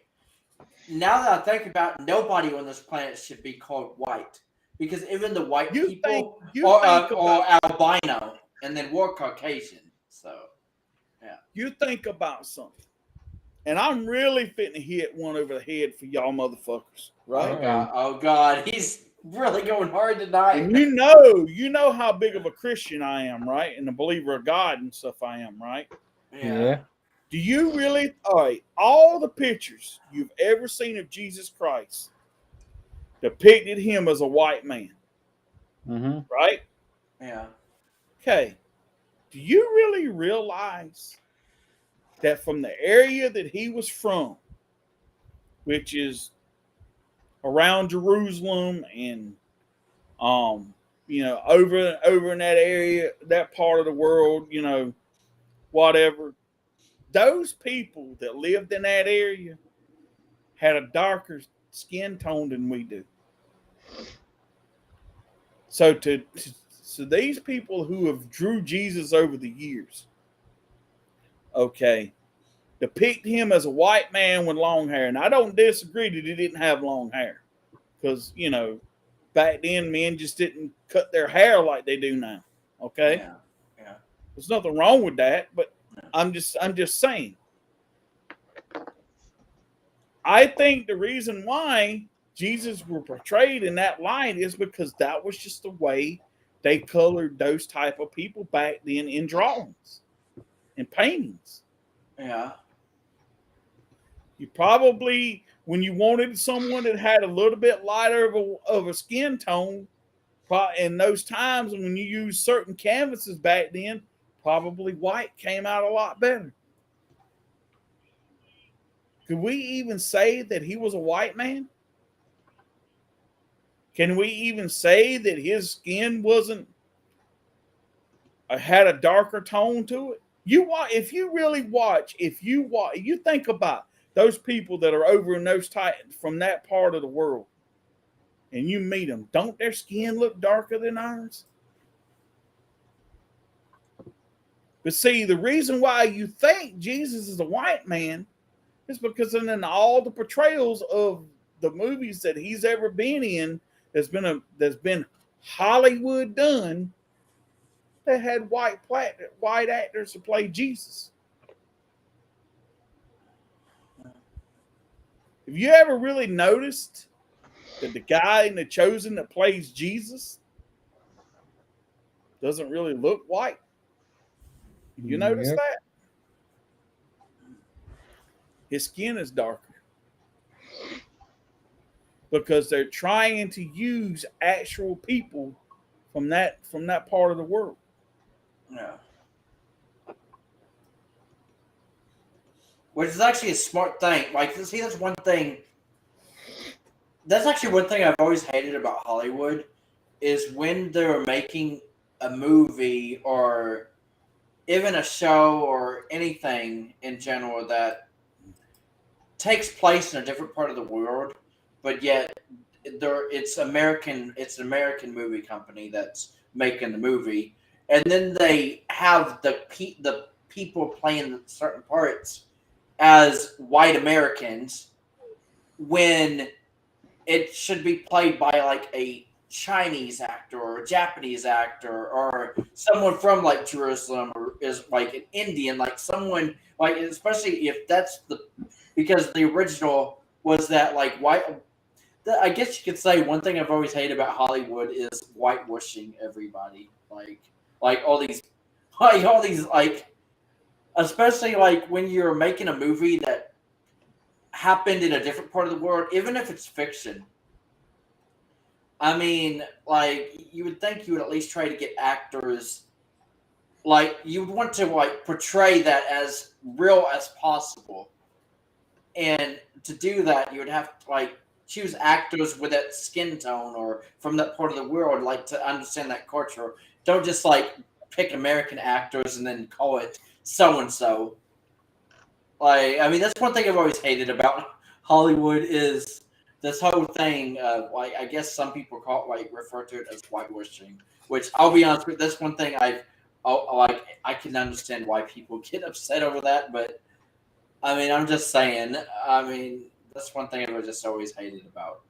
Now that I think about it, nobody on this planet should be called white. Because even the white people are albino, and then we're Caucasian. So, yeah. You think about something. And I'm really fitting to hit one over the head for y'all motherfuckers. Right? Oh, God. He's really going hard tonight. And you know how big of a Christian I am, right? And a believer of God and stuff I am, right? Yeah. Do you really, all the pictures you've ever seen of Jesus Christ depicted him as a white man? Mm-hmm. Right? Yeah. Okay. Do you really realize that from the area that he was from, which is around Jerusalem and over in that area, that part of the world, whatever, those people that lived in that area had a darker skin tone than we do. So these people who have drew Jesus over the years, depict him as a white man with long hair. And I don't disagree that he didn't have long hair. Because, back then men just didn't cut their hair like they do now. Okay? Yeah. There's nothing wrong with that, but I'm just saying. I think the reason why Jesus were portrayed in that light is because that was just the way they colored those type of people back then in drawings and paintings. Yeah. You probably, when you wanted someone that had a little bit lighter of a skin tone, in those times when you used certain canvases back then, probably white came out a lot better. Could we even say that he was a white man? Can we even say that his skin wasn't had a darker tone to it? If you think about those people that are over in those from that part of the world, and you meet them, don't their skin look darker than ours? But see, the reason why you think Jesus is a white man is because in all the portrayals of the movies that he's ever been in, there's been Hollywood done that had white actors to play Jesus. Have you ever really noticed that the guy in The Chosen that plays Jesus doesn't really look white? You notice that? His skin is darker. Because they're trying to use actual people from that part of the world. Yeah. Which is actually a smart thing. Like, see, that's one thing. That's actually one thing I've always hated about Hollywood is when they're making a movie or even a show or anything in general that takes place in a different part of the world, but yet it's an American movie company that's making the movie, and then they have the people playing certain parts as white Americans when it should be played by like a Chinese actor or a Japanese actor or someone from like Jerusalem or is like an Indian, like someone like, especially if that's because the original was that like white. I guess you could say one thing I've always hated about Hollywood is whitewashing everybody. Like all these, especially like when you're making a movie that happened in a different part of the world, even if it's fiction. I mean, like, you would think you would at least try to get actors, like, you would want to, like, portray that as real as possible. And to do that, you would have to, like, choose actors with that skin tone or from that part of the world, like, to understand that culture. Don't just, like, pick American actors and then call it so-and-so. Like, I mean, that's one thing I've always hated about Hollywood is this whole thing of, like, I guess some people refer to it as whitewashing, which I'll be honest with, that's one thing I can understand why people get upset over that, but I mean, I'm just saying, I mean, that's one thing I've just always hated about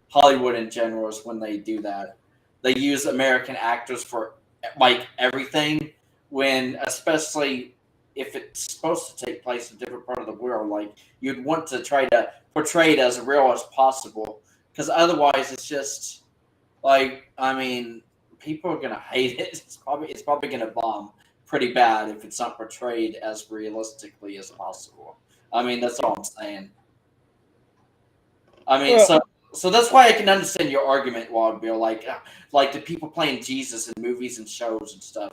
Hollywood in general is when they do that. They use American actors for, like, everything, when, especially if it's supposed to take place in a different part of the world, like, you'd want to try to portray it as real as possible, because otherwise it's just, like, I mean, people are going to hate it. It's probably going to bomb pretty bad if it's not portrayed as realistically as possible. I mean, that's all I'm saying. I mean, well, so that's why I can understand your argument, Wild Bill. Like the people playing Jesus in movies and shows and stuff.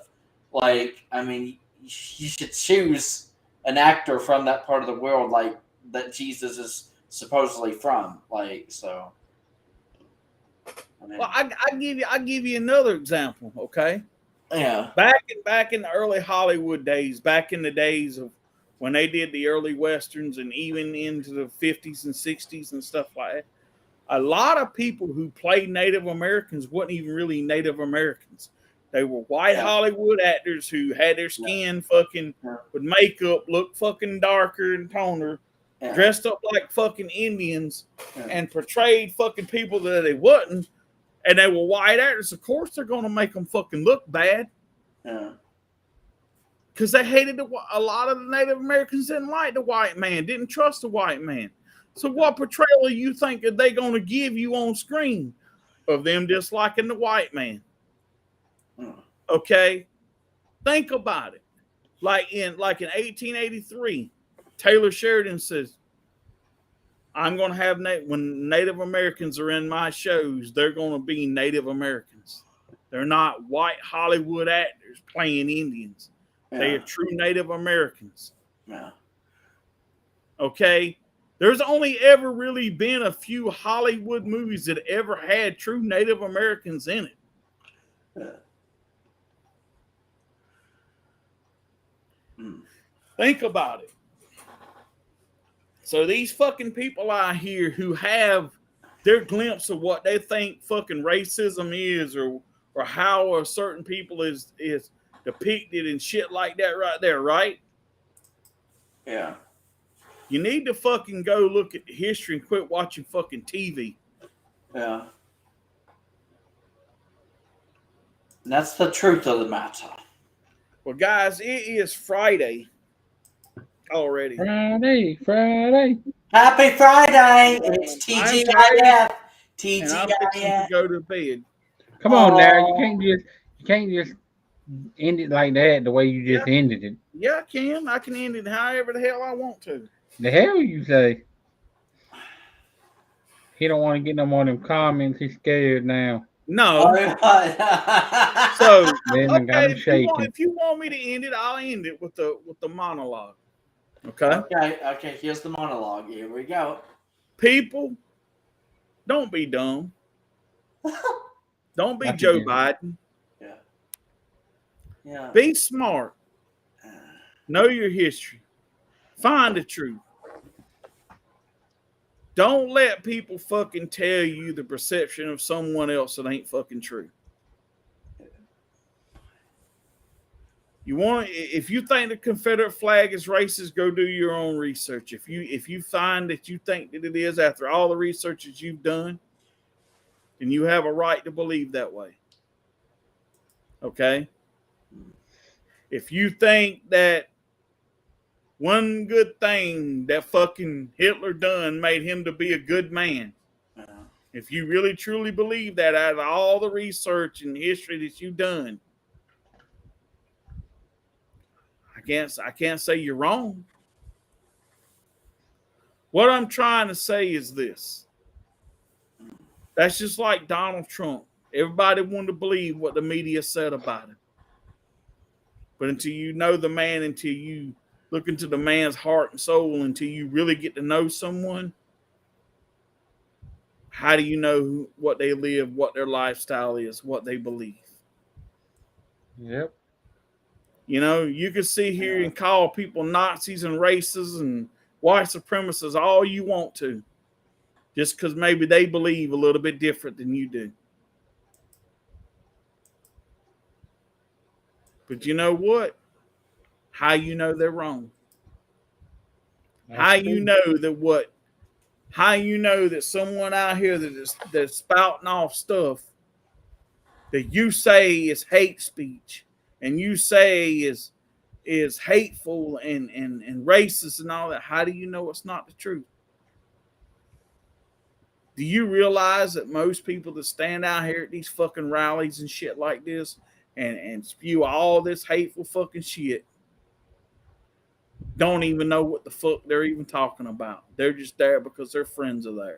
Like, I mean, you should choose an actor from that part of the world, like, that Jesus is supposedly from. Like, so. I mean, well, I give you another example, okay? Yeah. Back in the early Hollywood days, back in the days of when they did the early westerns and even into the 50s and 60s and stuff like that, a lot of people who played Native Americans weren't even really Native Americans. They were white Hollywood actors who had their skin fucking with makeup, looked fucking darker and toner, dressed up like fucking Indians, and portrayed fucking people that they wasn't. And they were white actors. Of course, they're going to make them fucking look bad. Yeah. Because they hated a lot of the Native Americans didn't like the white man, didn't trust the white man. So what portrayal do you think are they going to give you on screen of them disliking the white man? Okay? Think about it. Like in 1883, Taylor Sheridan says, I'm going to have when Native Americans are in my shows, they're going to be Native Americans. They're not white Hollywood actors playing Indians. Yeah. They are true Native Americans. Yeah. Okay? There's only ever really been a few Hollywood movies that ever had true Native Americans in it. Yeah. Think about it. So these fucking people out here who have their glimpse of what they think fucking racism is, or how a certain people is depicted and shit like that right there, right? Yeah. You need to fucking go look at the history and quit watching fucking TV. Yeah. And that's the truth of the matter. Well, guys, it is Friday already. Friday. Happy Friday! It's TGIF. And I'm fixing to go to bed. Come on now, you can't just end it like that the way you just ended it. Yeah, I can. I can end it however the hell I want to. The hell you say? He don't want to get no more of them comments. He's scared now. No. So okay, if you want me to end it, I'll end it with the monologue. Okay. Okay. Here's the monologue. Here we go. People, don't be dumb. Don't be Joe Biden. Yeah. Yeah. Be smart. Know your history. Find the truth. Don't let people fucking tell you the perception of someone else that ain't fucking true. If you think the Confederate flag is racist, go do your own research. If you find that you think that it is after all the research that you've done, then you have a right to believe that way. Okay? If you think that one good thing that fucking Hitler done made him to be a good man, if you really truly believe that out of all the research and history that you've done, I can't say you're wrong. What I'm trying to say is this. That's just like Donald Trump. Everybody wanted to believe what the media said about him. But until you know the man, until you look into the man's heart and soul, until you really get to know someone, how do you know what they live, what their lifestyle is, what they believe? Yep. You know, you can sit here and call people Nazis and racists and white supremacists all you want to, just because maybe they believe a little bit different than you do. But you know what? How you know they're wrong? How you know that someone out here that's spouting off stuff that you say is hate speech and you say is hateful and racist and all that, how do you know it's not the truth? Do you realize that most people that stand out here at these fucking rallies and shit like this and spew all this hateful fucking shit don't even know what the fuck they're even talking about? They're just there because their friends are there.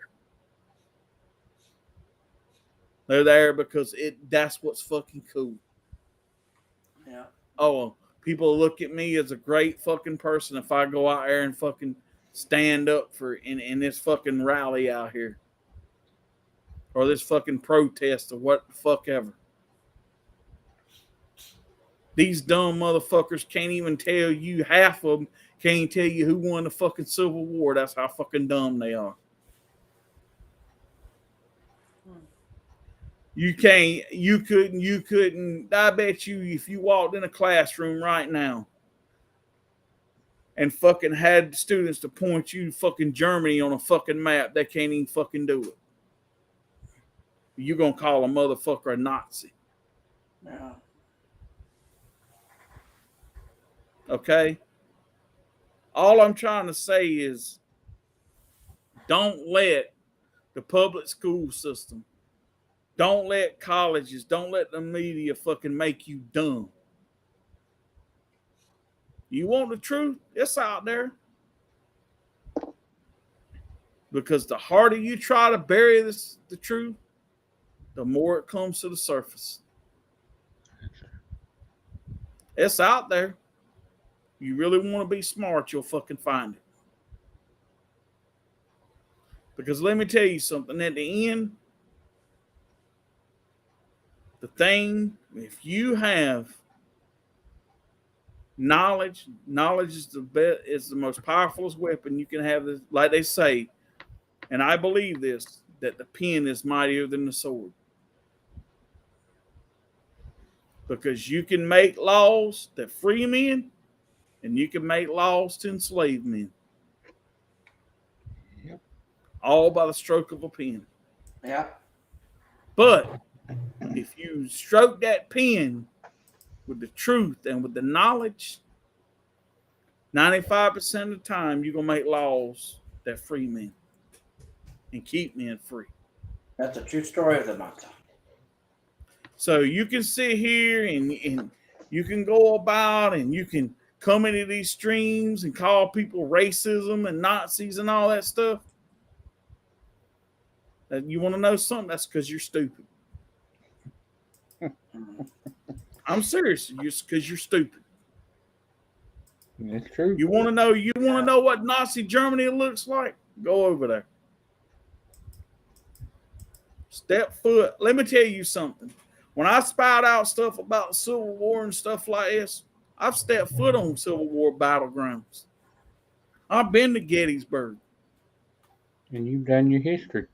They're there because that's what's fucking cool. Yeah. Oh, people look at me as a great fucking person if I go out there and fucking stand up for in this fucking rally out here. Or this fucking protest or what the fuck ever. These dumb motherfuckers can't even tell you, half of them can't tell you who won the fucking Civil War. That's how fucking dumb they are. You couldn't, I bet you if you walked in a classroom right now and fucking had students to point you fucking Germany on a fucking map, they can't even fucking do it. You're going to call a motherfucker a Nazi. Yeah. Okay? All I'm trying to say is don't let the public school system, don't let colleges, don't let the media fucking make you dumb. You want the truth? It's out there. Because the harder you try to bury the truth, the more it comes to the surface. It's out there. You really want to be smart, you'll fucking find it. Because let me tell you something, at the end, the thing, if you have knowledge is the most powerful weapon you can have. Like they say, and I believe this, that the pen is mightier than the sword. Because you can make laws that free men, and you can make laws to enslave men. Yep. All by the stroke of a pen. Yeah. But if you stroke that pen with the truth and with the knowledge, 95% of the time you're going to make laws that free men and keep men free. That's a true story of the matter. So you can sit here and you can go about and you can come into these streams and call people racism and Nazis and all that stuff. You want to know something? That's because you're stupid. I'm serious. Just because you're stupid. That's true. You want to know? You want to know what Nazi Germany looks like? Go over there. Step foot. Let me tell you something. When I spout out stuff about Civil War and stuff like this, I've stepped foot on Civil War battlegrounds. I've been to Gettysburg. And you've done your history.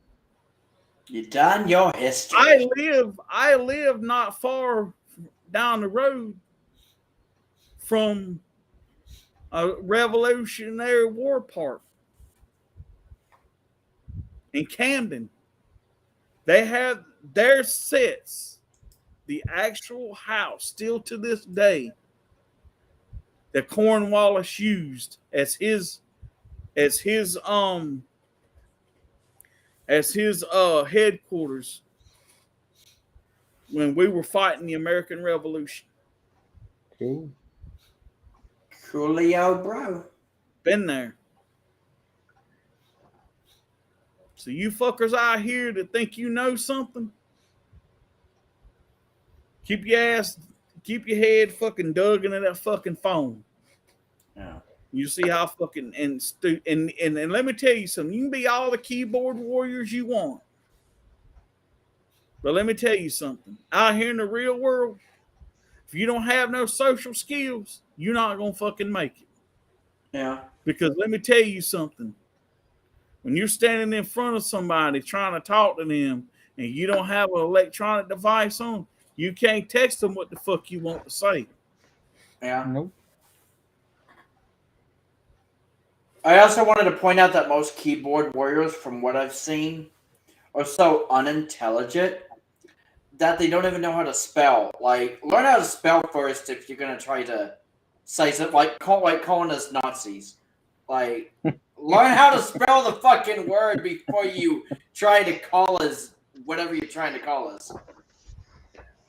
You done your history. I live not far down the road from a Revolutionary War park in Camden. They have their sets, the actual house, still to this day, that Cornwallis used as his headquarters when we were fighting the American Revolution. Cool. Coolio, bro. Been there. So you fuckers out here that think you know something, keep your head fucking dug into that fucking phone. Yeah. You see how fucking and let me tell you something. You can be all the keyboard warriors you want, but let me tell you something. Out here in the real world, if you don't have no social skills, you're not gonna fucking make it. Yeah. Because let me tell you something. When you're standing in front of somebody trying to talk to them, and you don't have an electronic device on, you can't text them what the fuck you want to say. Yeah. Nope. I also wanted to point out that most keyboard warriors, from what I've seen, are so unintelligent that they don't even know how to spell. Like, learn how to spell first if you're gonna try to say something like calling us Nazis. Like, learn how to spell the fucking word before you try to call us whatever you're trying to call us.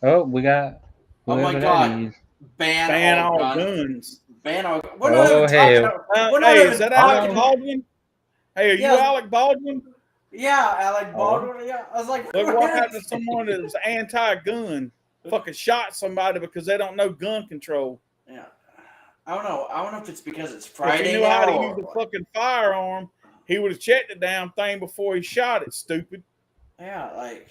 Oh, we got. Oh my god! Ban all guns. Ban all. We're not even talking about. Hey, is that Alec Baldwin? Hey, are you Alec Baldwin? Yeah, Alec Baldwin. Yeah, I was like, look what happened to someone that was anti-gun, fucking shot somebody because they don't know gun control. Yeah, I don't know. I don't know if it's because it's Friday. If he knew how to use the fucking firearm, he would have checked the damn thing before he shot it. Stupid. Yeah, like.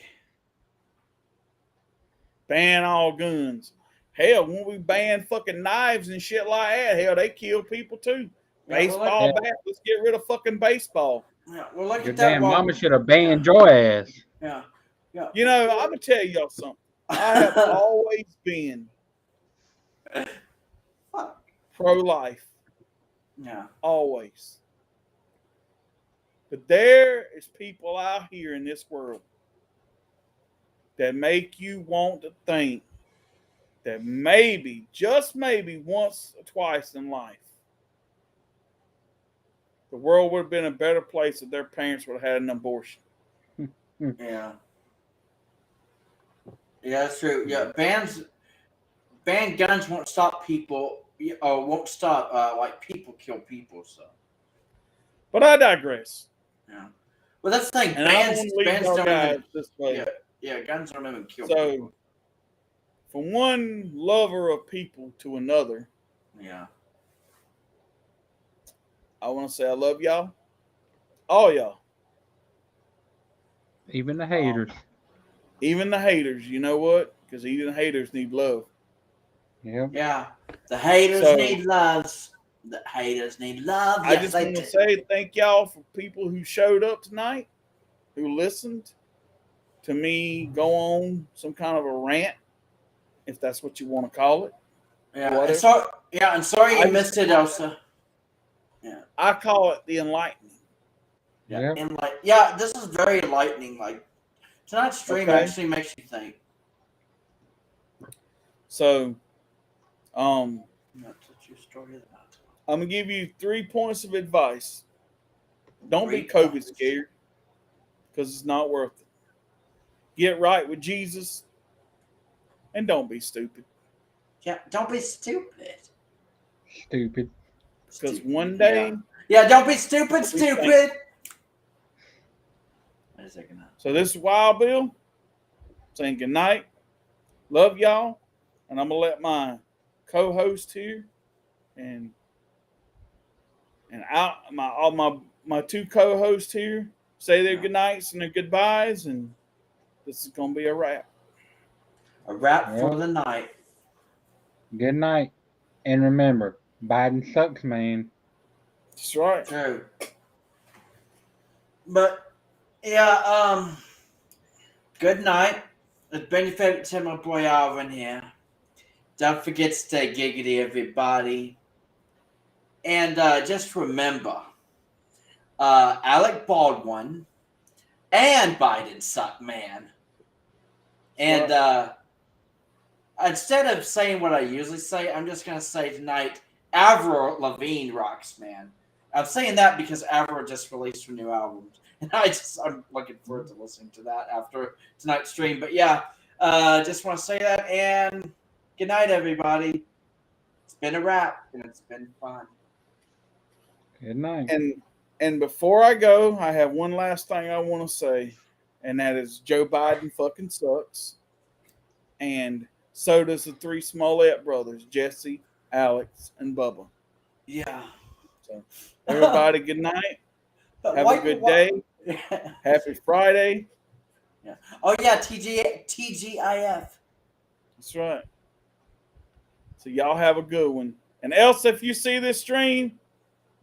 Ban all guns. Hell, when we ban fucking knives and shit like that, hell, they kill people too. Yeah, baseball bat. Let's get rid of fucking baseball. Yeah, well, look Your at that. Damn mama should have banned your ass. Yeah, yeah. You know, I'm gonna tell y'all something. I have always been pro-life. Yeah, always. But there is people out here in this world that make you want to think that maybe, just maybe once or twice in life, the world would have been a better place if their parents would have had an abortion. Yeah. Yeah, that's true. Yeah, ban guns won't stop people, or won't stop, like, people kill people, so. But I digress. Yeah. Well, that's the thing. And I don't want to leave Bands our don't guys even, this way. yeah, guns don't even kill So, people. from one lover of people to another, Yeah. I want to say I love y'all. All y'all. Even the haters. Even the haters. You know what? Because even the haters need love. Yeah. Yeah. The haters need love. The haters need love. I just want to say thank y'all for people who showed up tonight, who listened to me go on some kind of a rant, if that's what you want to call it. Yeah. And sorry you missed it, Elsa. Yeah. I call it the enlightening. Yeah. Yep. This is very enlightening. Like tonight's stream actually makes you think. So, I'm gonna give you 3 points of advice. Don't be COVID scared, because it's not worth it. Get right with Jesus, and don't be stupid. Yeah, don't be stupid. Stupid. Because one day. Yeah, don't be stupid. Stupid. So this is Wild Bill saying good night. Love y'all, and I'm gonna let my co-host here and my two co-hosts here say their good nights and their goodbyes, and this is gonna be a wrap. A wrap for the night. Good night, and remember, Biden sucks, man. That's right. True. But yeah, good night. It's been your favorite Tim, my boy Alvin here. Don't forget to stay giggity, everybody. And just remember, Alec Baldwin and Biden suck, man. And instead of saying what I usually say, I'm just going to say tonight, Avril Lavigne rocks, man. I'm saying that because Avril just released her new album. And I'm looking forward to listening to that after tonight's stream. But yeah, just want to say that. And good night, everybody. It's been a wrap, and it's been fun. Good night. And before I go, I have one last thing I want to say, and that is Joe Biden fucking sucks. And so does the three Smollett brothers, Jesse, Alex, and Bubba. Yeah. So everybody, good night. Have a good day. Happy Friday. Yeah. Oh yeah, TGIF. That's right. So y'all have a good one. And Elsa, if you see this stream,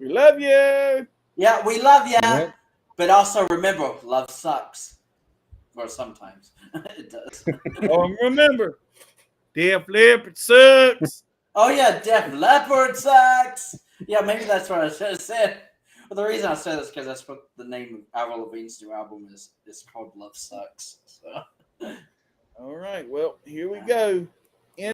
we love you. Yeah, we love you. Yep. But also remember, love sucks. Or sometimes it does. Oh, remember, Def Leppard sucks. Oh yeah, Def Leppard sucks. Yeah, maybe that's what I should have said. Well, the reason I said this is because that's what the name of Avril Lavigne's new album is. It's called Love Sucks. So. All right. Well, here we go.